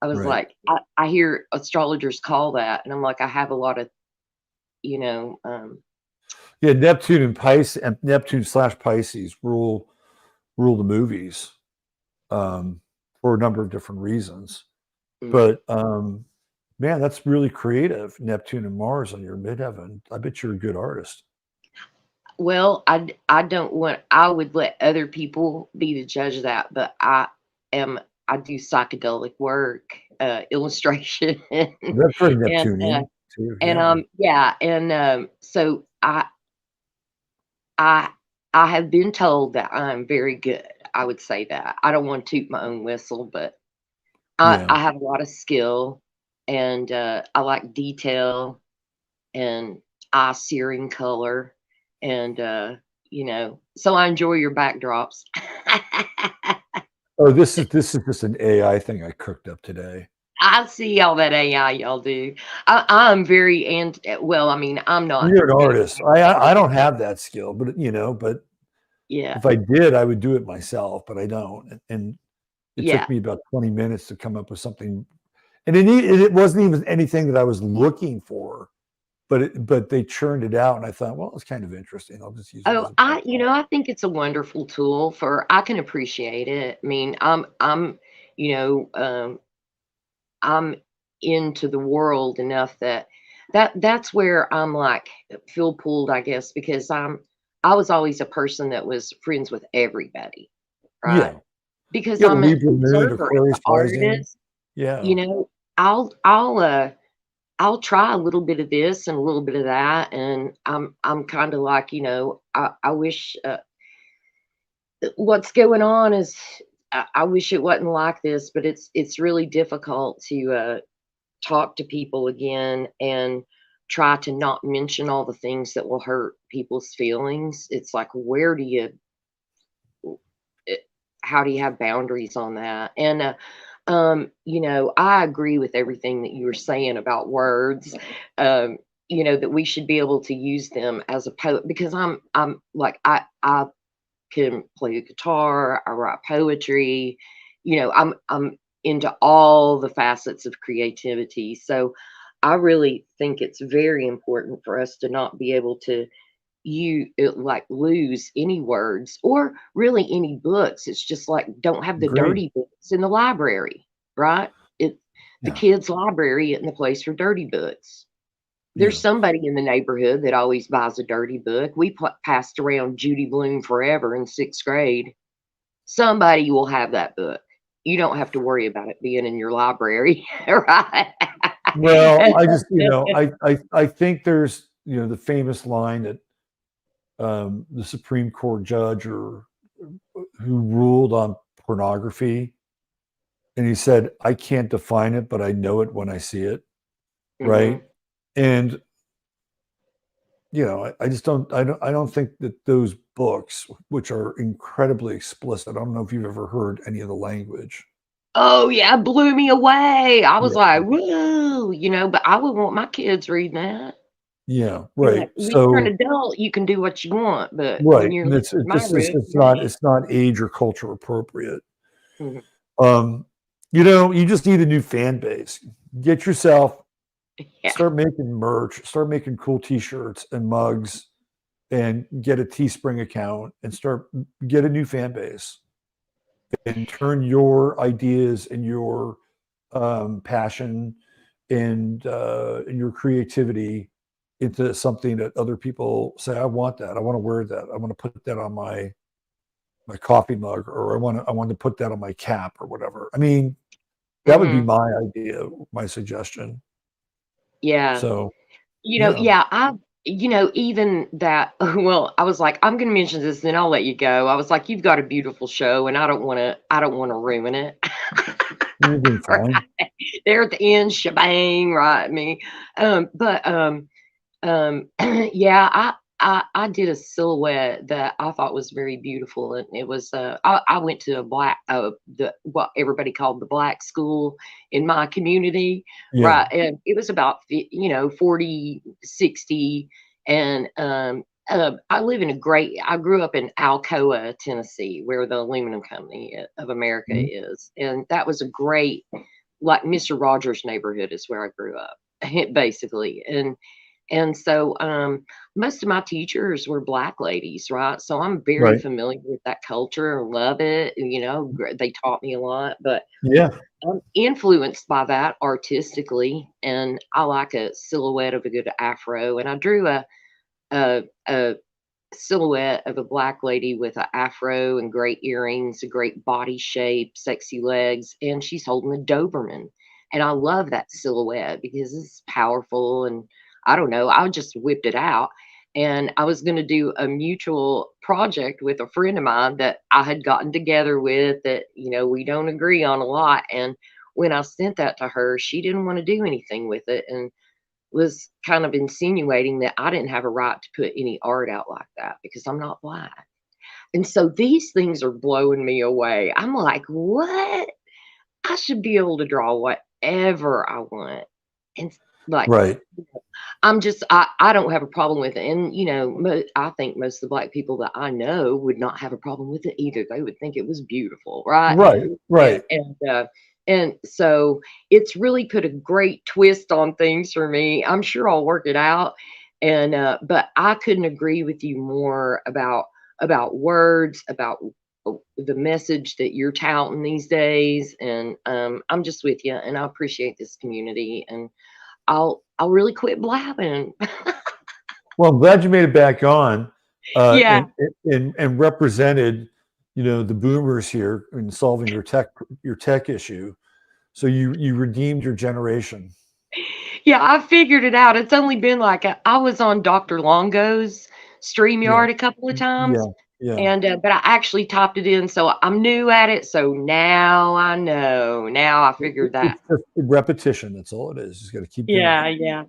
I was right. like, I hear astrologers call that, and I'm like, I have a lot of, Yeah, Neptune and Pisces, and Neptune/Pisces rule the movies for a number of different reasons. But man, that's really creative. Neptune and Mars on your midheaven. I bet you're a good artist. Well, I don't want. I would let other people be the judge of that, but I do psychedelic work, illustration, That's very and Neptunian too. and Yeah. yeah, and so I I have been told that I'm very good. I would say that. I don't want to toot my own whistle, but Yeah. I have a lot of skill, and I like detail and eye searing color, and so I enjoy your backdrops. Oh, this is just an AI thing I cooked up today. I see all that AI y'all do. I'm very well, I mean, I'm not You're an gonna artist. I don't have that skill, but but yeah, if I did, I would do it myself, but I don't. And it yeah. took me about 20 minutes to come up with something. And it wasn't even anything that I was looking for, but they churned it out, and I thought, well, it's kind of interesting. I'll just use it as Oh, a I think it's a wonderful tool I can appreciate it. I mean, you know, um, I'm into the world enough that's where I'm like feel pulled, I guess, because I was always a person that was friends with everybody, right? Yeah. Because Yeah, the I'm an Libra moon, observer, I'm Aquarius an rising. artist, Yeah. you know, I'll try a little bit of this and a little bit of that, and I'm kind of like, I wish what's going on is I wish it wasn't like this, but it's really difficult to talk to people again and try to not mention all the things that will hurt people's feelings. It's like, where do you, how do you have boundaries on that? And, I agree with everything that you were saying about words. That we should be able to use them as a poet because I'm like, I can play the guitar, I write poetry, I'm into all the facets of creativity. So I really think it's very important for us to not be able to like lose any words or really any books. It's just like don't have the Agreed. dirty books in the library, right? The Yeah. kids' library isn't the place for dirty books. There's Yeah. somebody in the neighborhood that always buys a dirty book. We passed around Judy Blume Forever in 6th grade. Somebody will have that book. You don't have to worry about it being in your library, right? Well, I just, I think there's, the famous line that the Supreme Court judge or who ruled on pornography, and he said, I can't define it, but I know it when I see it. Right. And I just don't think that those books, which are incredibly explicit, I don't know if you've ever heard any of the language. Oh yeah, it blew me away. I was Yeah. like, whoa, but I would want my kids reading that. Yeah, You're right. like, when you're an So, adult, you can do what you want, but when right. you're And living it's in my just, room, it's not age or culture appropriate. Mhm. You just need a new fan base. Get yourself, Yeah. start making merch, start making cool t-shirts and mugs, and get a Teespring account and get a new fan base and turn your ideas and your passion and your creativity into something that other people say, I want that. I want to wear that. I want to put that on my coffee mug, or I want to put that on my cap or whatever. I mean, that would be my idea, my suggestion. Yeah. So, even that, well, I was like, I'm going to mention this, then I'll let you go. I was like, you've got a beautiful show, and I don't want to ruin it. you're doing fine. Right. There at the end, shebang, right? Yeah, I did a silhouette that I thought was very beautiful, and it was I went to a black what everybody called the black school in my community, Yeah. right? And it was about 40, 60, and I grew up in Alcoa, Tennessee, where the aluminum company of America is, and that was a great, like, Mr. Rogers' neighborhood is where I grew up, basically, and so most of my teachers were Black ladies, right? So I'm very familiar with that culture and love it. And, they taught me a lot, but Yeah. I'm influenced by that artistically, and I like a silhouette of a good afro. And I drew a silhouette of a Black lady with an afro and great earrings, a great body shape, sexy legs, and she's holding a Doberman. And I love that silhouette because it's powerful, and I don't know, I just whipped it out. And I was going to do a mutual project with a friend of mine that I had gotten together with that, we don't agree on a lot. And when I sent that to her, she didn't want to do anything with it, and was kind of insinuating that I didn't have a right to put any art out like that because I'm not Black. And so these things are blowing me away. I'm like, what? I should be able to draw whatever I want. And like, I don't have a problem with it. And, I think most of the Black people that I know would not have a problem with it either. They would think it was beautiful. Right. Right. And so it's really put a great twist on things for me. I'm sure I'll work it out. And, but I couldn't agree with you more about words, about the message that you're touting these days. And, I'm just with you, and I appreciate this community, and I'll really quit blabbing. Well, I'm glad you made it back on. Yeah. And represented, the boomers here in solving your tech issue. So you redeemed your generation. Yeah, I figured it out. It's only been like I was on Dr. Longo's StreamYard a couple of times. Yeah. And but I actually typed it in, so I'm new at it. So now I know. Now I figured that. It's just repetition. That's all it is. You just got to keep doing it. Yeah.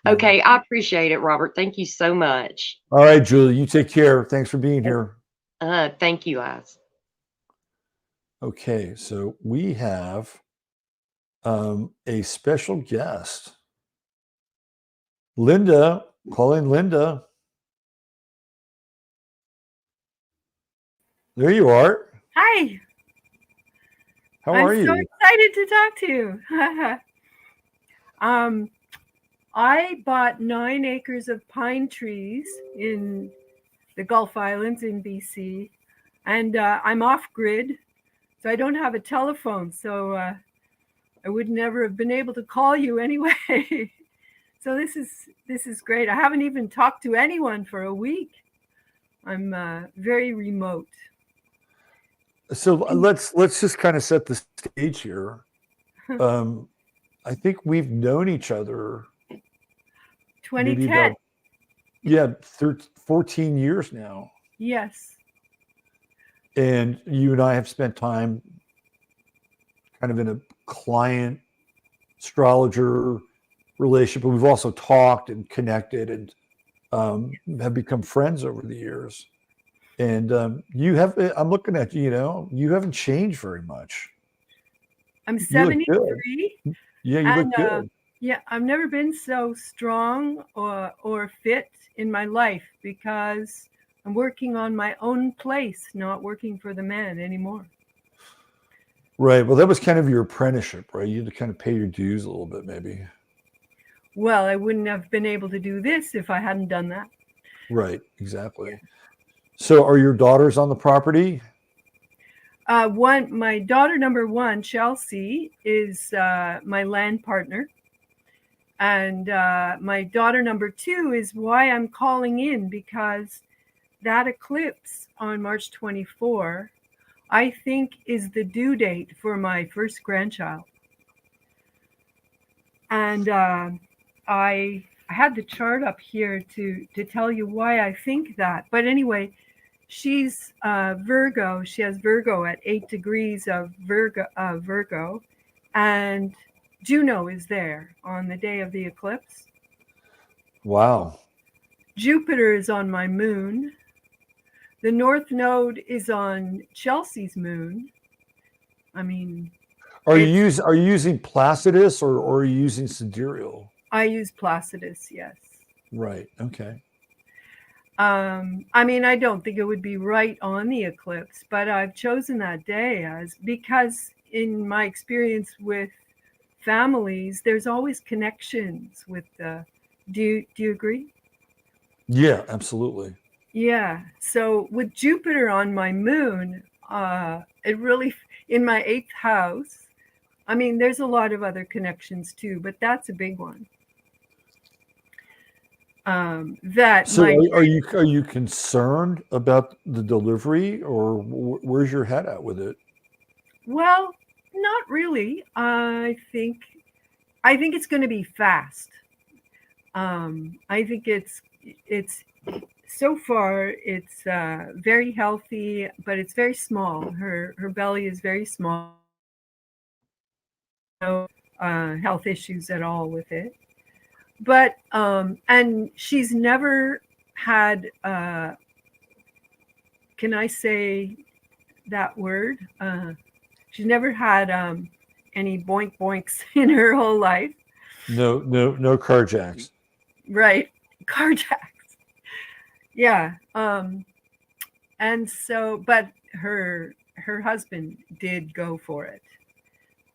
Okay, I appreciate it, Robert. Thank you so much. All right, Julie, you take care. Thanks for being here. Thank you, guys. Okay, so we have a special guest. Linda, calling Linda. There you are. Hi. How are you? I'm so excited to talk to you. I bought 9 acres of pine trees in the Gulf Islands in BC, and I'm off grid, so I don't have a telephone. So I would never have been able to call you anyway. So this is great. I haven't even talked to anyone for a week. I'm very remote. So let's just kind of set the stage here. I think we've known each other 2010. 14 years now. Yes. And you and I have spent time kind of in a client astrologer relationship, but we've also talked and connected and have become friends over the years. And I'm looking at you, you haven't changed very much. I'm 73. Yeah, you look good. Yeah, I've never been so strong or fit in my life because I'm working on my own place, not working for the man anymore. Right. Well, that was kind of your apprenticeship, right? You had to kind of pay your dues a little bit, maybe. Well, I wouldn't have been able to do this if I hadn't done that. Right. Exactly. So are your daughters on the property? My daughter number 1, Chelsea, is my land partner. And my daughter number 2 is why I'm calling in, because that eclipse on March 24, I think, is the due date for my first grandchild. And I had the chart up here to tell you why I think that. But anyway, she's Virgo. She has Virgo at 8 degrees of Virgo. And Juno is there on the day of the eclipse. Wow. Jupiter is on my moon. The North Node is on Chelsea's moon. I mean, Are you using Placidus or are you using sidereal? I use Placidus, yes. Right. Okay. I mean, I don't think it would be right on the eclipse, but I've chosen that day because in my experience with families, there's always connections with the. Do you agree? Yeah, absolutely. Yeah. So with Jupiter on my moon, it really, in my 8th house, I mean, there's a lot of other connections too, but that's a big one. So are you concerned about the delivery, or where's your head at with it? Well, not really. I think it's going to be fast. I think it's so far it's very healthy, but it's very small. Her belly is very small. No health issues at all with it. But and she's never had can I say that word? She's never had any boink boinks in her whole life. No carjacks. Right. Carjacks. Yeah. And so, but her husband did go for it.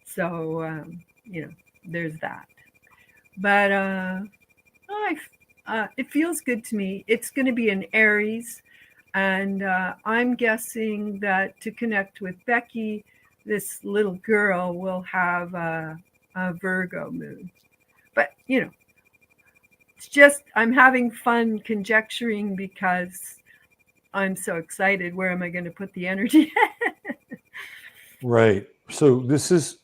So, there's that. But it feels good to me. It's going to be an Aries. And I'm guessing that to connect with Becky, this little girl will have a Virgo moon. But, it's just, I'm having fun conjecturing because I'm so excited. Where am I going to put the energy? Right. So this is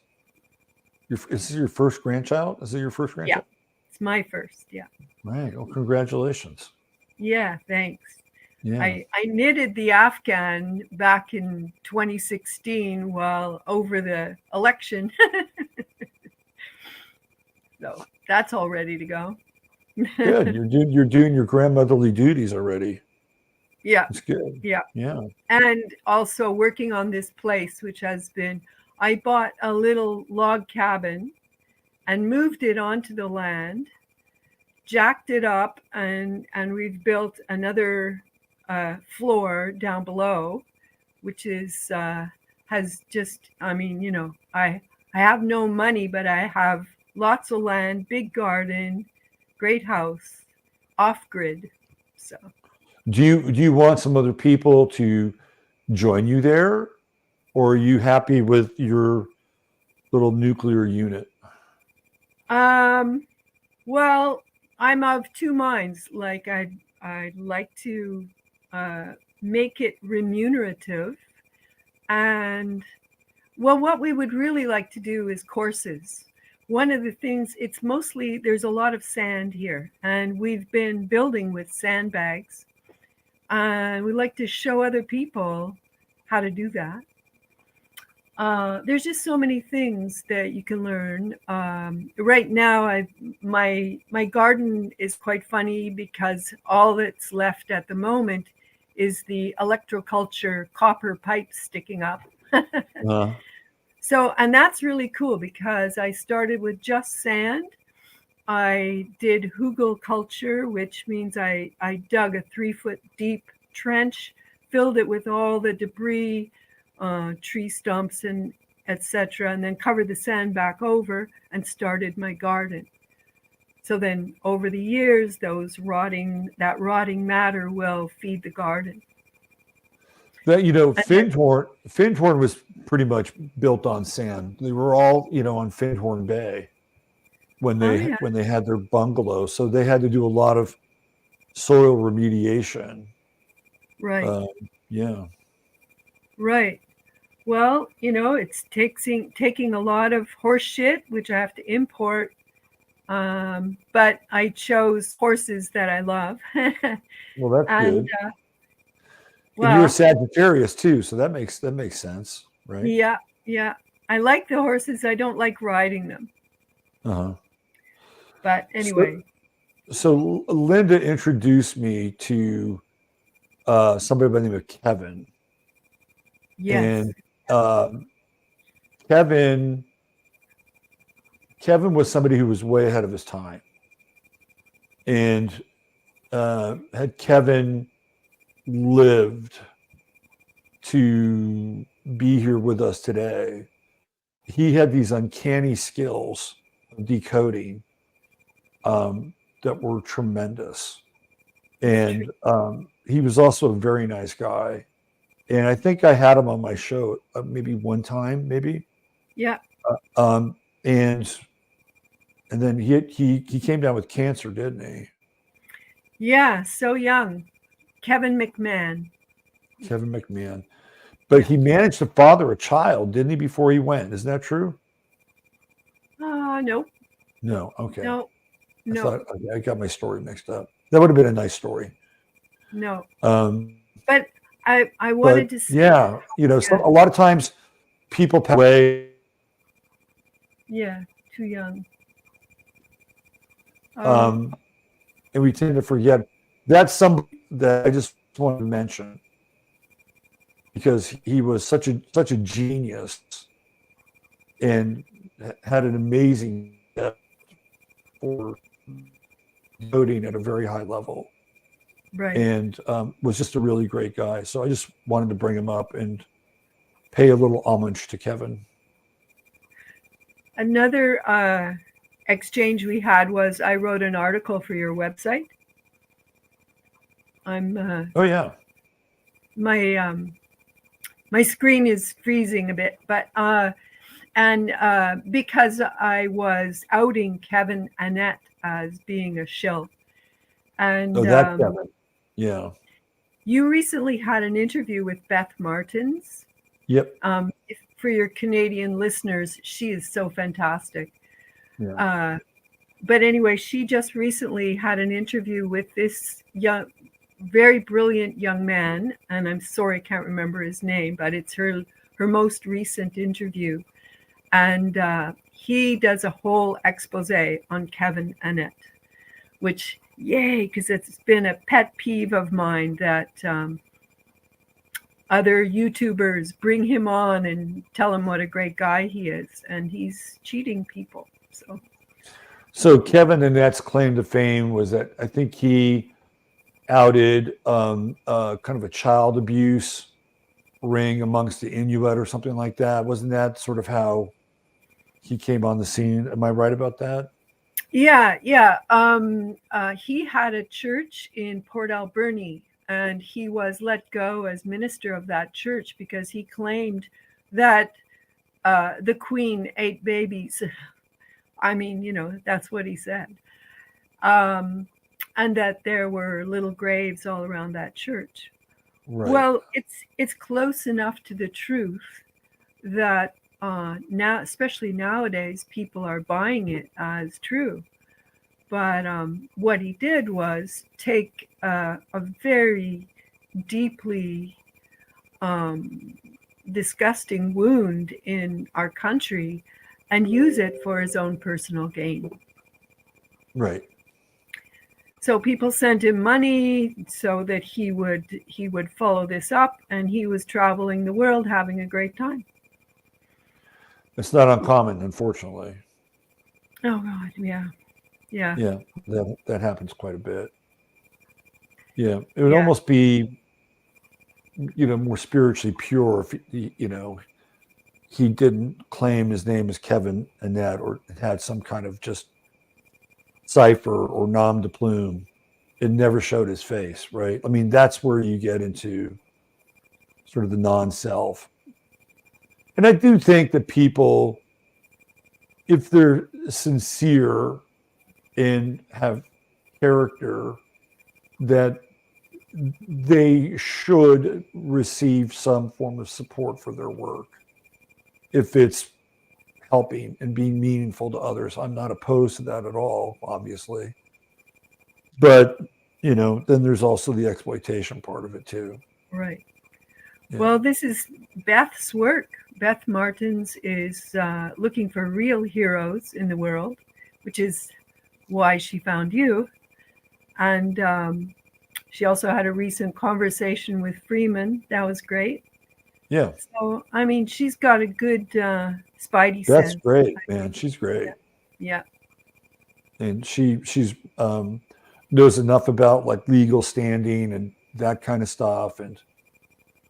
your first grandchild? Is it your first grandchild? Yeah, it's my first. Yeah. Right. Well, congratulations. Yeah, thanks. Yeah. I knitted the Afghan back in 2016 while over the election. So that's all ready to go. Good. You're doing your grandmotherly duties already. Yeah. It's good. Yeah. Yeah. And also working on this place, which has been, I bought a little log cabin and moved it onto the land, jacked it up, and we've built another floor down below, which is has just, I mean, I have no money, but I have lots of land, big garden, great house, off grid. So Do you want some other people to join you there, or are you happy with your little nuclear unit? Well, I'm of two minds. Like I'd like to make it remunerative, and well, what we would really like to do is courses. One of the things, it's mostly, there's a lot of sand here, and we've been building with sandbags. And we like to show other people how to do that. There's just so many things that you can learn. Right now, my garden is quite funny because all that's left at the moment is the electroculture copper pipes sticking up. So, and that's really cool because I started with just sand. I did hugel culture, which means I dug a 3-foot deep trench, filled it with all the debris, tree stumps and etc., and then covered the sand back over and started my garden. So then over the years, that rotting matter will feed the garden. That Findhorn was pretty much built on sand. They were all on Findhorn Bay. when Oh, they yeah. when they had their bungalow. So they had to do a lot of soil remediation. Right. Yeah. Right. Well, it's taking a lot of horse shit, which I have to import. But I chose horses that I love. Well, that's And good. And you're a well, Sagittarius too, so that makes sense, right? yeah, yeah. I like the horses. I don't like riding them. Uh-huh. But anyway, So Linda introduced me to somebody by the name of Kevin. yes. And Kevin was somebody who was way ahead of his time. And had Kevin lived to be here with us today, he had these uncanny skills of decoding that were tremendous. And he was also a very nice guy. And I think I had him on my show maybe one time, maybe. Yeah. And then he came down with cancer, didn't he? Yeah. So young. Kevin McMahon. Kevin McMahon. But he managed to father a child, didn't he, before he went? Isn't that true? No. No. Okay. No. I No. thought I got my story mixed up. That would have been a nice story. No. But I wanted to say, yeah, so a lot of times people pass away. Yeah, too young. And we tend to forget. That's somebody that I just want to mention because he was such a genius and had an amazing depth for coding at a very high level. Right. And was just a really great guy. So I just wanted to bring him up and pay a little homage to Kevin. Another exchange we had was I wrote an article for your website. Oh yeah. My screen is freezing a bit, but because I was outing Kevin Annette as being a shill. And Kevin. Yeah. You recently had an interview with Beth Martins. Yep. For your Canadian listeners, she is so fantastic. Yeah. But anyway, she just recently had an interview with this very brilliant young man, and I'm sorry I can't remember his name, but it's her most recent interview. And he does a whole expose on Kevin Annette, which, yay, because it's been a pet peeve of mine that other YouTubers bring him on and tell him what a great guy he is, and he's cheating people. So Kevin Annette's claim to fame was that I think he outed kind of a child abuse ring amongst the Inuit or something like that. Wasn't that sort of how he came on the scene? Am I right about that? Yeah. He had a church in Port Alberni, and he was let go as minister of that church because he claimed that the Queen ate babies. I mean, that's what he said. And that there were little graves all around that church. Right. Well, it's close enough to the truth that now, especially nowadays, people are buying it as true. But what he did was take a very deeply disgusting wound in our country and use it for his own personal gain. Right. So people sent him money so that he would follow this up, and he was traveling the world having a great time. It's not uncommon, unfortunately. Oh God, yeah. Yeah, that happens quite a bit. Yeah, it would almost be, more spiritually pure if he didn't claim his name as Kevin Annette or had some kind of just cipher or nom de plume. It never showed his face, right? I mean, that's where you get into sort of the non-self. And I do think that people, if they're sincere and have character, that they should receive some form of support for their work if it's helping and being meaningful to others. I'm not opposed to that at all, obviously. But, then there's also the exploitation part of it too. Right. Yeah. Well, this is Beth's work. Beth Martins is looking for real heroes in the world, which is why she found you. And she also had a recent conversation with Freeman. That was great. Yeah. So, I mean, she's got a good spidey That's sense. great, man. She's great. Yeah. And she's knows enough about like legal standing and that kind of stuff, and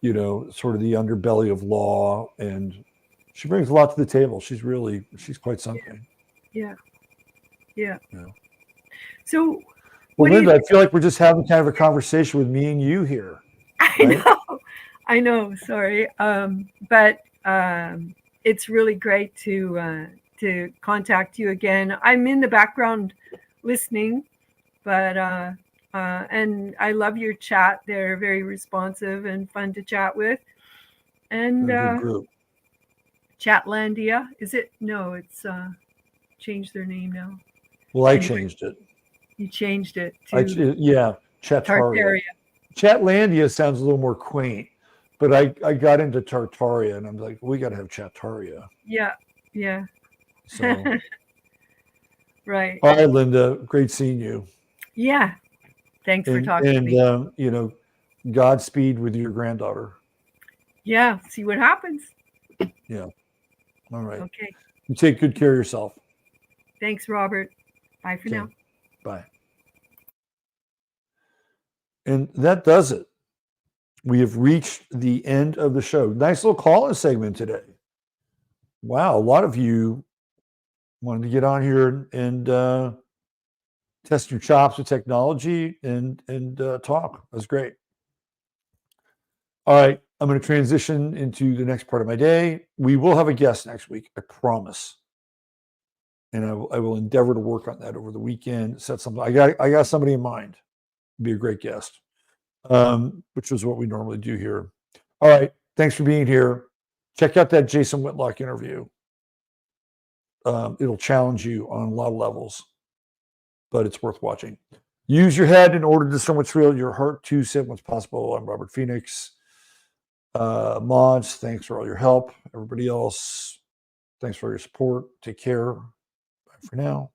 sort of the underbelly of law, and she brings a lot to the table. She's quite something. Yeah. Yeah. Yeah. So, well, Linda, I feel like we're just having kind of a conversation with me and you here. Right? I know. Sorry, but it's really great to contact you again. I'm in the background listening, but and I love your chat. They're very responsive and fun to chat with. And Good group. Chatlandia, is it? No, it's changed their name now. Well, I changed it. You changed it to Chataria. Tartaria. Chatlandia sounds a little more quaint, but I got into Tartaria, and I'm like, we got to have Chataria. Yeah. So. Right. All right, Linda. Great seeing you. Yeah. Thanks for talking to me. Godspeed with your granddaughter. Yeah. See what happens. Yeah. All right. Okay. You take good care of yourself. Thanks, Robert. Bye for now. Bye. And that does it. We have reached the end of the show. Nice little call-in segment today. Wow, a lot of you wanted to get on here and test your chops with technology and talk. That was great. All right, I'm going to transition into the next part of my day. We will have a guest next week, I promise. And I will endeavor to work on that over the weekend. Set something. I got somebody in mind. Be a great guest, which is what we normally do here. All right, thanks for being here. Check out that Jason Whitlock interview. It'll challenge you on a lot of levels, but it's worth watching. Use your head in order to discern what's real, your heart to set what's possible. I'm Robert Phoenix. Mods, thanks for all your help. Everybody else, thanks for your support. Take care. Bye for now.